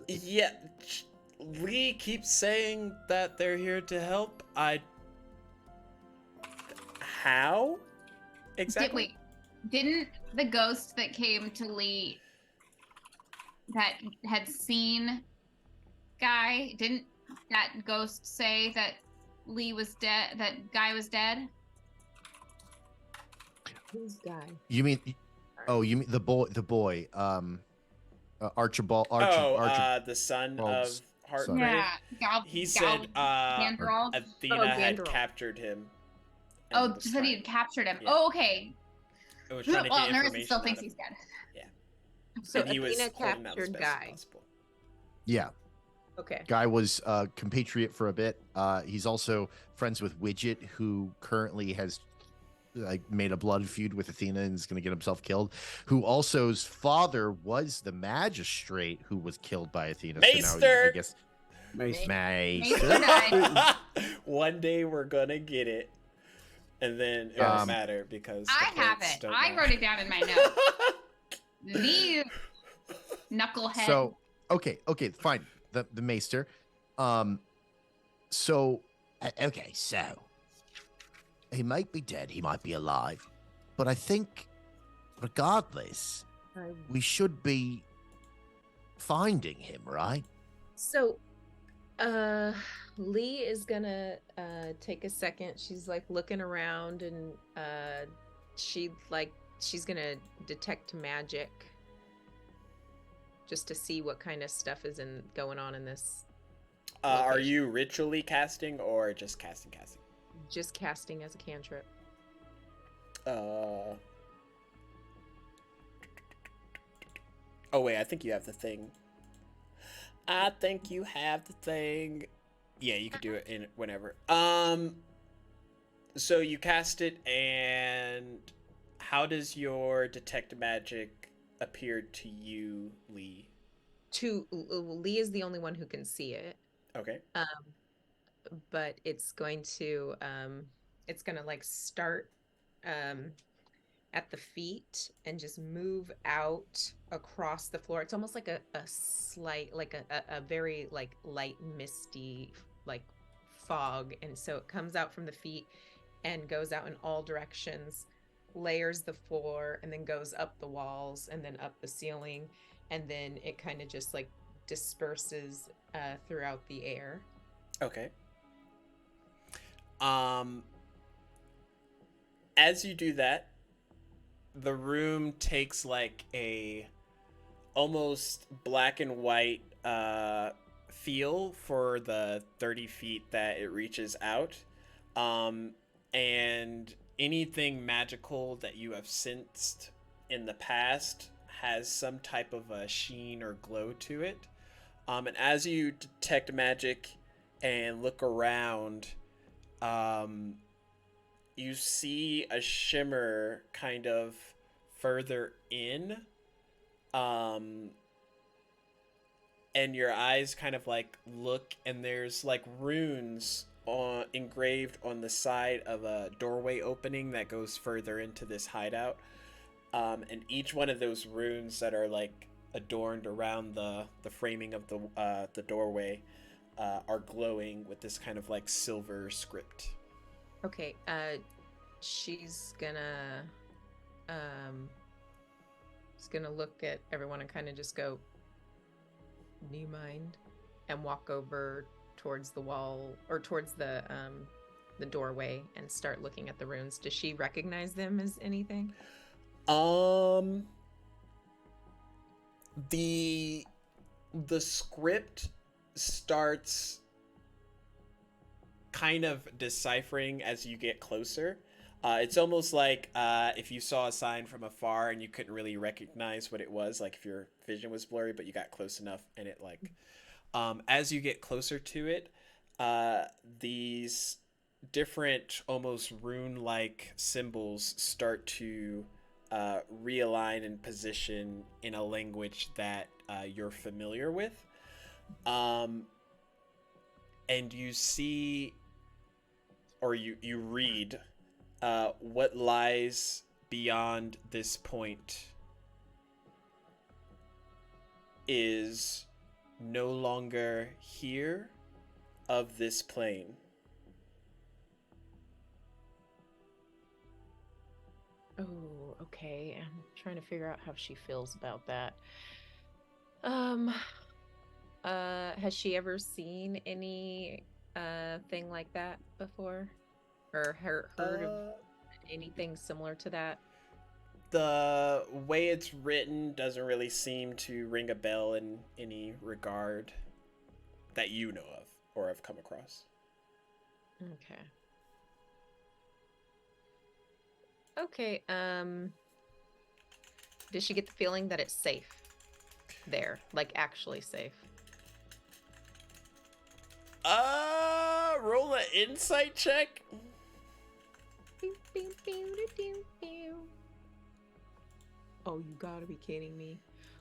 Yeah. Lee keeps saying that they're here to help. How? Exactly. Didn't the ghost that came to Lee that had seen Guy, didn't that ghost say that Lee was dead, that Guy was dead? Who's Guy? You mean the boy, Archibald, The son Bald's of Heartbreak. son. Yeah. He said Gandalf? Athena had Gandalf. captured him. Oh, and was just that he trying- had captured him. Yeah. Oh, okay. it was trying to Well, get Nerissa information still out thinks of he's him. dead. So And he was Athena holding out as captured best as Guy. possible. Yeah, Okay. Guy was compatriot for a bit. He's also friends with Widget, who currently has made a blood feud with Athena and is going to get himself killed. Who also's father was the magistrate who was killed by Athena. So now Maester! I guess Mace. Maester Maester. died. One day we're gonna get it, and then it won't matter because I the have points it. don't I matter. wrote it down in my notes. Lee, knucklehead. So okay, fine. The Maester. So Okay, so he might be dead, he might be alive, but I think, regardless, we should be finding him, right? So, Lee is gonna take a second. She's like looking around, and she's gonna detect magic just to see what kind of stuff is going on in this. Are location. you ritually casting or just casting? Just casting as a cantrip. Oh wait, I think you have the thing. Yeah, you could do it in whenever. So you cast it, and how does your detect magic appear to you, Lee? Lee is the only one who can see it. Okay. But it's going to like start at the feet and just move out across the floor. It's almost like a slight, like a very like light misty like fog, and so it comes out from the feet and goes out in all directions, layers the floor, and then goes up the walls and then up the ceiling, and then it kind of just like disperses throughout the air. Okay. As you do that, the room takes like a almost black and white feel for the 30 feet that it reaches out. And anything magical that you have sensed in the past has some type of a sheen or glow to it. And as you detect magic and look around, you see a shimmer kind of further in. and your eyes kind of like look, and there's like runes engraved on the side of a doorway opening that goes further into this hideout. And each one of those runes that are like adorned around the framing of the doorway are glowing with this kind of like silver script. Okay, she's gonna look at everyone and kind of just go, "Do you mind?" and walk over towards the wall or towards the doorway and start looking at the runes. Does she recognize them as anything? The script starts kind of deciphering as you get closer. It's almost like if you saw a sign from afar and you couldn't really recognize what it was, like if your vision was blurry, but you got close enough, and it like as you get closer to it, these different almost rune-like symbols start to realign and position in a language that you're familiar with. And you see, or you read, what lies beyond this point is no longer here of this plane. Oh, okay. I'm trying to figure out how she feels about that. Has she ever seen any thing like that before? Or heard of anything similar to that? The way it's written doesn't really seem to ring a bell in any regard that you know of or have come across. Okay. Okay, does she get the feeling that it's safe there? Like, actually safe? Roll an insight check. Oh, you gotta be kidding me.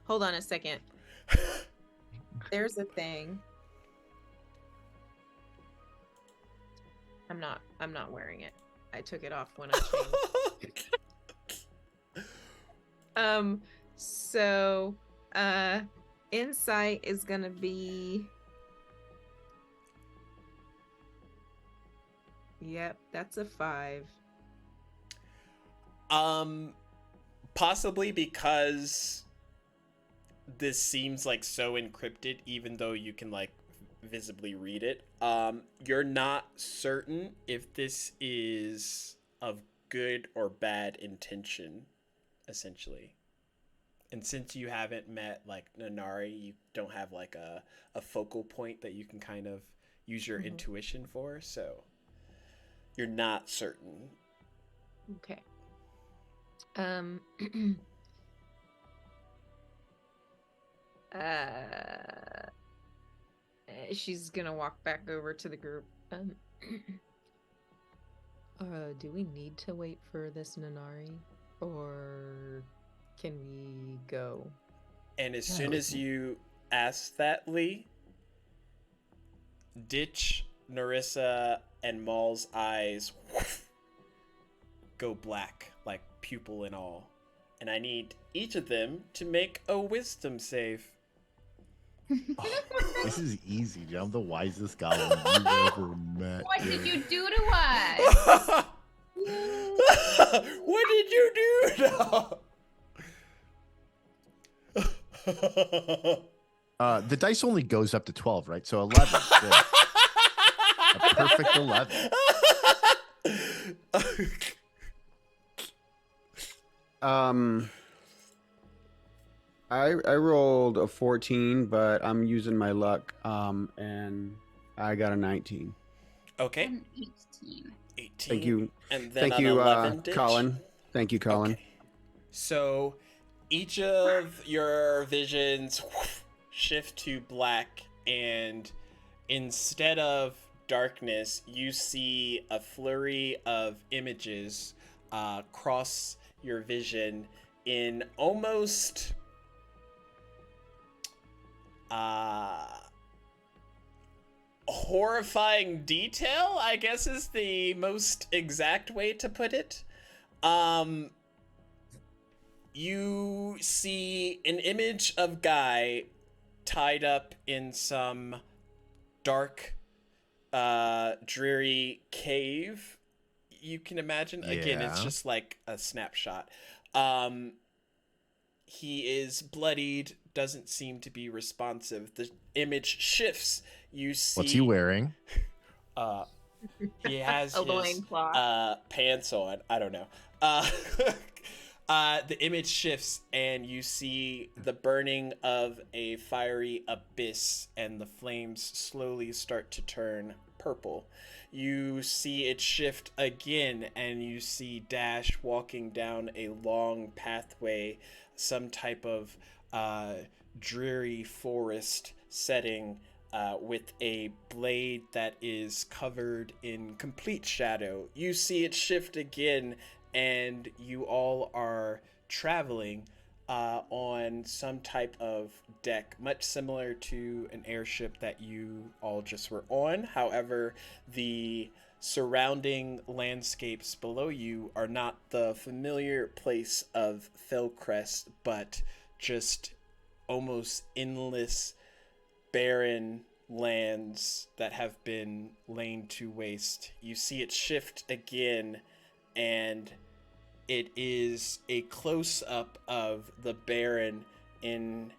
Hold on a second. There's a thing. I'm not wearing it. I took it off when I changed. So insight is gonna be, yep, that's a 5. Possibly because this seems like so encrypted, even though you can like visibly read it. You're not certain if this is of good or bad intention, essentially. And since you haven't met like Nanari, you don't have like a focal point that you can kind of use your intuition for, so you're not certain. Okay. She's gonna walk back over to the group. Do we need to wait for this Nanari, or can we go? And as soon as you ask that, Lee, Ditch, Narissa, and Maul's eyes go black, like pupil and all. And I need each of them to make a wisdom save. Oh, this is easy, dude. I'm the wisest goblin you've ever met. What dude. did you do to us? What did you do? The dice only goes up to 12, right? So 11. Good. A perfect 11. I rolled a 14, but I'm using my luck, and I got a 19. Okay. An 18. 18. Thank you. And then Thank an you, 11, Ditch? Colin. Thank you, Colin. Okay. So each of your visions shift to black, and instead of darkness, you see a flurry of images cross your vision in almost horrifying detail, I guess, is the most exact way to put it. You see an image of Guy tied up in some dark, dreary cave. You can imagine. Again, it's Yeah. just like a snapshot. He is bloodied, doesn't seem to be responsive. The image shifts. You see. What's he wearing? He has A his loincloth. pants on. I don't know. The image shifts and you see the burning of a fiery abyss, and the flames slowly start to turn purple. You see it shift again, and you see Dash walking down a long pathway, some type of dreary forest setting, with a blade that is covered in complete shadow. You see it shift again, and you all are traveling on some type of deck, much similar to an airship that you all just were on. However, the surrounding landscapes below you are not the familiar place of Fellcrest, but just almost endless, barren lands that have been laid to waste. You see it shift again, and it is a close-up of the Baron in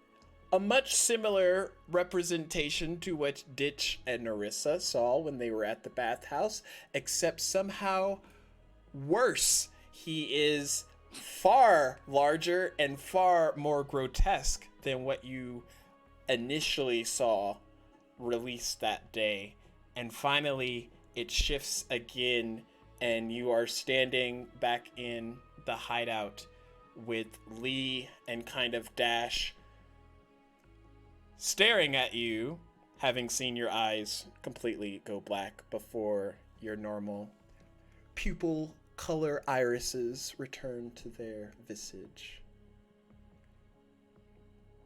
a much similar representation to what Ditch and Narissa saw when they were at the bathhouse, except somehow worse. He is far larger and far more grotesque than what you initially saw released that day. And finally, it shifts again, and you are standing back in the hideout with Lee and kind of Dash staring at you, having seen your eyes completely go black before your normal pupil color irises return to their visage.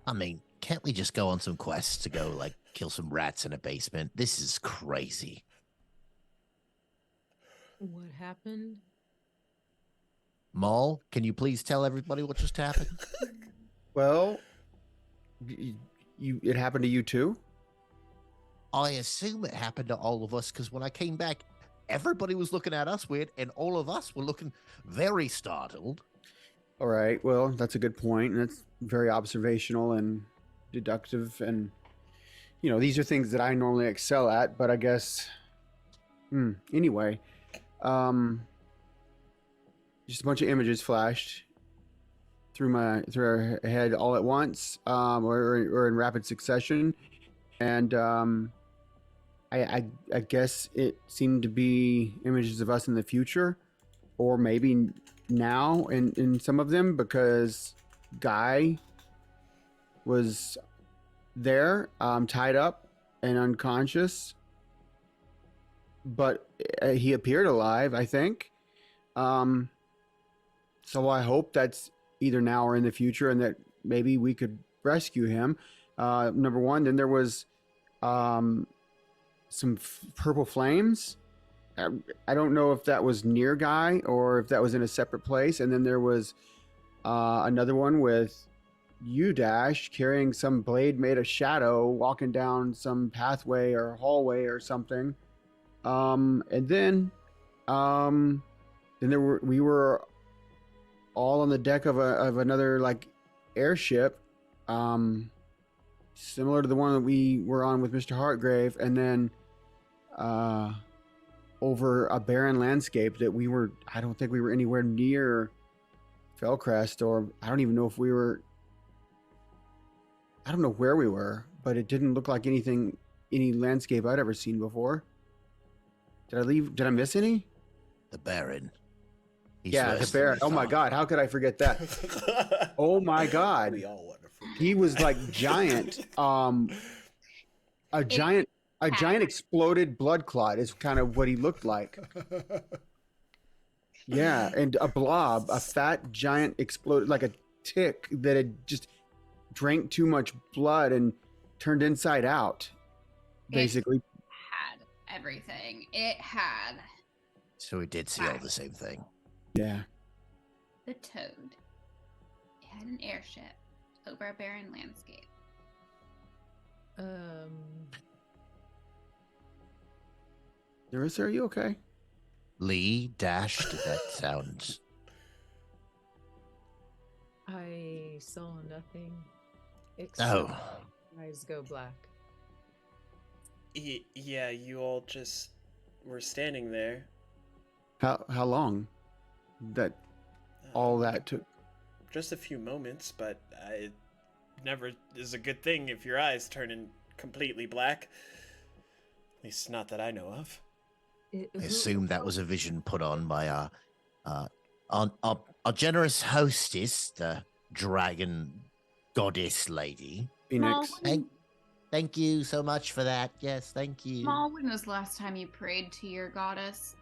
I mean, can't we just go on some quests to go, like, kill some rats in a basement? This is crazy. What happened? Maul, can you please tell everybody what just happened? Well, it happened to you too? I assume it happened to all of us because when I came back, everybody was looking at us weird, and all of us were looking very startled. All right. Well, that's a good point. And that's very observational and deductive. And, you know, these are things that I normally excel at, but I guess, anyway, just a bunch of images flashed through our head all at once, or in rapid succession. And, I guess it seemed to be images of us in the future, or maybe now in some of them, because Guy was there, tied up and unconscious, but he appeared alive, I think. So I hope that's either now or in the future, and that maybe we could rescue him. Number one. Then there was some purple flames. I don't know if that was near Guy or if that was in a separate place. And then there was another one with you, Dash, carrying some blade made of shadow, walking down some pathway or hallway or something. And then we were all on the deck of another, like, airship, similar to the one that we were on with Mr. Hartgrave, and then over a barren landscape that I don't think we were anywhere near Fellcrest, or I don't even know if we were, I don't know where we were, but it didn't look like any landscape I'd ever seen before. Did I miss any? The Baron. He's Yeah, the worse Baron. than we Oh my thought. God, how could I forget that? Oh my God. We all want to forget. He was like giant. A giant exploded blood clot is kind of what he looked like. Yeah, and a blob, a fat giant exploded, like a tick that had just drank too much blood and turned inside out, basically. Had everything. It had So we did see all the same thing. Yeah. the toad. It had an airship over a barren landscape. Nerissa, are you okay? Lee, Dash, did that sound... I saw nothing except Oh, eyes go black. Yeah, you all just were standing there. How long that all that took? Just a few moments, but it never is a good thing if your eyes turn completely black. At least not that I know of. I assume that was a vision put on by our generous hostess, the dragon goddess lady. Phoenix. Thank you so much for that. Yes, thank you. Maul, when was the last time you prayed to your goddess?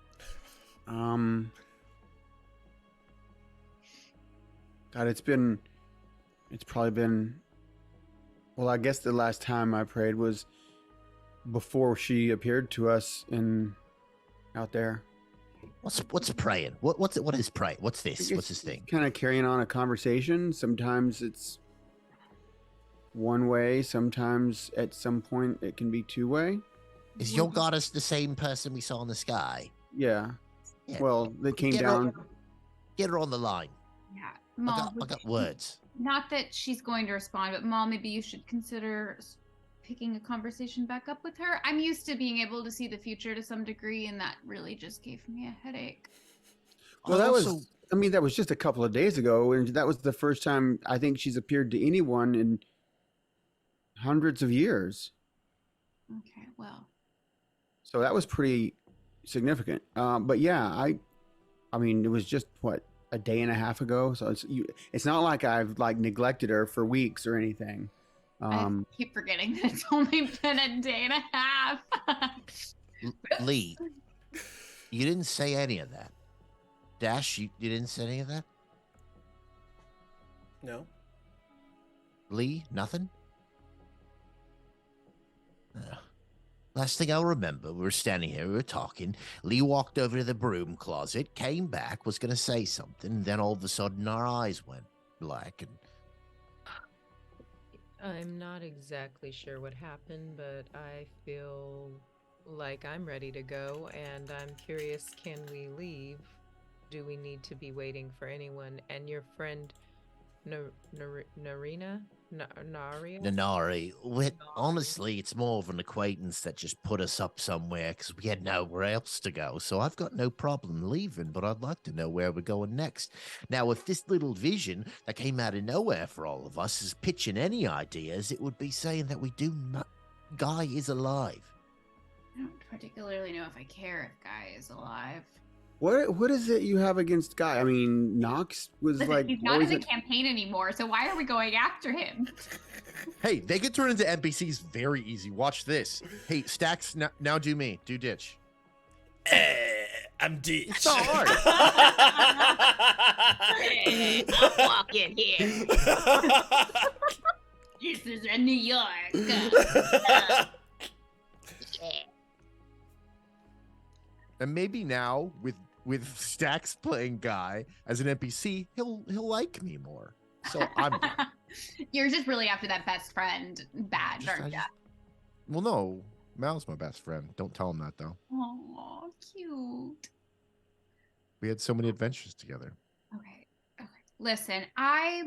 God, it's probably been. Well, I guess the last time I prayed was before she appeared to us out there. What's praying? What is pray? What's this? What's this thing? Kind of carrying on a conversation. Sometimes it's one way. Sometimes at some point it can be two-way. Is your goddess the same person we saw in the sky? Yeah. Yeah. Well, they came Get down. Get her on the line. Yeah, Maul. I got words. Not that she's going to respond, but Maul, maybe you should consider picking a conversation back up with her. I'm used to being able to see the future to some degree, and that really just gave me a headache. Well, that was just a couple of days ago, and that was the first time I think she's appeared to anyone in hundreds of years. Okay, well. So that was pretty significant. But yeah, I mean, it was just a day and a half ago. So it's not like I've neglected her for weeks or anything. I keep forgetting that it's only been a day and a half. Lee, you didn't say any of that. Dash, you didn't say any of that? No. Lee, nothing? Last thing I'll remember, we were standing here, we were talking. Lee walked over to the broom closet, came back, was going to say something, and then all of a sudden our eyes went black. And I'm not exactly sure what happened, but I feel like I'm ready to go, and I'm curious, can we leave? Do we need to be waiting for anyone? And your friend, Narina? Naria? Nanari, honestly, it's more of an acquaintance that just put us up somewhere because we had nowhere else to go. So I've got no problem leaving, but I'd like to know where we're going next. Now, if this little vision that came out of nowhere for all of us is pitching any ideas, it would be saying that we do not. Guy is alive. I don't particularly know if I care if Guy is alive. What is it you have against Guy? I mean, Nox was Listen, he's not in the campaign anymore, so why are we going after him? Hey, they can turn into NPCs very easy. Watch this. Hey, Stacks, now do me. Do Ditch. I'm Ditch. It's not hard. Hey, I'm walking here. This is in New York. Yeah. And maybe now with Stacks playing Guy as an NPC, he'll like me more. So I'm You're just really after that best friend badge, aren't you? well, no, Mal's my best friend. Don't tell him that though. Oh, cute. We had so many adventures together. Okay. Listen, I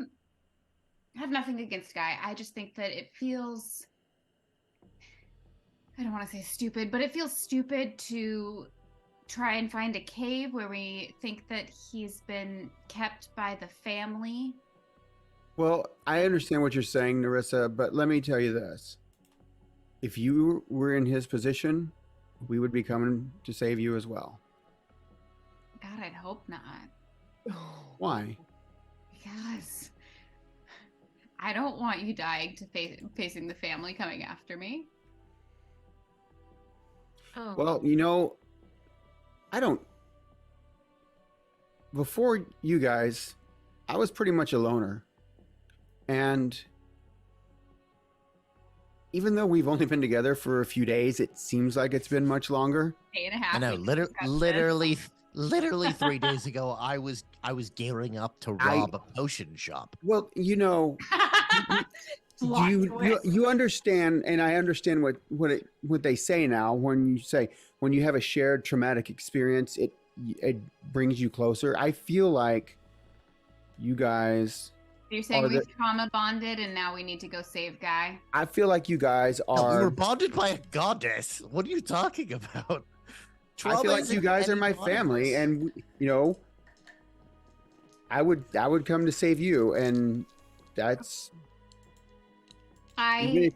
have nothing against Guy. I just think that it feels, I don't want to say stupid, but it feels stupid to try and find a cave where we think that he's been kept by the family. Well, I understand what you're saying, Nerissa, but let me tell you this. If you were in his position, we would be coming to save you as well. God, I'd hope not. Why? Because I don't want you dying to facing the family coming after me. Oh. Well, before you guys, I was pretty much a loner. And even though we've only been together for a few days, it seems like it's been much longer. Day and a half. I know, we discussed this. literally 3 days ago, I was gearing up to rob a potion shop. Well, you know, do Plot you twist. understand, and I understand what they say now when you say when you have a shared traumatic experience, it brings you closer. I feel like you guys You're saying are we've the- trauma bonded and now we need to go save Guy? I feel like you guys No, we are. were bonded by a goddess. What are you talking about? I feel Trauma like isn't you guys are any my one of family, us. and you know, I would come to save you, and that's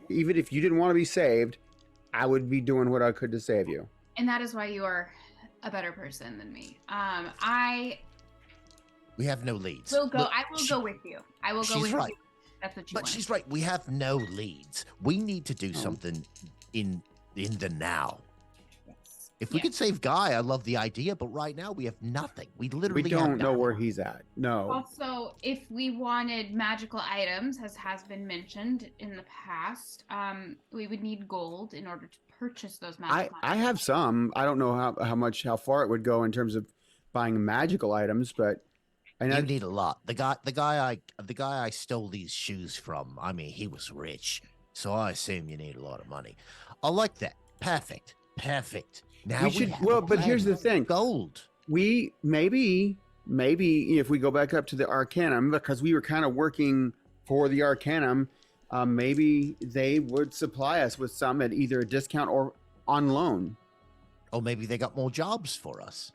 even if you didn't want to be saved, I would be doing what I could to save you. And that is why you are a better person than me. We have no leads. We'll go. Look, I will go with you. I will go she's with right. you. That's what you But want. she's right. We have no leads. We need to do Oh. something in the now. Yes. If we Yeah. could save Guy, I love the idea. But right now, we have nothing. We literally We have don't know nothing. where he's at. No, Also, if we wanted magical items, as has been mentioned in the past, we would need gold in order to purchase those magical I items. have some. I don't know how far it would go in terms of buying magical items, but and You I, need a lot. The guy I stole these shoes from. I mean, he was rich, so I assume you need a lot of money. I like that. Perfect. Now We we should- have a well, but here's plan. the thing. Gold. we maybe if we go back up to the Arcanum, because we were kind of working for the Arcanum, maybe they would supply us with some at either a discount or on loan. Or maybe they got more jobs for us.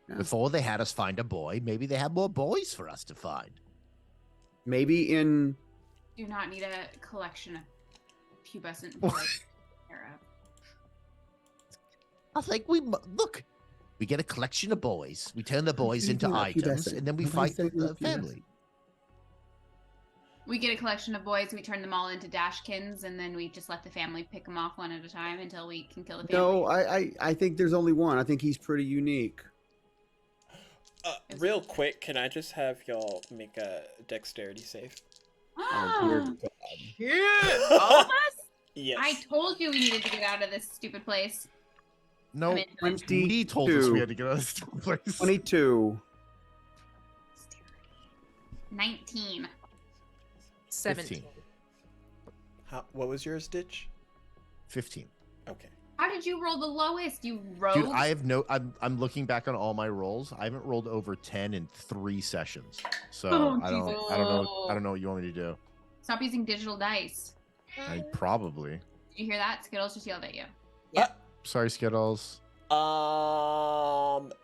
Yeah. Before they had us find a boy, maybe they have more boys for us to find. Maybe in Do not need a collection of pubescent boys. to take care of. I think look. We get a collection of boys. We turn the boys Nobody into said items, pubescent. and then we Nobody fight said the pubescent. family. We get a collection of boys, we turn them all into dashkins, and then we just let the family pick them off one at a time until we can kill the family. no, I think there's only one. I think he's pretty unique. Real quick, can I just have y'all make a dexterity save? Oh, dear God. All of us? Yes. I told you we needed to get out of this stupid place. No, I'm into it. He told us 22. we had to get out of this place. 22. 19. 17. What was yours, Ditch? 15. Okay. How did you roll the lowest, you rogue? Dude, I have no. I'm looking back on all my rolls. I haven't rolled over 10 in 3 sessions. So Oh, I don't know. I don't know what you want me to do. Stop using digital dice. I probably. Did you hear that? Skittles just yelled at you. Sorry, Skittles.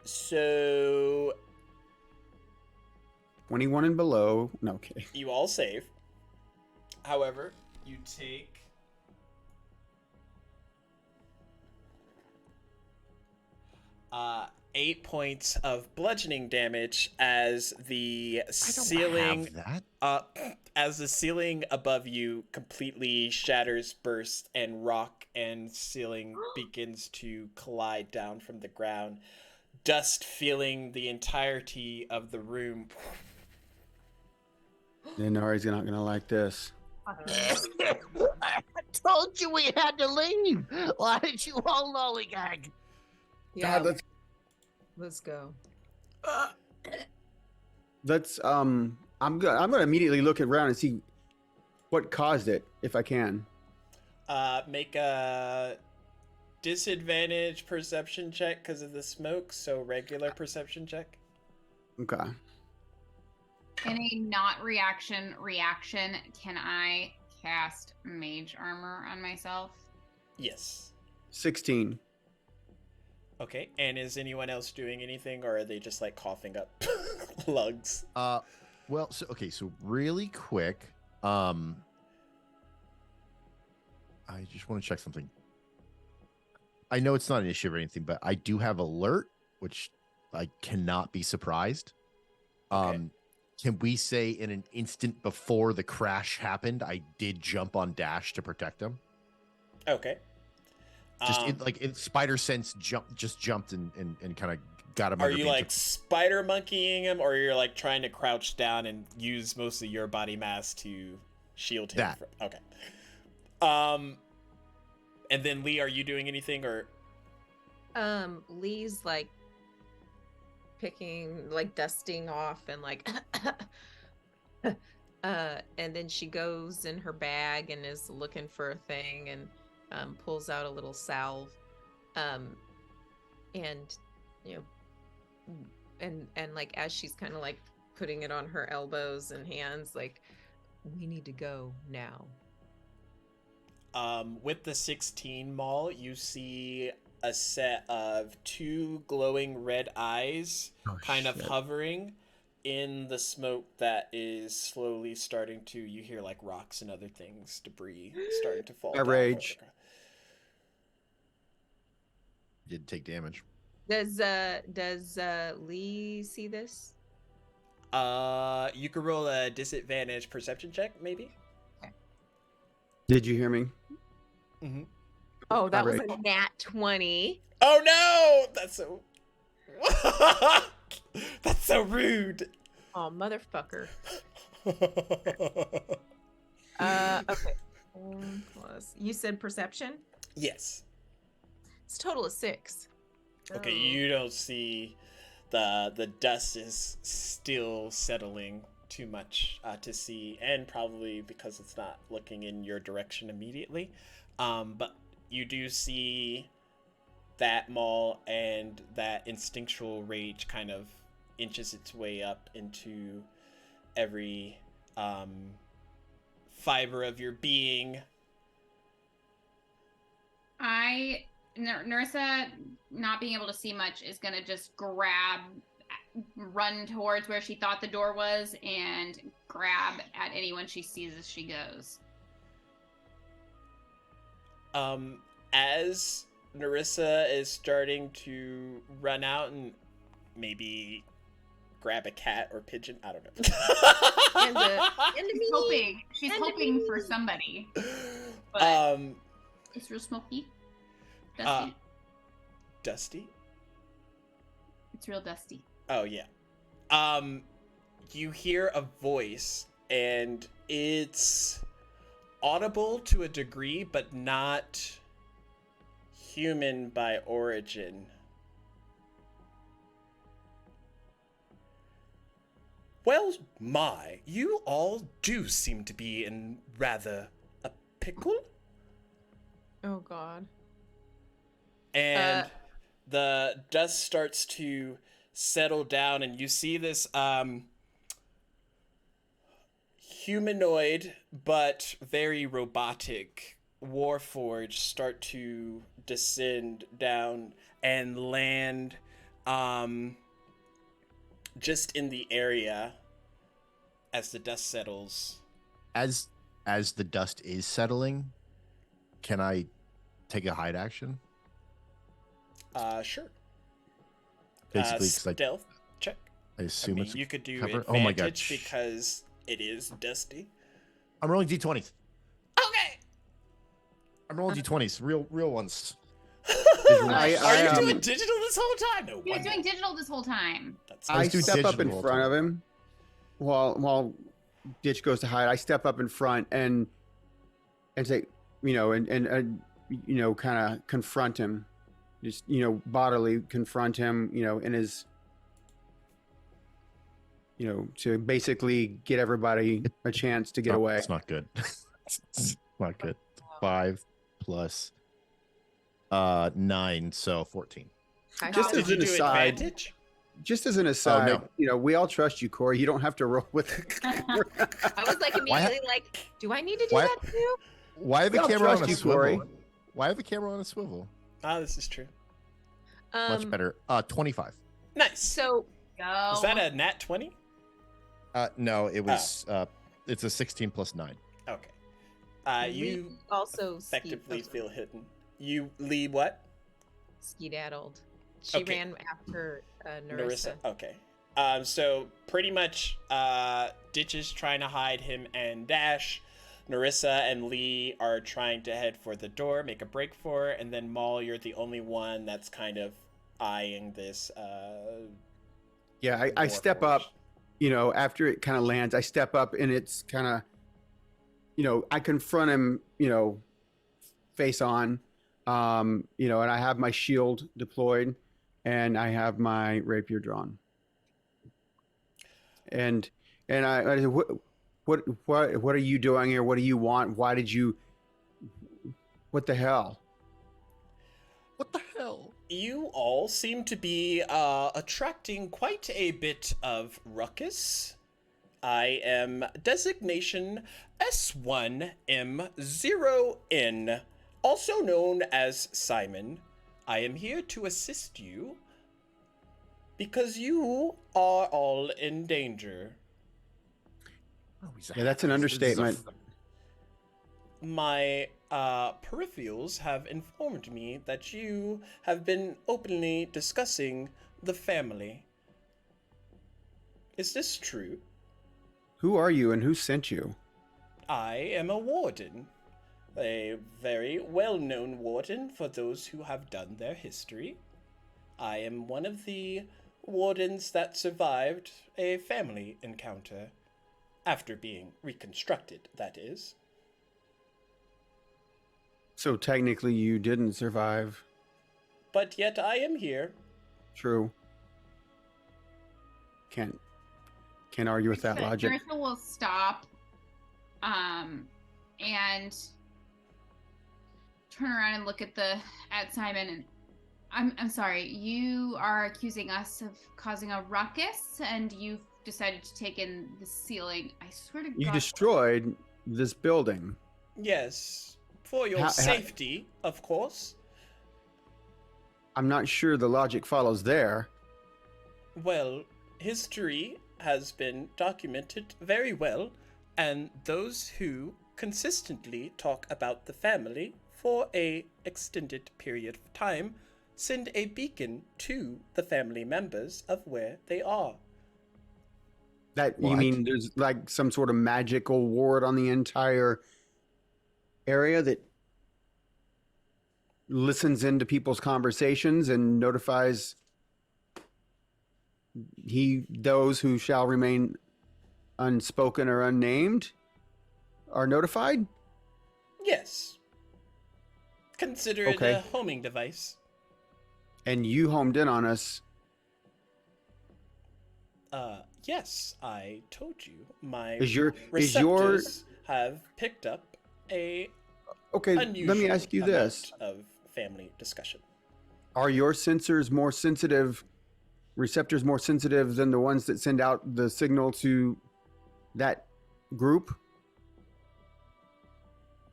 So 21 and below. No, okay. you all save. However, you take 8 points of bludgeoning damage as the ceiling Have that. as the ceiling above you completely shatters, bursts, and rock and ceiling begins to collide down from the ground. Dust filling the entirety of the room. Nari's not gonna like this. I told you we had to leave. Why did you all lollygag? Yeah, God, let's go. let's I'm gonna immediately look around and see what caused it, if I can. Make a disadvantage perception check because of the smoke, so regular perception check. Okay. In a not reaction, can I cast mage armor on myself? Yes. 16. Okay, and is anyone else doing anything, or are they just like coughing up lugs? Well, so really quick, I just want to check something. I know it's not an issue or anything, but I do have alert, which I cannot be surprised. Okay. Can we say in an instant before the crash happened, I did jump on Dash to protect him? Okay. Just in spider sense, jumped and kind of got him. Are under you beam like spider monkeying him, or you're like trying to crouch down and use most of your body mass to shield him? That. Okay. And then Lee, are you doing anything or? Lee's like picking, like dusting off and like and then she goes in her bag and is looking for a thing and pulls out a little salve. And you know, and like as she's kind of like putting it on her elbows and hands, like, we need to go now. With the 16 mall, you see a set of 2 glowing red eyes kind of hovering in the smoke that is slowly starting to, you hear like rocks and other things, debris starting to fall. I rage. Did take damage. Does Lee see this? You could roll a disadvantage perception check, maybe. Did you hear me? Mm-hmm. Oh, that I was rage. a nat 20. Oh no! That's so. That's so rude. Oh, motherfucker. Okay. Plus, you said perception? Yes. It's a total of 6. Okay, Oh. you don't see the dust is still settling too much to see, and probably because it's not looking in your direction immediately. But you do see that maul, and that instinctual rage kind of inches its way up into every fiber of your being. Nerissa, not being able to see much, is gonna just run towards where she thought the door was and grab at anyone she sees as she goes. As Nerissa is starting to run out and maybe grab a cat or pigeon, I don't know. She's hoping for somebody. But it's real smoky. Dusty. Dusty? It's real dusty. Oh yeah. You hear a voice, and it's audible to a degree, but not human by origin. Well, my, you all do seem to be in rather a pickle. Oh, God. And the dust starts to settle down, and you see this humanoid but very robotic warforged start to descend down and land just in the area as the dust settles. As the dust is settling, can I take a hide action? Sure. Basically, 'cause Stealth check. I assume I mean, it's you could do cover. advantage Oh my god! because it is dusty. I'm rolling d20s. Okay. I'm rolling d20s. Real ones. Are you I, doing digital this whole time? No He was wonder. doing digital this whole time. That's I Let's do step up in digital front too. of him while Ditch goes to hide. I step up in front and say, and kind of confront him, just bodily confront him, in his, to basically get everybody a chance to get away. It's not good. It's not good. 5 plus 9, so 14. Just Did as you an do aside, advantage? just as an aside, no. we all trust you, Corey. You don't have to roll with it. I was like immediately like, do I need to do Why- that too? Why have the We all camera on trust a you, Corey. swivel? Why have the camera on a swivel? Ah, this is true. Much better. 25. Nice. So Go. Is that a nat 20? No, it was. It's a 16 plus 9. Okay. You Lee also effectively feel hidden. You lead what? skedaddled. She Okay. ran after Nerissa. Okay. So pretty much, Ditch is trying to hide him and dash. Nerissa and Lee are trying to head for the door, make a break for it, and then Maul, you're the only one that's kind of eyeing this. Yeah, I step up, after it kind of lands, I step up and it's kind of, I confront him, face on, and I have my shield deployed, and I have my rapier drawn. And I said, what are you doing here? What do you want? Why did you? What the hell? What the hell? You all seem to be attracting quite a bit of ruckus. I am designation S1M0N, also known as Simon. I am here to assist you because you are all in danger. Oh, he's a Yeah, that's an hacker. This is a understatement. My peripherals have informed me that you have been openly discussing the family. Is this true? Who are you and who sent you? I am a warden. A very well-known warden for those who have done their history. I am one of the wardens that survived a family encounter. After being reconstructed, that is. So technically, you didn't survive. But yet I am here. True. Can't argue with that But logic. Nerissa will stop, and turn around and look at Simon. And I'm sorry. You are accusing us of causing a ruckus, and you've decided to take in the ceiling. I swear to God. You destroyed this building. Yes, for your safety, of course. I'm not sure the logic follows there. Well, history has been documented very well, and those who consistently talk about the family for a extended period of time send a beacon to the family members of where they are. That you What? mean there's like some sort of magical ward on the entire area that listens into people's conversations and notifies those who shall remain unspoken or unnamed are notified? Yes. Consider it Okay. a homing device. And you homed in on us. Yes, I told you. My Is your receptors have picked up a okay, unusual let me ask you this. amount of family discussion. Are your sensors more sensitive, receptors more sensitive than the ones that send out the signal to that group?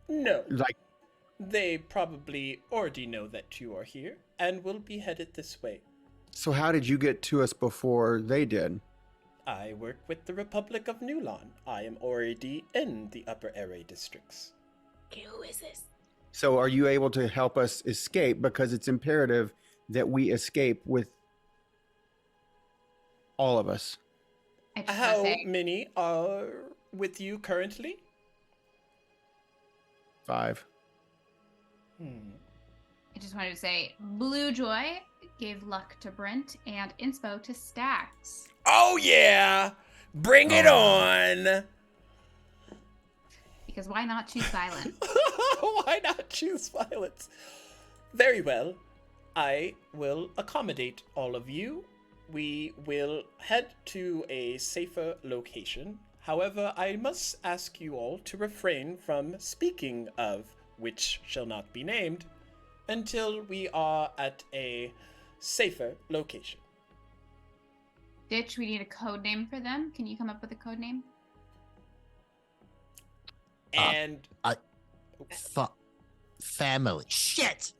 No. Like, They probably already know that you are here and will be headed this way. so how did you get to us before they did? I work with the Republic of Nulon. I am already in the upper area districts. Okay, who is this? So are you able to help us escape? Because it's imperative that we escape with all of us. I just wanna How say, many are with you currently? 5. I just wanted to say, Blue Joy gave luck to Brent and inspo to Stax. Oh yeah! Bring it on! Because why not choose silence? Why not choose violence? Very well. I will accommodate all of you. We will head to a safer location. However, I must ask you all to refrain from speaking of which shall not be named until we are at a safer location. Ditch, we need a code name for them. Can you come up with a code name? And Family. Shit!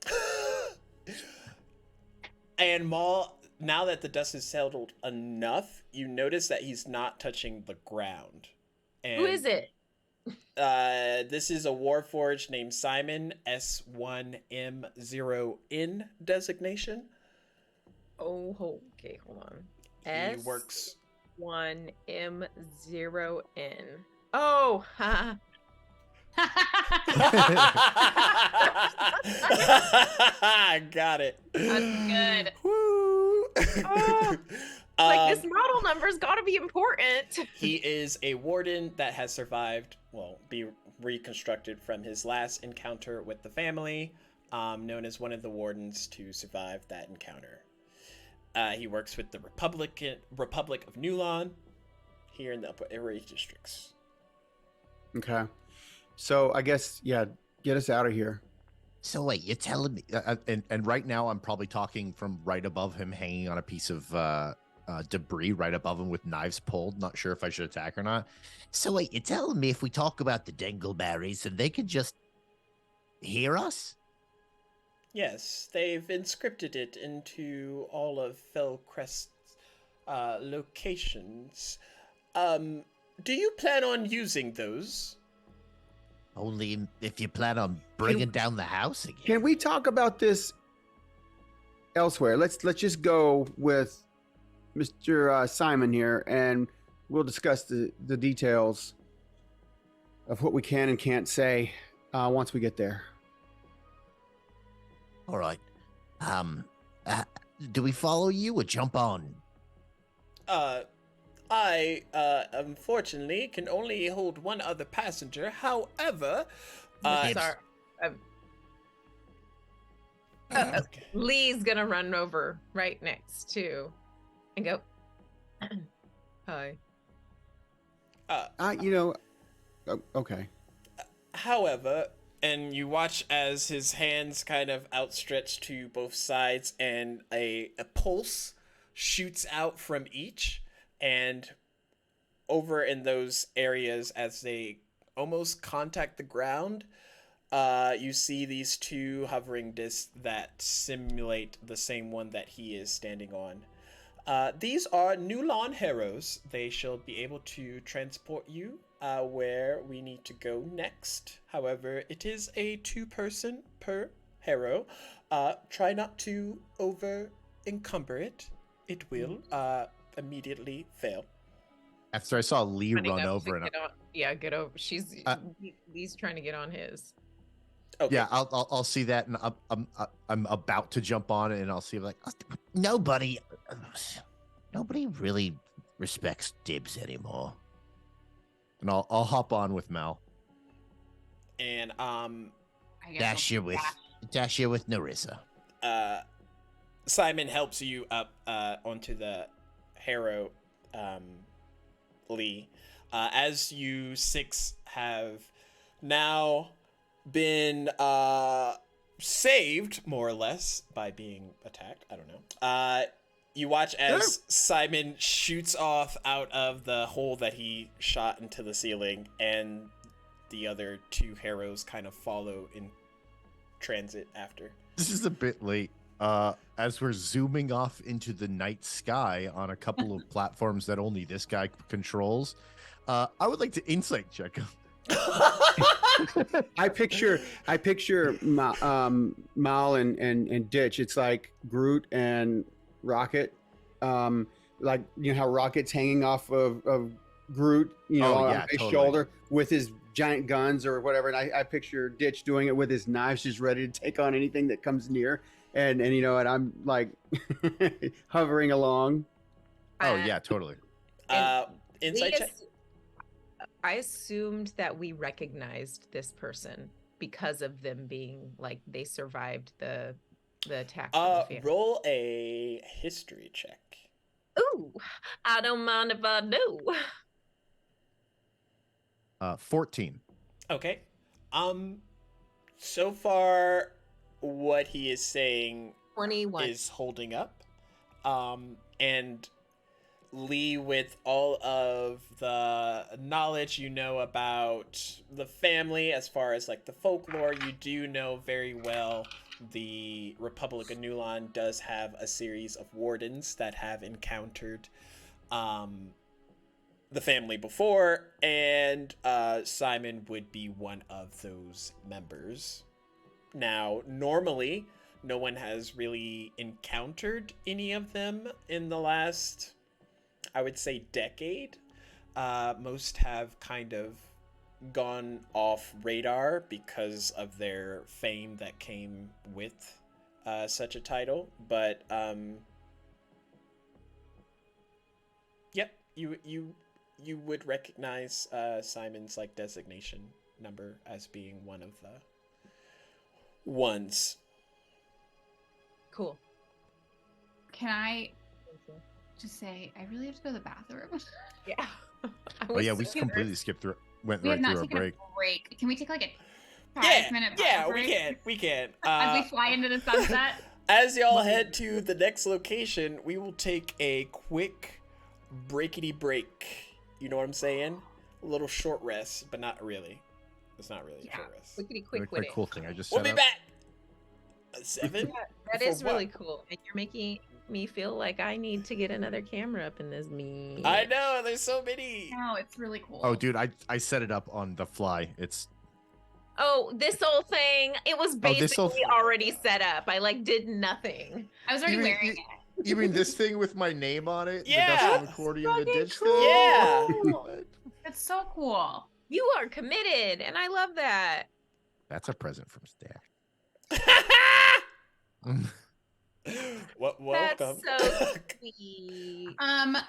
and Maul, now that the dust has settled enough, you notice that he's not touching the ground. And, Who is it? This is a Warforged named Simon, S1M0N designation. Oh, okay, hold on. He works. S1M0N. Oh, ha. Got it. That's good. Woo. Like, this model number's got to be important. He is a warden that has survived, well, reconstructed from his last encounter with the family, known as one of the wardens to survive that encounter. He works with the Republic of Nulon here in the Upper Area districts. Okay. So I guess, yeah, get us out of here. So wait, you're telling me? And right now I'm probably talking from right above him, hanging on a piece of debris right above him with knives pulled. Not sure if I should attack or not. So wait, you're telling me if we talk about the dingleberries, then they could just hear us? Yes, they've inscripted it into all of Felcrest's locations. Do you plan on using those? Only if you plan on bringing down the house again. Can we talk about this elsewhere? Let's just go with Mr. Simon here, and we'll discuss the details of what we can and can't say once we get there. All right. Do we follow you or jump on? I unfortunately can only hold one other passenger. However, Sorry. Lee's gonna run over right next to and go. Hi. Okay. However, and you watch as his hands kind of outstretch to both sides, and a pulse shoots out from each, and over in those areas as they almost contact the ground, you see these two hovering discs that simulate the same one that he is standing on. These are Nulon Heroes. They shall be able to transport you where we need to go next. However, it is a 2-person per hero. Try not to over encumber it. It will immediately fail. After I saw Lee Running run up to over and get over. Lee's trying to get on his. Okay. yeah, I'll see that, and I'm about to jump on it, and I'll see like Nobody really respects dibs anymore. and I'll hop on with Mal. And I guess Dash you with Narissa. Simon helps you up onto the harrow, Lee. As you 6 have now been saved, more or less, by being attacked. I don't know. You watch as Simon shoots off out of the hole that he shot into the ceiling, and the other 2 harrows kind of follow in transit after. This is a bit late. As we're zooming off into the night sky on a couple of platforms that only this guy controls, I would like to insight check him. I picture Mal and Ditch. It's like Groot and Rocket, like how Rocket's hanging off of Groot, on his totally. shoulder with his giant guns or whatever. And I picture Ditch doing it with his knives, just ready to take on anything that comes near. And I'm like hovering along. Oh yeah, totally. Insight check. I assumed that we recognized this person because of them being like they survived the attack. From the family. Roll a history check. Ooh, I don't mind if I do. 14. Okay. So far, what he is saying 21. is holding up. And Lee, with all of the knowledge you know about the family, as far as like the folklore, you do know very well the Republic of Nulon does have a series of wardens that have encountered the family before, and Simon would be one of those members. Now, normally, no one has really encountered any of them in the last, I would say, decade. Most have kind of gone off radar because of their fame that came with such a title. But yep, you would recognize Simon's like designation number as being one of the ones. Cool. Can I Thank you. just say I really have to go to the bathroom? Yeah. Oh yeah, we completely skipped through. Went We have right not through our taken break. a break. Can we take like a Yeah, 5-minute yeah, break? we can. As we fly into the sunset. As y'all head to the next location, we will take a quick breakity break. You know what I'm saying? A little short rest, but not really. It's not really a short rest. Quickity Really quick with it. cool thing I just We'll set be up. back. 7? That For is really what? cool. And you're making me feel like I need to get another camera up in this me. I know, there's so many. No, it's really cool. Oh, dude, I set it up on the fly. It's Oh, this whole thing, it was Oh, this basically whole- already set up. I like did nothing. I was already You mean- wearing you- it. you mean this thing with my name on it? Yeah. The Dusk accordion, the Fucking ditch cool. thing. Yeah. What? It's so cool. You are committed, and I love that. That's a present from Stack. Welcome. That's so sweet. I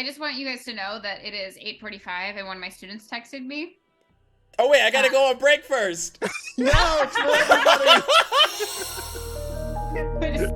just want you guys to know that it is 8:45 and one of my students texted me. Oh wait, I gotta go on break first. No, it's for everybody. I just-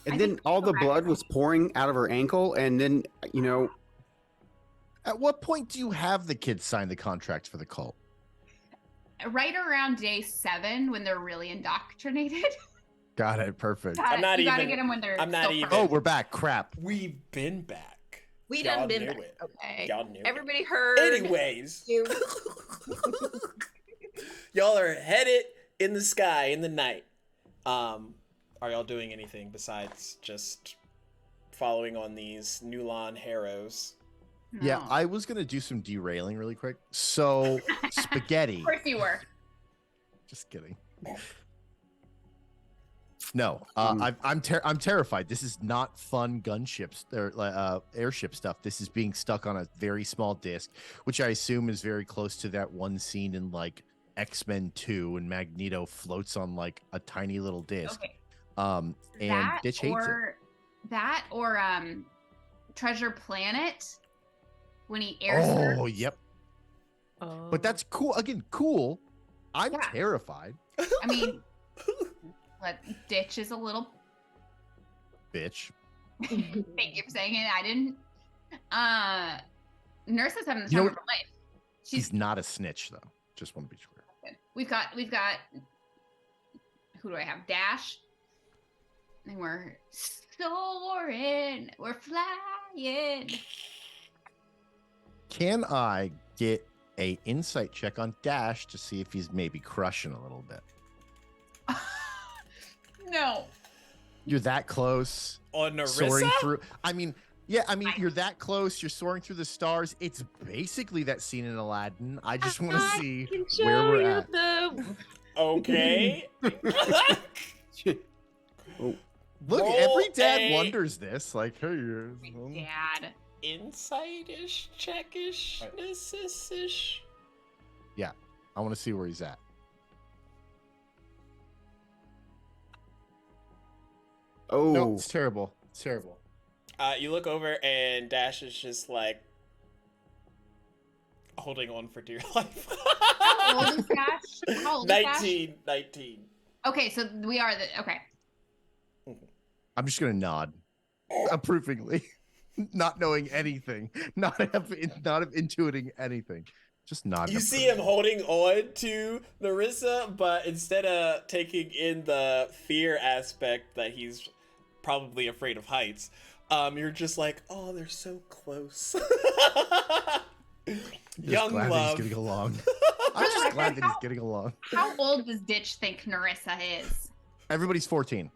And I then think all the correct. blood was pouring out of her ankle, and then At what point do you have the kids sign the contract for the cult? Right around day 7 when they're really indoctrinated. Got it. Perfect. I'm not you gotta even- get them when they're I'm not still even- Oh, fresh. we're back. Crap. We've been back. We Y'all done been knew back. it. Okay. Y'all knew Everybody heard. it. Anyways, You. y'all are headed in the sky in the night. Are y'all doing anything besides just following on these Nulon harrows? Yeah, No. I was gonna do some derailing really quick. So spaghetti. Of course you were. Just kidding. No, Um, I'm terrified. This is not fun gunships or airship stuff. This is being stuck on a very small disc, which I assume is very close to that one scene in like X-Men 2 and Magneto floats on like a tiny little disc. Okay. And That Ditch hates it. That or Treasure Planet when he air surfs. Oh, yep. Oh. But that's cool. Again, cool. I'm Yeah. terrified, I mean, but Ditch is a little. bitch. Thank you for saying it. I didn't. Nurse is having the You know time of what? her life. She's not a snitch though. Just want to be clear. Good. We've got. Who do I have? Dash. And we're soaring. We're flying. Can I get a insight check on Dash to see if he's maybe crushing a little bit? No. You're that close. On Soaring Narissa? through. I mean, you're that close. You're soaring through the stars. It's basically that scene in Aladdin. I just want to I see can where show we're you at. the- Okay. Look, Roll every dad a- wonders this. Like, hey, My dad. Insight-ish, check-ish, ish. I want to see where he's at. Oh, No, it's terrible. It's terrible. You look over and Dash is just like holding on for dear life. How old is Dash? How old is Dash? 19. Okay, so we are the. Okay. I'm just gonna nod approvingly, not knowing anything, not intuiting anything. Just nod. You see him holding on to Narissa, but instead of taking in the fear aspect that he's probably afraid of heights, you're just like, oh, they're so close. Young glad that love. he's getting along. I'm just glad that he's getting along. How old does Ditch think Narissa is? Everybody's 14.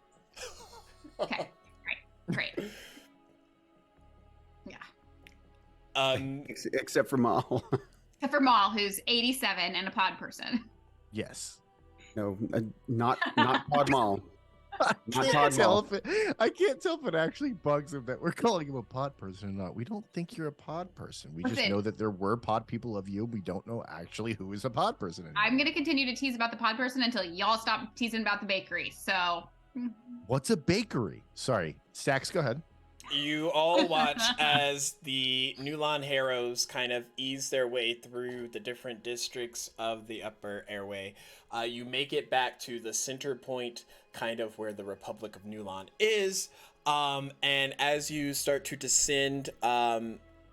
Okay. Great. Yeah. except for Mal. Except for Maul, who's 87 and a pod person. Yes. No, not Pod Mal. I Not can't Todd tell Ball. I can't tell if it actually bugs him that we're calling him a pod person or not. We don't think you're a pod person. We just Listen. know that there were pod people of you. We don't know actually who is a pod person anymore. I'm gonna continue to tease about the pod person until y'all stop teasing about the bakery. So What's a bakery? Sorry, Stacks, go ahead. You all watch as the Nulon Harrows kind of ease their way through the different districts of the upper airway. You make it back to the center point, kind of where the Republic of Nulon is. And as you start to descend,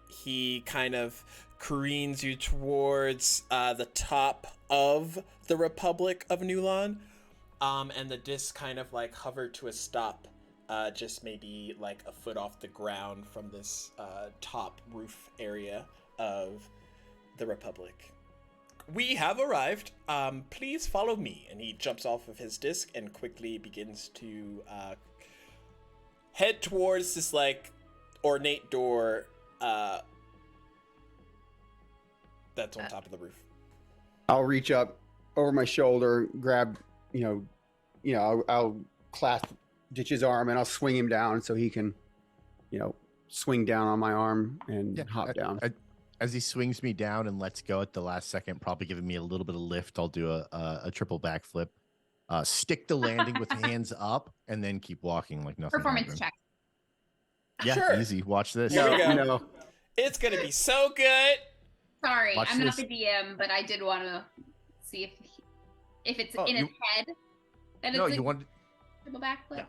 he kind of careens you towards the top of the Republic of Nulon. And the disc kind of like hovered to a stop. Just maybe like a foot off the ground from this top roof area of the Republic. We have arrived. Please follow me. And he jumps off of his disc and quickly begins to head towards this like ornate door that's on top of the roof. I'll reach up over my shoulder, grab, I'll clasp Ditch's arm and I'll swing him down so he can, swing down on my arm and hop down. As he swings me down and lets go at the last second, probably giving me a little bit of lift, I'll do a triple backflip, stick the landing with hands up, and then keep walking like nothing performance happened. check. Yeah, Sure. easy. Watch this. Here we go. No. It's gonna be so good. Sorry, Watch I'm not this. the DM, but I did want to see if it's in his head. That No, it's you a want triple backflip. No.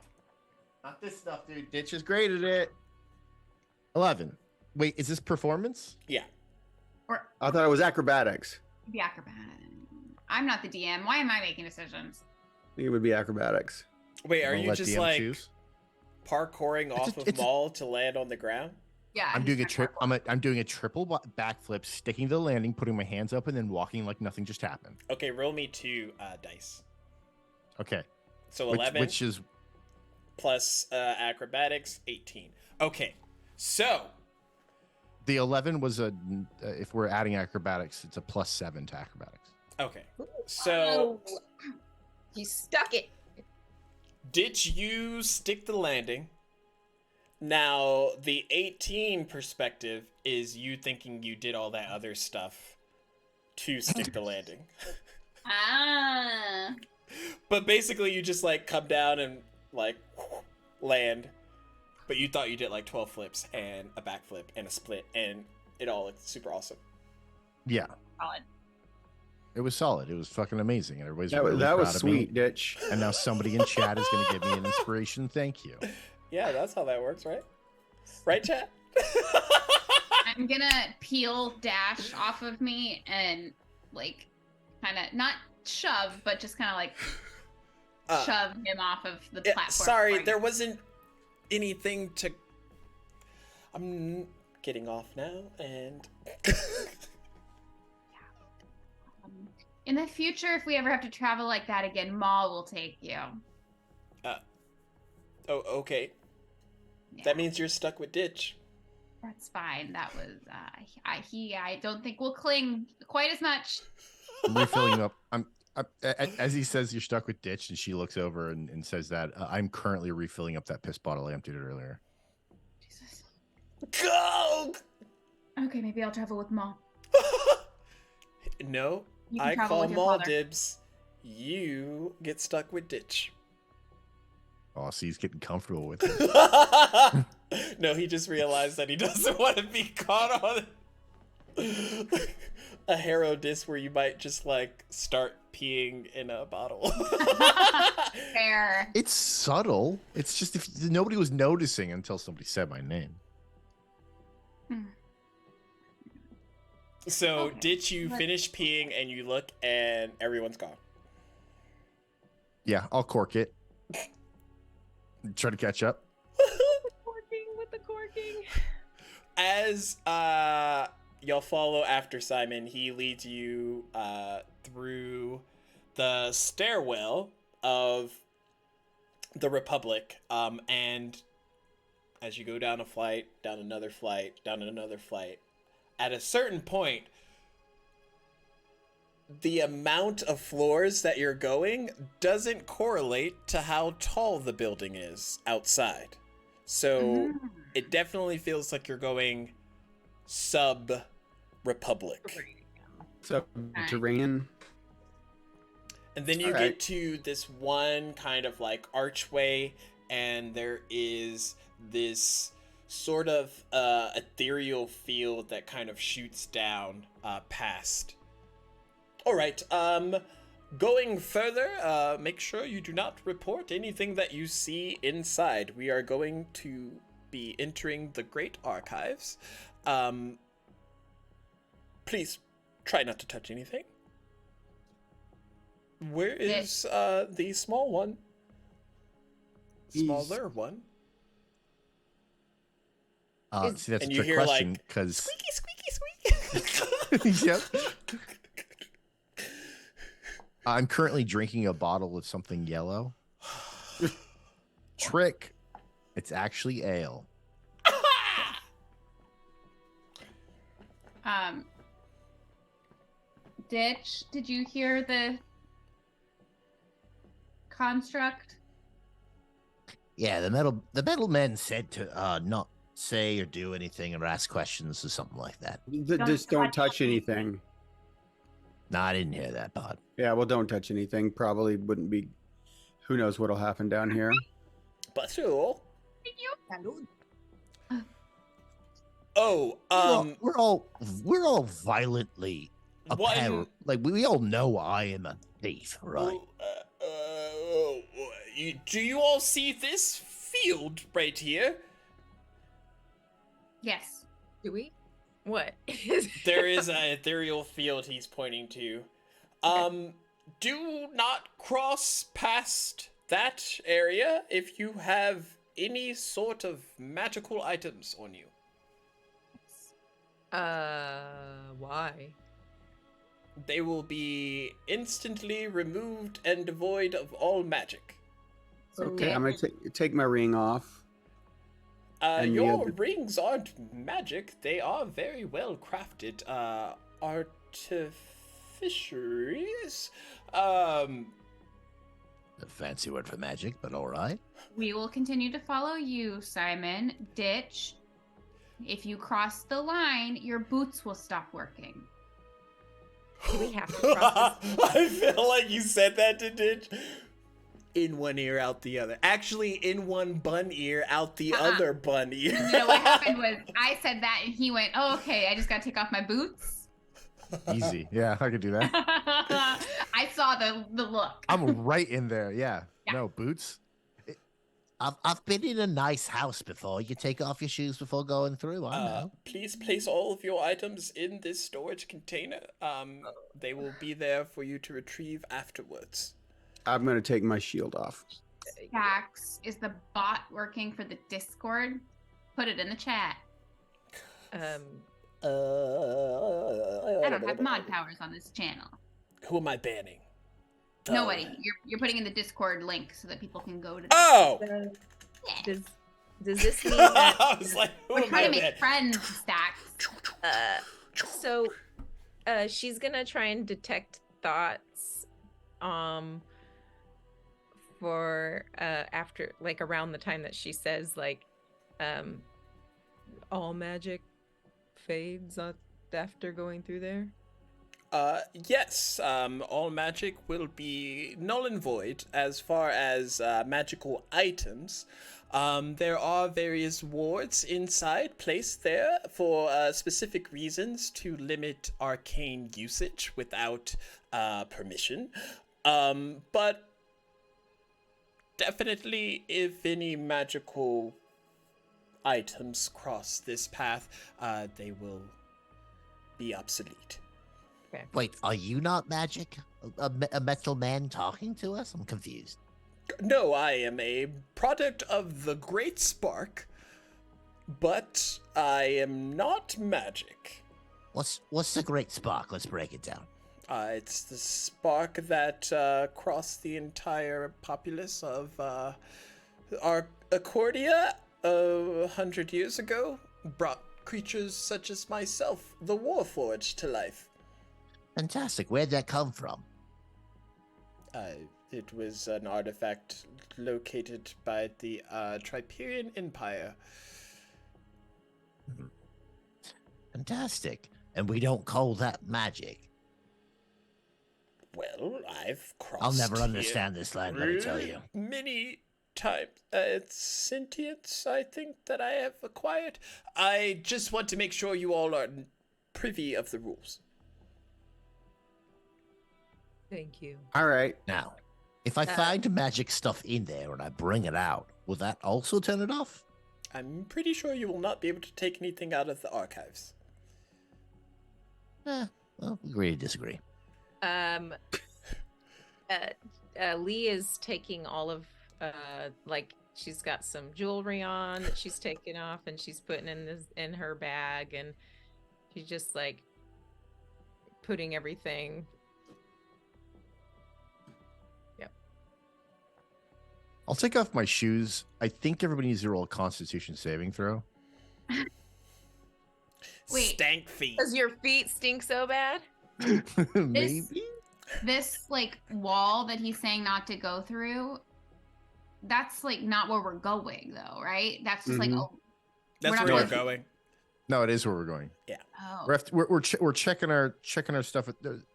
Not this stuff, dude. Ditch is great at it. 11. Wait, is this performance? Yeah. Or I thought it was acrobatics. maybe acrobatic. I'm not the DM. Why am I making decisions? I think it would be acrobatics. Wait, are I'll you let just DM like choose. parkouring off of it's a- Maul to land on the ground? Yeah. I'm he's doing a not trip. purple. I'm doing a triple backflip, sticking to the landing, putting my hands up, and then walking like nothing just happened. Okay, roll me 2 dice. Okay. So Which, 11 which is plus acrobatics, 18. Okay, so the 11 was a. If we're adding acrobatics, it's a +7 to acrobatics. okay, so Oh, you stuck it. did you stick the landing? Now the 18 perspective is you thinking you did all that other stuff to stick the landing. Ah. But basically, you just like come down and like land, but you thought you did like 12 flips and a backflip and a split, and it all looked super awesome. Yeah, Solid. it was solid. It was fucking amazing, and everybody's That, really that was proud of me. sweet, Ditch. And now somebody in chat is going to give me an inspiration. Thank you. Yeah, that's how that works, right? Right, chat? I'm gonna peel Dash off of me and like kind of not shove, but just kind of like shove him off of the Yeah, platform. sorry, before I- there wasn't anything to. I'm getting off now, and In the future, if we ever have to travel like that again, Maul will take you. oh, okay. Yeah, That means you're stuck with Ditch. that's fine. That was I don't think we'll cling quite as much. I'm refilling up. As he says, you're stuck with Ditch, and she looks over and says that I'm currently refilling up that piss bottle I emptied earlier. Jesus. Go! Okay, maybe I'll travel with Maul. No, You can I travel call with your Maul father. dibs. You get stuck with Ditch. Oh, see, he's getting comfortable with it. No, he just realized that he doesn't want to be caught on a hero disc where you might just like start peeing in a bottle. Fair. It's subtle. It's just if nobody was noticing until somebody said my name. So, Okay, did you let's- finish peeing and you look and everyone's gone? Yeah, I'll cork it. Try to catch up. With the corking. As y'all follow after Simon, he leads you through the stairwell of the Republic, and as you go down a flight, down another flight, down another flight, at a certain point, the amount of floors that you're going doesn't correlate to how tall the building is outside. So it definitely feels like you're going sub-Republic. Subterranean. And then you All right. get to this one kind of like archway, and there is this sort of ethereal field that kind of shoots down past. All right, going further, make sure you do not report anything that you see inside. We are going to be entering the Great Archives. Please try not to touch anything. Where is the small one? He's- Smaller one? See, that's And a you trick hear, question like, because Squeaky, squeaky, squeak. yep. I'm currently drinking a bottle of something yellow. Trick. It's actually ale. Ditch, did you hear the construct? Yeah, the metal men said to not say or do anything or ask questions or something like that. Just don't touch anything. No, I didn't hear that part. Yeah, well, don't touch anything. Probably wouldn't be. Who knows what'll happen down here? But you. Oh, we're all violently one. apparent. Like we all know I am a thief, right? Do you all see this field right here? Yes. Do we? What? There is an ethereal field he's pointing to. Do not cross past that area if you have any sort of magical items on you. Why? They will be instantly removed and devoid of all magic. Okay, I'm gonna take my ring off. And the Your other- rings aren't magic. They are very well crafted. Artificeries. A fancy word for magic, but all right. We will continue to follow you, Simon. Ditch. If you cross the line, your boots will stop working. Do we have to cross this? I feel like you said that to Ditch. In one ear, out the other. Actually, in one bun ear, out the other bun ear. No, what happened was I said that and he went, "Oh, okay, I just gotta take off my boots." Easy. Yeah, I could do that. I saw the look. I'm right in there. Yeah. Yeah. No boots. I've been in a nice house before. You take off your shoes before going through. I know. Please place all of your items in this storage container. They will be there for you to retrieve afterwards. I'm gonna take my shield off. Dax, is the bot working for the Discord? Put it in the chat. I don't have mod powers on this channel. Who am I banning? Nobody. You're putting in the Discord link so that people can go to. Oh! Yeah. Does this mean that? I was like, who We're am I trying to make banning? friends, Dax. So, she's gonna try and detect thoughts, for after, like, around the time that she says, like, All magic fades after going through there? Yes, all magic will be null and void as far as magical items. There are various wards inside placed there for specific reasons to limit arcane usage without permission. But definitely, if any magical items cross this path, they will be obsolete. okay. Wait, are you not magic? A metal man talking to us? I'm confused. No, I am a product of the Great Spark, but I am not magic. What's the great spark? Let's break it down. It's the spark that crossed the entire populace of our Achordia 100 years ago, brought creatures such as myself, the Warforged, to life. Fantastic. Where'd that come from? It was an artifact located by the Triperian Empire. Fantastic. And we don't call that magic. Well, I've crossed I'll never here understand this land, let me tell you. many times. It's sentience, I think, that I have acquired. I just want to make sure you all are privy of the rules. Thank you. All right. Now, if I find magic stuff in there and I bring it out, will that also turn it off? I'm pretty sure you will not be able to take anything out of the archives. Well, agree to disagree. Lee is taking all of, like, she's got some jewelry on that she's taking off and she's putting in her bag, and she's just, like, putting everything. Yep. I'll take off my shoes. I think everybody needs to roll a Constitution saving throw. Wait. Stank feet. Does your feet stink so bad? Maybe. This like wall that he's saying not to go through, that's like not where we're going though, right? That's just like, Mhm. oh, That's we're not where we're going- going. No, it is where we're going. oh, We're checking our stuff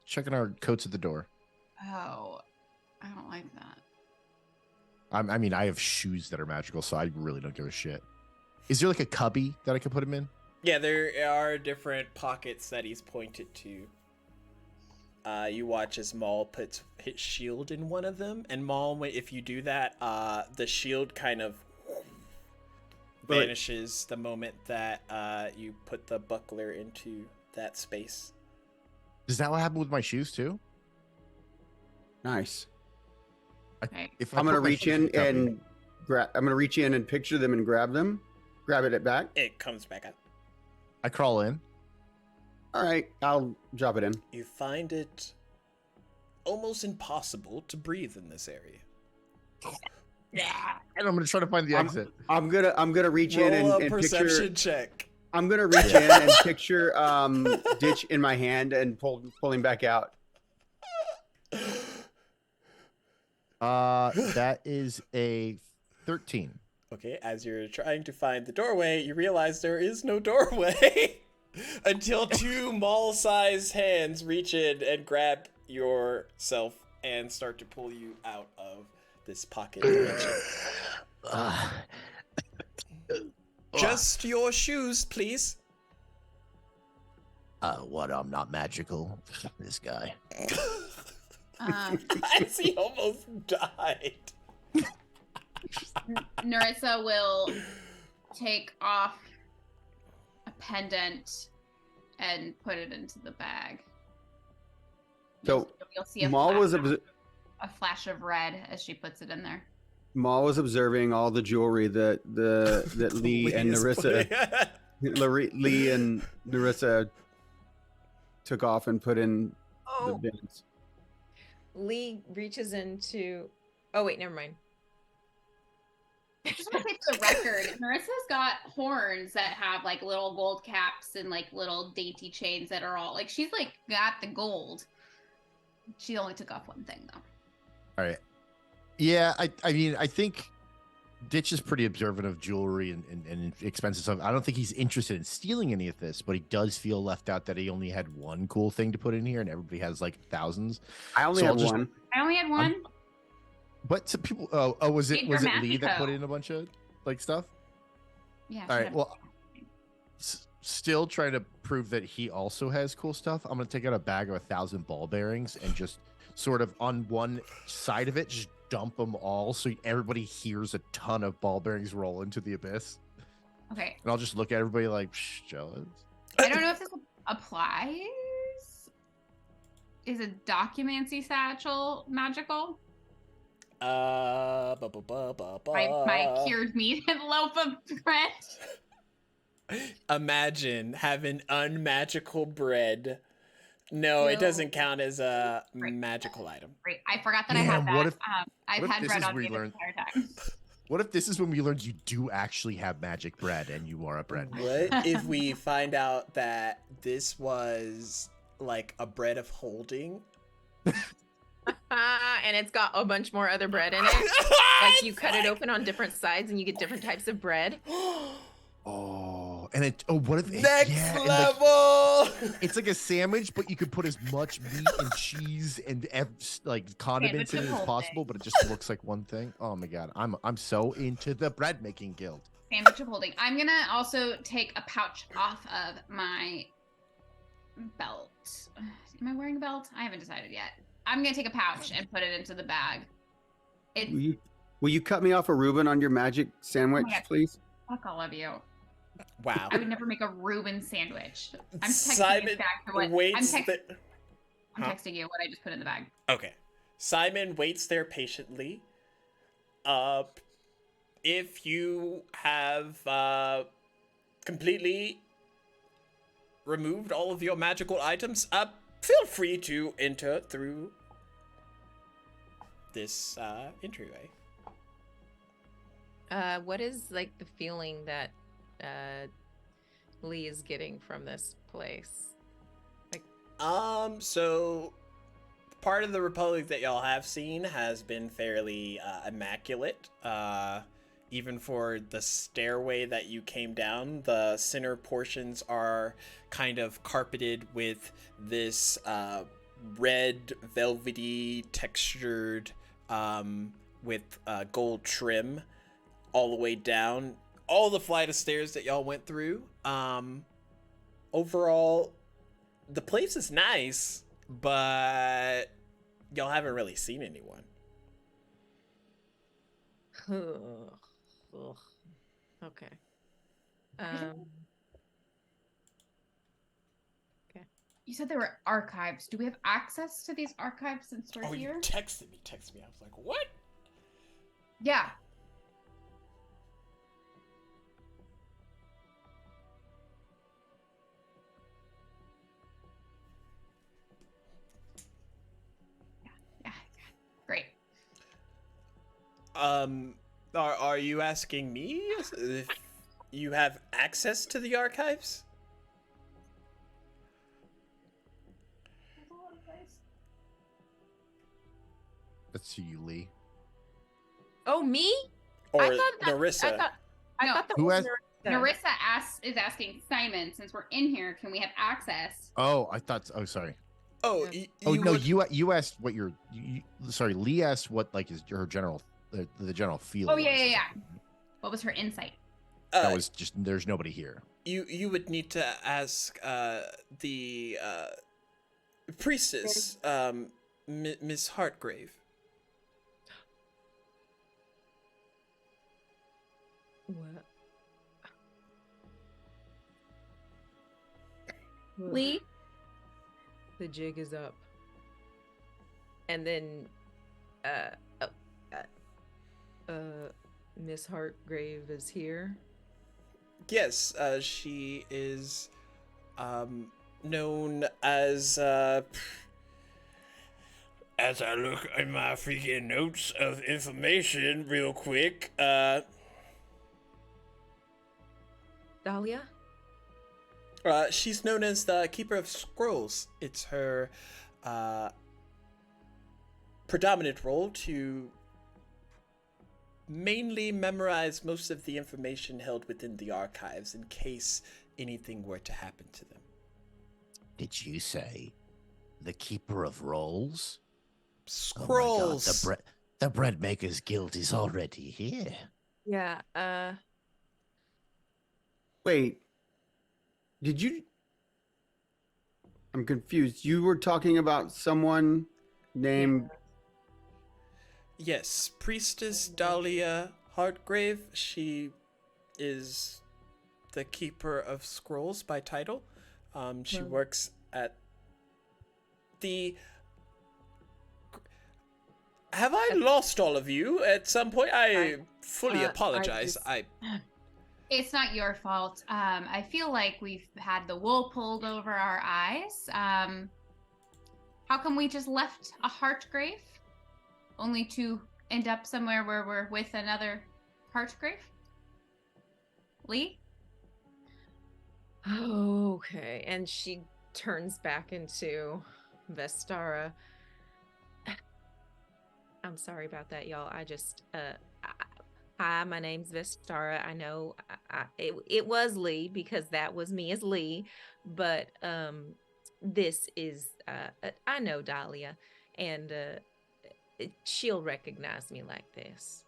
checking our coats at the door. oh, I don't like that. I mean, I have shoes that are magical, so I really don't give a shit. Is there like a cubby that I could put them in? Yeah, there are different pockets that he's pointed to. You watch as Maul puts his shield in one of them, and Maul, if you do that, the shield kind of vanishes the moment that you put the buckler into that space. Does that what happened with my shoes too? Nice. Okay. If I'm gonna put my reach shoes in cup and grab. I'm gonna reach in and picture them and grab them. Grab it back. It comes back up. I crawl in. All right, I'll drop it in. You find it almost impossible to breathe in this area. And I'm gonna try to find the exit. I'm gonna reach in Roll a and perception picture. check. I'm gonna reach in and picture Ditch in my hand and pull him back out. That is a 13. Okay, as you're trying to find the doorway, you realize there is no doorway until two Maul-sized hands reach in and grab yourself and start to pull you out of this pocket dimension. Just your shoes, please. What? I'm not magical. This guy. As he almost died. Nerissa will take off a pendant and put it into the bag. So You'll see a Maul flash, was a flash of red as she puts it in there. Maul was observing all the jewelry that Lee and Nerissa Lee and Nerissa took off and put in the Oh, bins. Lee reaches into. Oh wait, never mind. I just want to say for the record, Marissa's got horns that have like little gold caps and like little dainty chains that are all like she's like got the gold. She only took off one thing though. All right. Yeah, I mean, I think Ditch is pretty observant of jewelry and expensive stuff. I don't think he's interested in stealing any of this, but he does feel left out that he only had one cool thing to put in here, and everybody has like thousands. I only So I'll have just- one. I only had one. But to people, was it Paper Lee that put Magico. in a bunch of like stuff? Yeah. All she right. had- Well, still trying to prove that he also has cool stuff. I'm gonna take out a bag of 1,000 ball bearings and just sort of on one side of it, just dump them all so everybody hears a ton of ball bearings roll into the abyss. Okay. And I'll just look at everybody like, Psh, jealous. I don't know if this applies. Is a documancy satchel magical? Uh, My cured meat and loaf of bread. Imagine having unmagical bread. No, it No. doesn't count as a Right. magical item. Great. I forgot that I Yeah, had that. what if- I've what if had this bread is on where me you this learn- entire time. What if this is when we learned you do actually have magic bread and you are a bread maker? What if we find out that this was like a bread of holding? And it's got a bunch more other bread in it. Like you cut it open on different sides and you get different types of bread. Oh, and what if Next yeah, and, like, level! it's like a sandwich, but you could put as much meat and cheese and like condiments Sandwich in it of as whole possible, but it just looks like one thing. Oh my god, I'm so into the bread making guild. Sandwich of holding. I'm gonna also take a pouch off of my belt. Am I wearing a belt? I haven't decided yet. I'm gonna take a pouch and put it into the bag. It's Will you cut me off a Reuben on your magic sandwich, God. please? fuck all of you. Wow. I would never make a Reuben sandwich. I'm texting Simon you back for what waits I'm the- Huh? texting you what I just put in the bag. Okay. Simon waits there patiently. If you have completely removed all of your magical items, feel free to enter through this entryway. What is like the feeling that Lee is getting from this place? So part of the Republic that y'all have seen has been fairly immaculate. Even for the stairway that you came down, the center portions are kind of carpeted with this red, velvety, textured, with gold trim all the way down. All the flight of stairs that y'all went through overall, the place is nice, but y'all haven't really seen anyone. Ugh. Okay. You said there were archives. Do we have access to these archives since we're Oh, here? you texted me. I was like, what? Yeah. Yeah. Great. Are you asking me if you have access to the archives? That's you, Lee. Oh, me? Or I thought Narissa? I No. thought that Who was Narissa is asking Simon, since we're in here, can we have access? Oh, I thought. Oh, sorry. Oh, Yeah. You asked what your. Sorry, Lee asked what like is her general the general feel. Oh, yeah. What was her insight? That was just there's nobody here. You would need to ask the priestess, Miss Hartgrave. What? Lee? The jig is up. And then, Miss Hartgrave is here. Yes, she is known as I look in my freaking notes of information real quick, Dahlia? she's known as the Keeper of Scrolls. It's her predominant role to mainly memorize most of the information held within the archives in case anything were to happen to them. Did you say the Keeper of Rolls? Scrolls! Oh my God, the Bread Makers Guild is already here. Yeah, Wait. Did you? I'm confused. You were talking about someone named. Yes, Priestess Dahlia Hartgrave. She is the Keeper of Scrolls by title. She works at the... Have I lost all of you at some point? I fully apologize. It's not your fault. I feel like we've had the wool pulled over our eyes. How come we just left a Heartgrave? Only to end up somewhere where we're with another Heartgrave? Lee? okay. And she turns back into Vestara. I'm sorry about that, y'all. I just, hi, my name's Vestara. I know it was Lee because that was me as Lee, but this is, I know Dahlia, and she'll recognize me like this.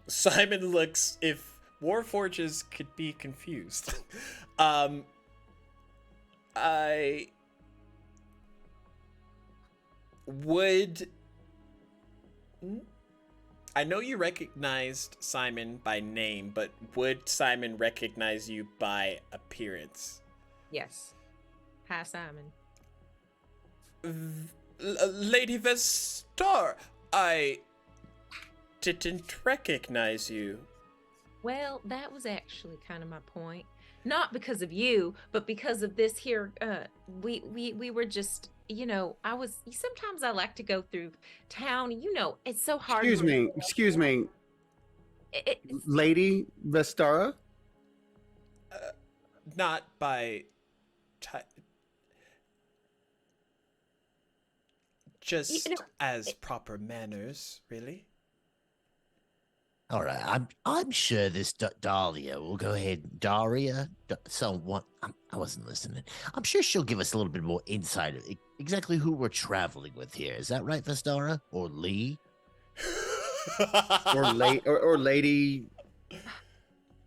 Simon looks, if Warforges could be confused. I would... I know you recognized Simon by name, but would Simon recognize you by appearance? Yes. Hi, Simon. Lady Vestar, I didn't recognize you. Well, that was actually kind of my point. Not because of you, but because of this here. We were just, sometimes I like to go through town. It's so hard. Excuse me. Lady Vestara? Not by... just as proper manners, really. All right, I'm sure this Dahlia will go ahead. Daria, someone I wasn't listening. I'm sure she'll give us a little bit more insight of exactly who we're traveling with here. Is that right, Vestara or Lee? or Lady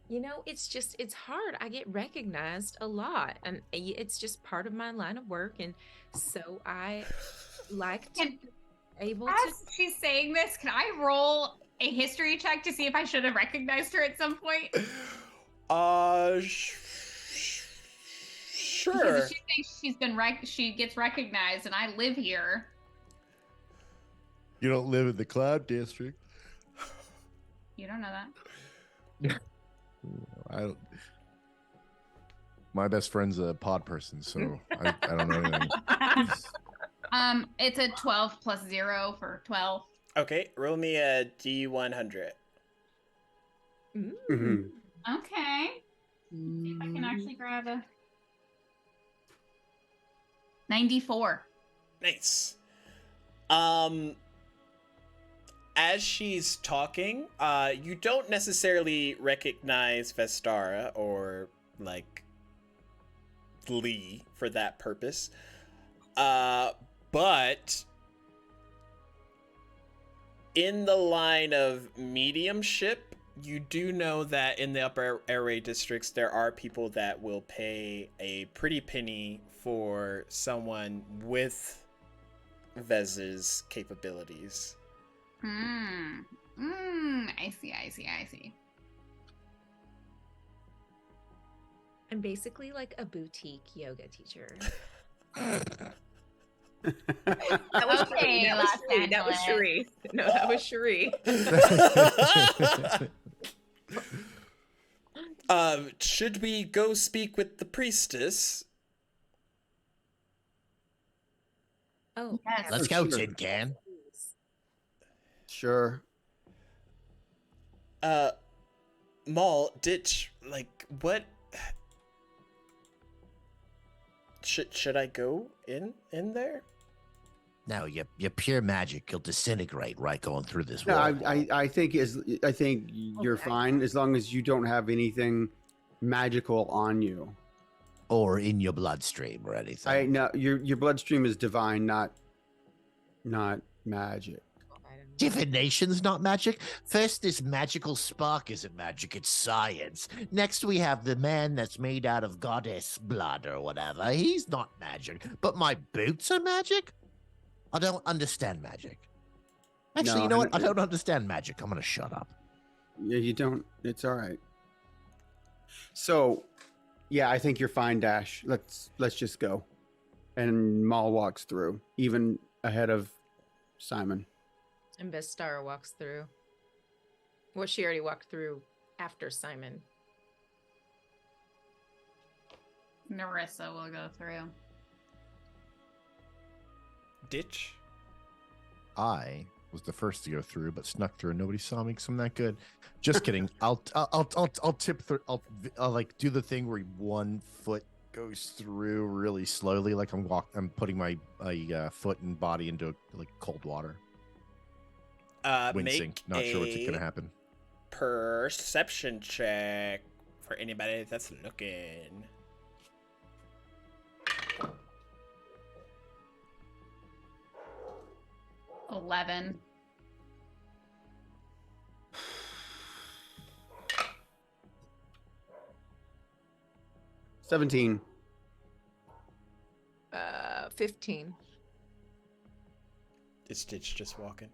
You know, it's hard. I get recognized a lot, and it's just part of my line of work. And so I like to Can, be able to. as she's saying this, can I roll a history check to see if I should have recognized her at some point? Because Sure. if she thinks she gets recognized, and I live here. You don't live in the Cloud District. You don't know that. I don't. My best friend's a pod person, so I don't know anything. It's a 12 plus 0 for 12. Okay, roll me a D100. Mhm. Okay. See if I can actually grab a 94. Nice. As she's talking, you don't necessarily recognize Vestara or like Lee for that purpose. But in the line of mediumship, you do know that in the upper airway districts, there are people that will pay a pretty penny for someone with Vez's capabilities. I see. I'm basically like a boutique yoga teacher. That was okay, That was Los Cherie. That was Angeles. Cherie. No, that was Cherie. Should we go speak with the priestess? Oh, Yes. Let's Sure. go, Tin Can. Sure. Maul, Ditch, like, what? Should I go in there? No, your pure magic. You'll disintegrate right going through this No, wall. I think you're Okay. fine as long as you don't have anything magical on you. Or in your bloodstream or anything. No, your bloodstream is divine, not magic. Divination's not magic. First, this magical spark isn't magic, it's science. Next, we have the man that's made out of goddess blood or whatever. He's not magic. But my boots are magic? I don't understand magic. Actually, No, you know what? I I don't understand magic. I'm going to shut up. Yeah, you don't. It's all right. So, yeah, I think you're fine, Dash. Let's just go. And Maul walks through, even ahead of Simon. And Vestara walks through. Well, she already walked through after Simon. Narissa will go through. Ditch? I was the first to go through, but snuck through, and nobody saw me because I'm that good. Just kidding. I'll tip through. I'll like do the thing where one foot goes through really slowly, like I'm putting my foot and body into like cold water. Wincing. Make Not sure what's a gonna happen. perception check for anybody that's looking. $11. 17. 15. Is Ditch just walking?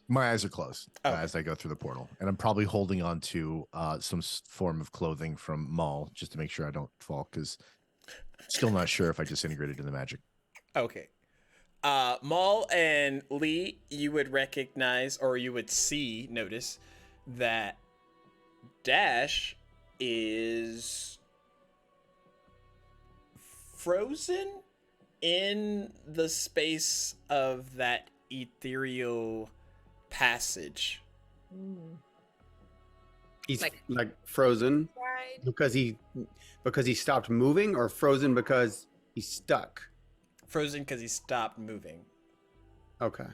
My eyes are closed Oh. as I go through the portal, and I'm probably holding on to some form of clothing from Maul just to make sure I don't fall, because still not sure if I disintegrated in the magic. Okay. Maul and Lee, you would recognize, or you would notice that Dash is frozen in the space of that ethereal passage. He's Like- like frozen Right. because he stopped moving, or frozen because he's stuck. Frozen because he stopped moving. Okay.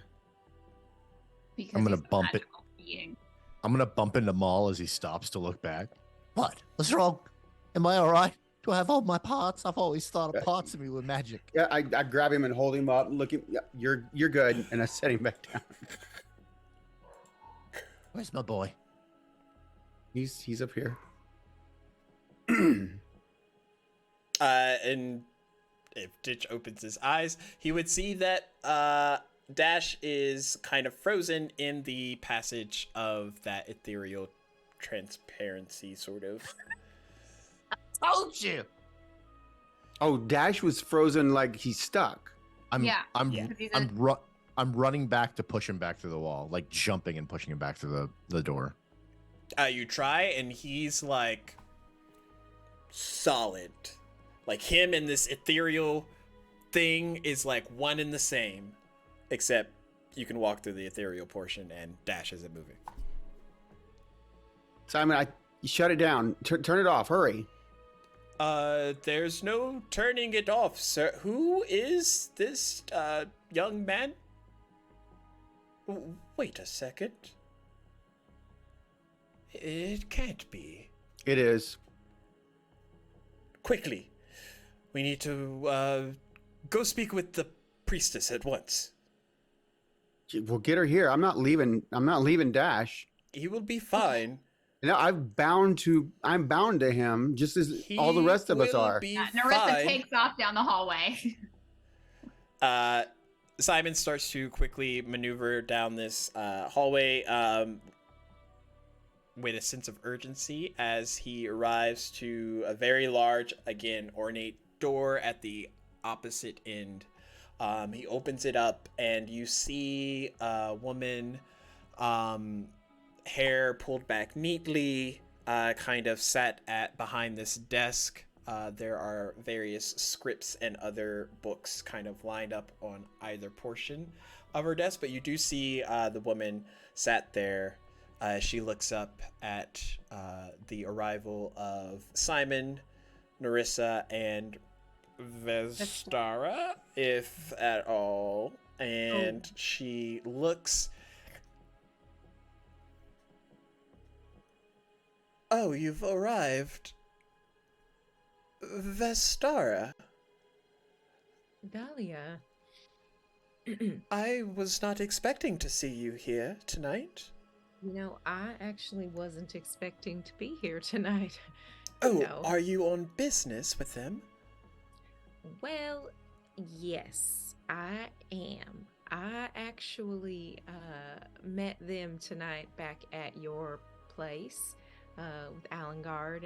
Because I'm gonna he's a bump it. magical being. I'm gonna bump into Maul as he stops to look back. What? What's wrong? Am I all right? Do I have all my parts? I've always thought Yeah. of parts of me were magic. Yeah, I grab him and hold him up. Look, yeah, you're good, and I set him back down. Where's my boy? He's up here. And if Ditch opens his eyes, he would see that Dash is kind of frozen in the passage of that ethereal transparency, sort of. Told you. Oh, Dash was frozen like he's stuck. Yeah. I'm Yeah. 'Cause he's I'm running back to push him back through the wall, like jumping and pushing him back through the door. You try, and he's like solid. Like him and this ethereal thing is like one and the same, except you can walk through the ethereal portion, and Dash isn't moving. Simon, you shut it down. Turn it off. Hurry. There's no turning it off, sir. Who is this young man? Wait a second. It can't be. It is. Quickly. We need to go speak with the priestess at once. We'll get her here. I'm not leaving Dash. He will be fine. No, I'm bound to him, just as all the rest of us will are. Be Narissa fine. takes off down the hallway. Simon starts to quickly maneuver down this hallway with a sense of urgency as he arrives to a very large, again, ornate door at the opposite end. He opens it up, and you see a woman, hair pulled back neatly, kind of sat behind this desk. There are various scripts and other books kind of lined up on either portion of her desk, but you do see the woman sat there. She looks up at the arrival of Simon, Narissa, and Vestara, if at all, and she looks... Oh, you've arrived. Vestara. Dahlia. I was not expecting to see you here tonight. You know, I actually wasn't expecting to be here tonight. Oh, No. are you on business with them? Well, yes, I am. I actually met them tonight back at your place with Allengard,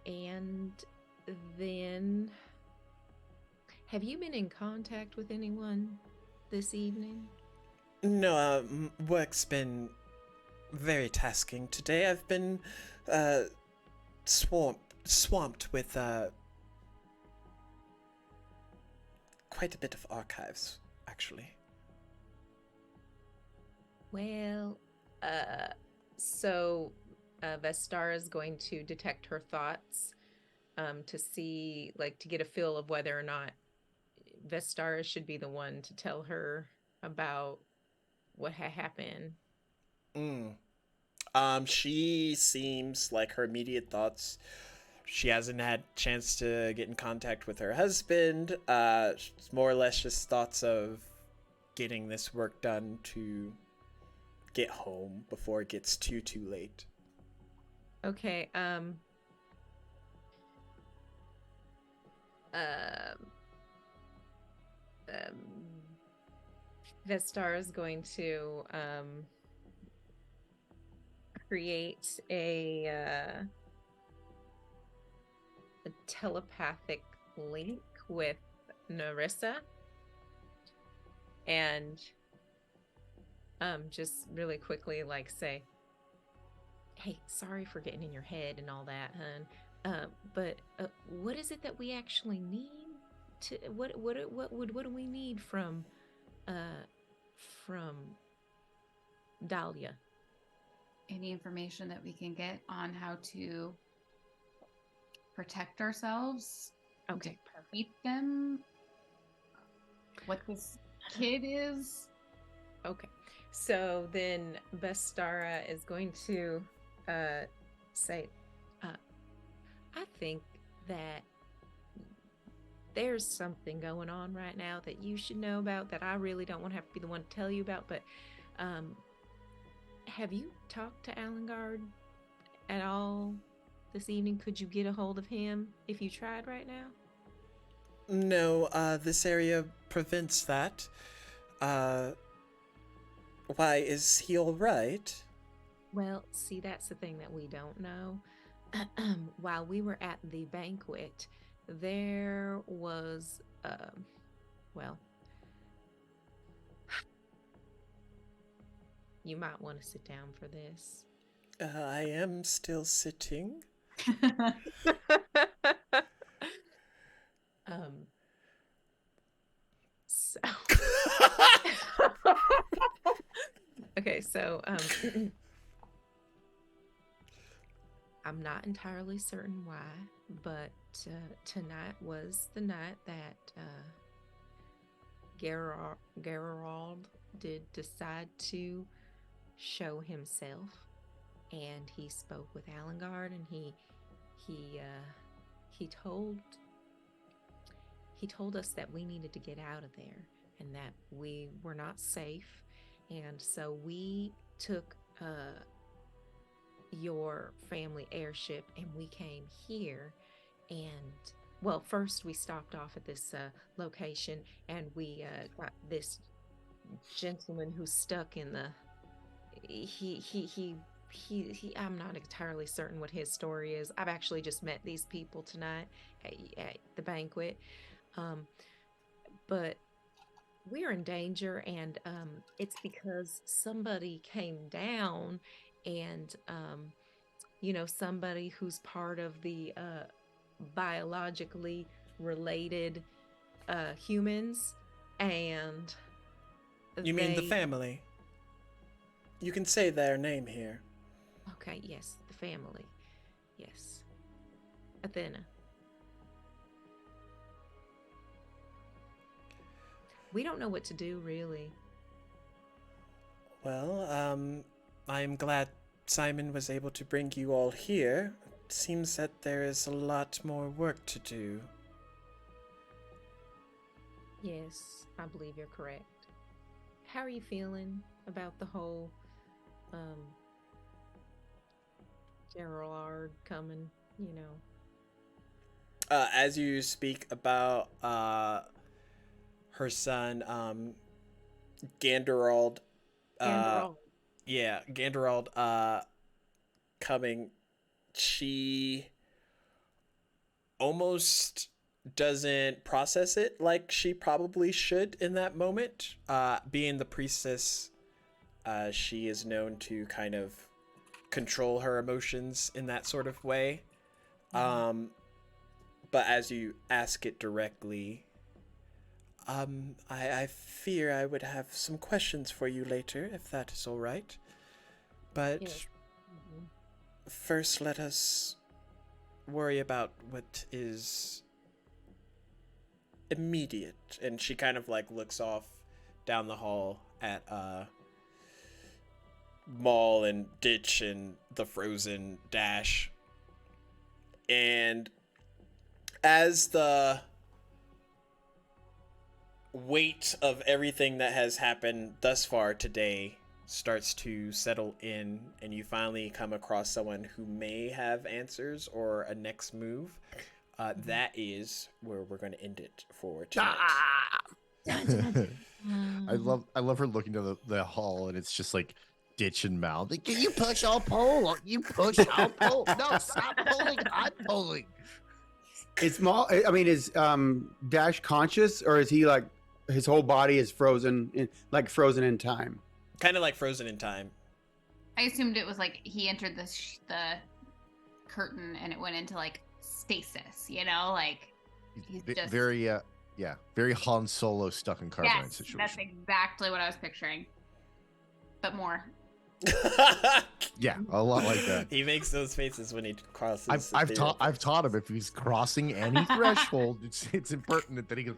and then have you been in contact with anyone this evening? No, work's been very tasking today. I've been swamped with quite a bit of archives, actually. Well, so Vestara is going to detect her thoughts to see, like, to get a feel of whether or not Vestara should be the one to tell her about what had happened. She seems like her immediate thoughts. She hasn't had a chance to get in contact with her husband. It's more or less just thoughts of getting this work done to get home before it gets too late. Okay, Vestara is going to create a telepathic link with Narissa, and just really quickly, like, say, "Hey, sorry for getting in your head and all that, hun. But what is it that we actually need? What do we need from Dahlia?" Any information that we can get on how to protect ourselves, Okay, perfect. defeat them, what this kid is. Okay, so then Vestara is going to say, I think that there's something going on right now that you should know about that I really don't want to have to be the one to tell you about, but have you talked to Allengard at all this evening. Could you get a hold of him if you tried right now? No, this area prevents that. Why, is he alright? Well, see, that's the thing that we don't know. While we were at the banquet, there was, well, you might want to sit down for this. I am still sitting. So okay, so I'm not entirely certain why, but tonight was the night that Gerard did decide to show himself, and he spoke with Alengard, and he told us that we needed to get out of there and that we were not safe, and so we took your family airship and we came here. And well, first we stopped off at this location, and we got this gentleman who's stuck in the he I'm not entirely certain what his story is. I've actually just met these people tonight at the banquet, but we're in danger, and it's because somebody came down, and somebody who's part of the biologically related humans, and You mean the family? You can say their name here. Okay, yes, the family. Yes. Athena. We don't know what to do, really. Well, I'm glad Simon was able to bring you all here. It seems that there is a lot more work to do. Yes, I believe you're correct. How are you feeling about the whole Gerard coming, As you speak about her son, Ganderald, Ganderald coming, she almost doesn't process it like she probably should in that moment. Being the priestess, she is known to kind of control her emotions in that sort of way. But as you ask it directly, I fear I would have some questions for you later, if that is all right. But Yes. first, let us worry about what is immediate. And she kind of like looks off down the hall at Maul and Ditch and the frozen Dash. And as the weight of everything that has happened thus far today starts to settle in, and you finally come across someone who may have answers or a next move, that is where we're going to end it for tonight. I love her looking down the hall, and it's just like Ditch and Mal. Like, You push, I'll pull. You push, I'll pull. No, stop pulling. I'm pulling. Is small. I mean, is Dash conscious, or is he like his whole body is frozen in time? Kind of like frozen in time. I assumed it was like he entered the curtain and it went into like stasis, like he's just very very Han Solo stuck in carbonite yes, situation. that's exactly what I was picturing, but more. Yeah, a lot like that. He makes those faces when he crosses. I've taught him if he's crossing any threshold, it's impertinent that he goes.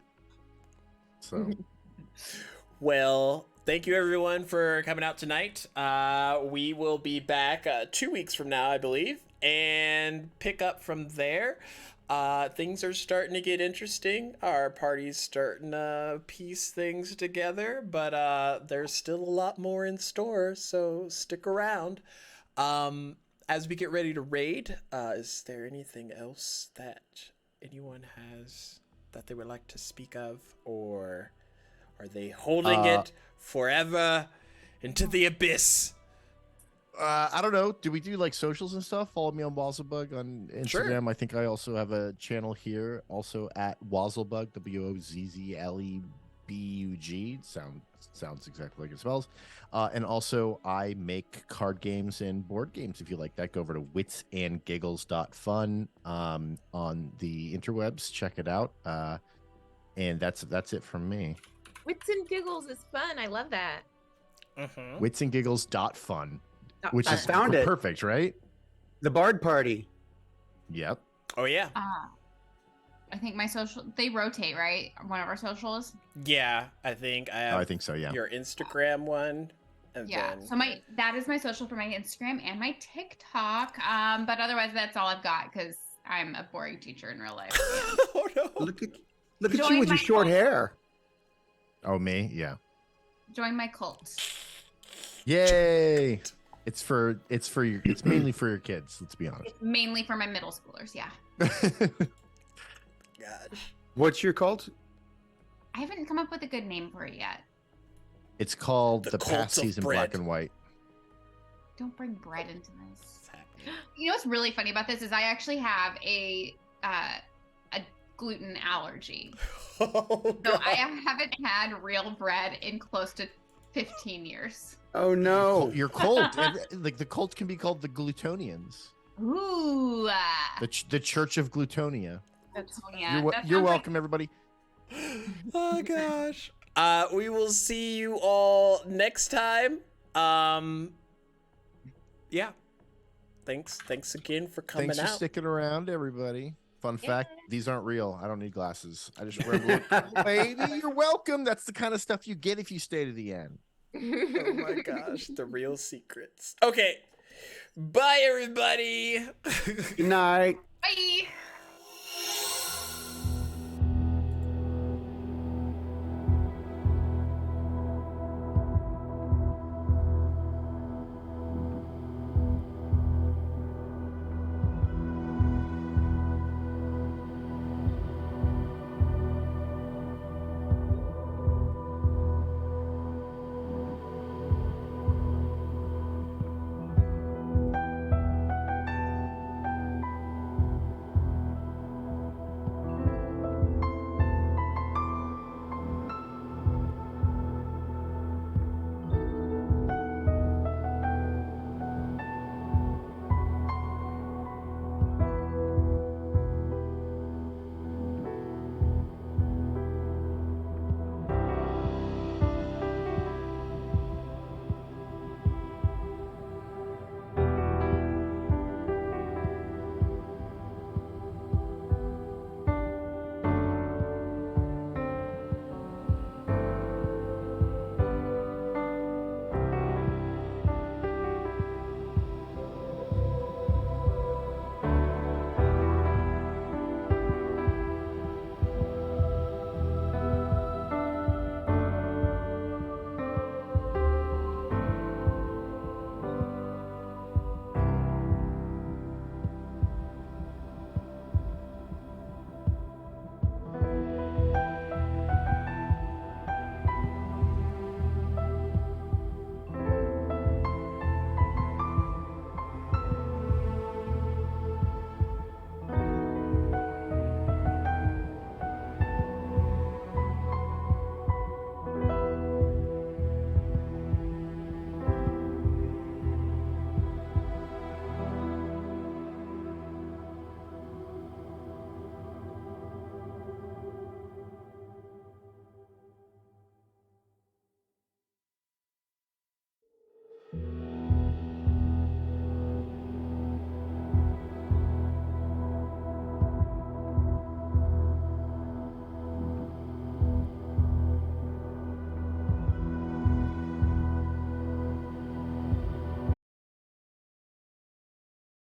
So, Well, thank you everyone for coming out tonight. We will be back 2 weeks from now, I believe, and pick up from there. Things are starting to get interesting. Our party's starting to piece things together, but there's still a lot more in store, so stick around. as we get ready to raid, is there anything else that anyone has that they would like to speak of, or are they holding it forever into the abyss? I don't know. Do we do like socials and stuff? Follow me on Wazzlebug on Instagram. Sure. I think I also have a channel here, also at Wazzlebug, WOZZLEBUG. Sounds exactly like it spells. And also, I make card games and board games. If you like that, go over to witsandgiggles.fun on the interwebs. Check it out. And that's it from me. Wits and Giggles is fun. I love that. Mm-hmm. Witsandgiggles.fun, which I is found it. perfect, right? The Bard Party. Yep. Oh yeah, I think my social, they rotate, right? One of our socials. yeah. I think I have. I think so. Yeah. Your Instagram one, and Yeah. then So that is my social for my Instagram and my TikTok. But otherwise, that's all I've got because I'm a boring teacher in real life. oh no. Look at you Join with my your short cult. hair. Oh, me? Yeah. Join my cult. Yay! It's mainly for your kids. Let's be honest. It's mainly for my middle schoolers. Yeah. God. What's your cult? I haven't come up with a good name for it yet. It's called The The Cult Past of Season Bread. Black and White. Don't bring bread into this. What's happening? You know what's really funny about this is I actually have a gluten allergy. Oh, So God. I haven't had real bread in close to 15 years. Oh no. Your cult, like the cult, can be called the Glutonians, Ooh. the Church of Glutonia. Yeah, that You're sounds welcome, everybody. Oh gosh. We will see you all next time. Yeah. Thanks again for coming Thanks for out. sticking around, everybody. Fun fact: these aren't real. I don't need glasses. I just wear them. Baby, you're welcome. That's the kind of stuff you get if you stay to the end. Oh my gosh, the real secrets. Okay. Bye everybody. Good night. Bye.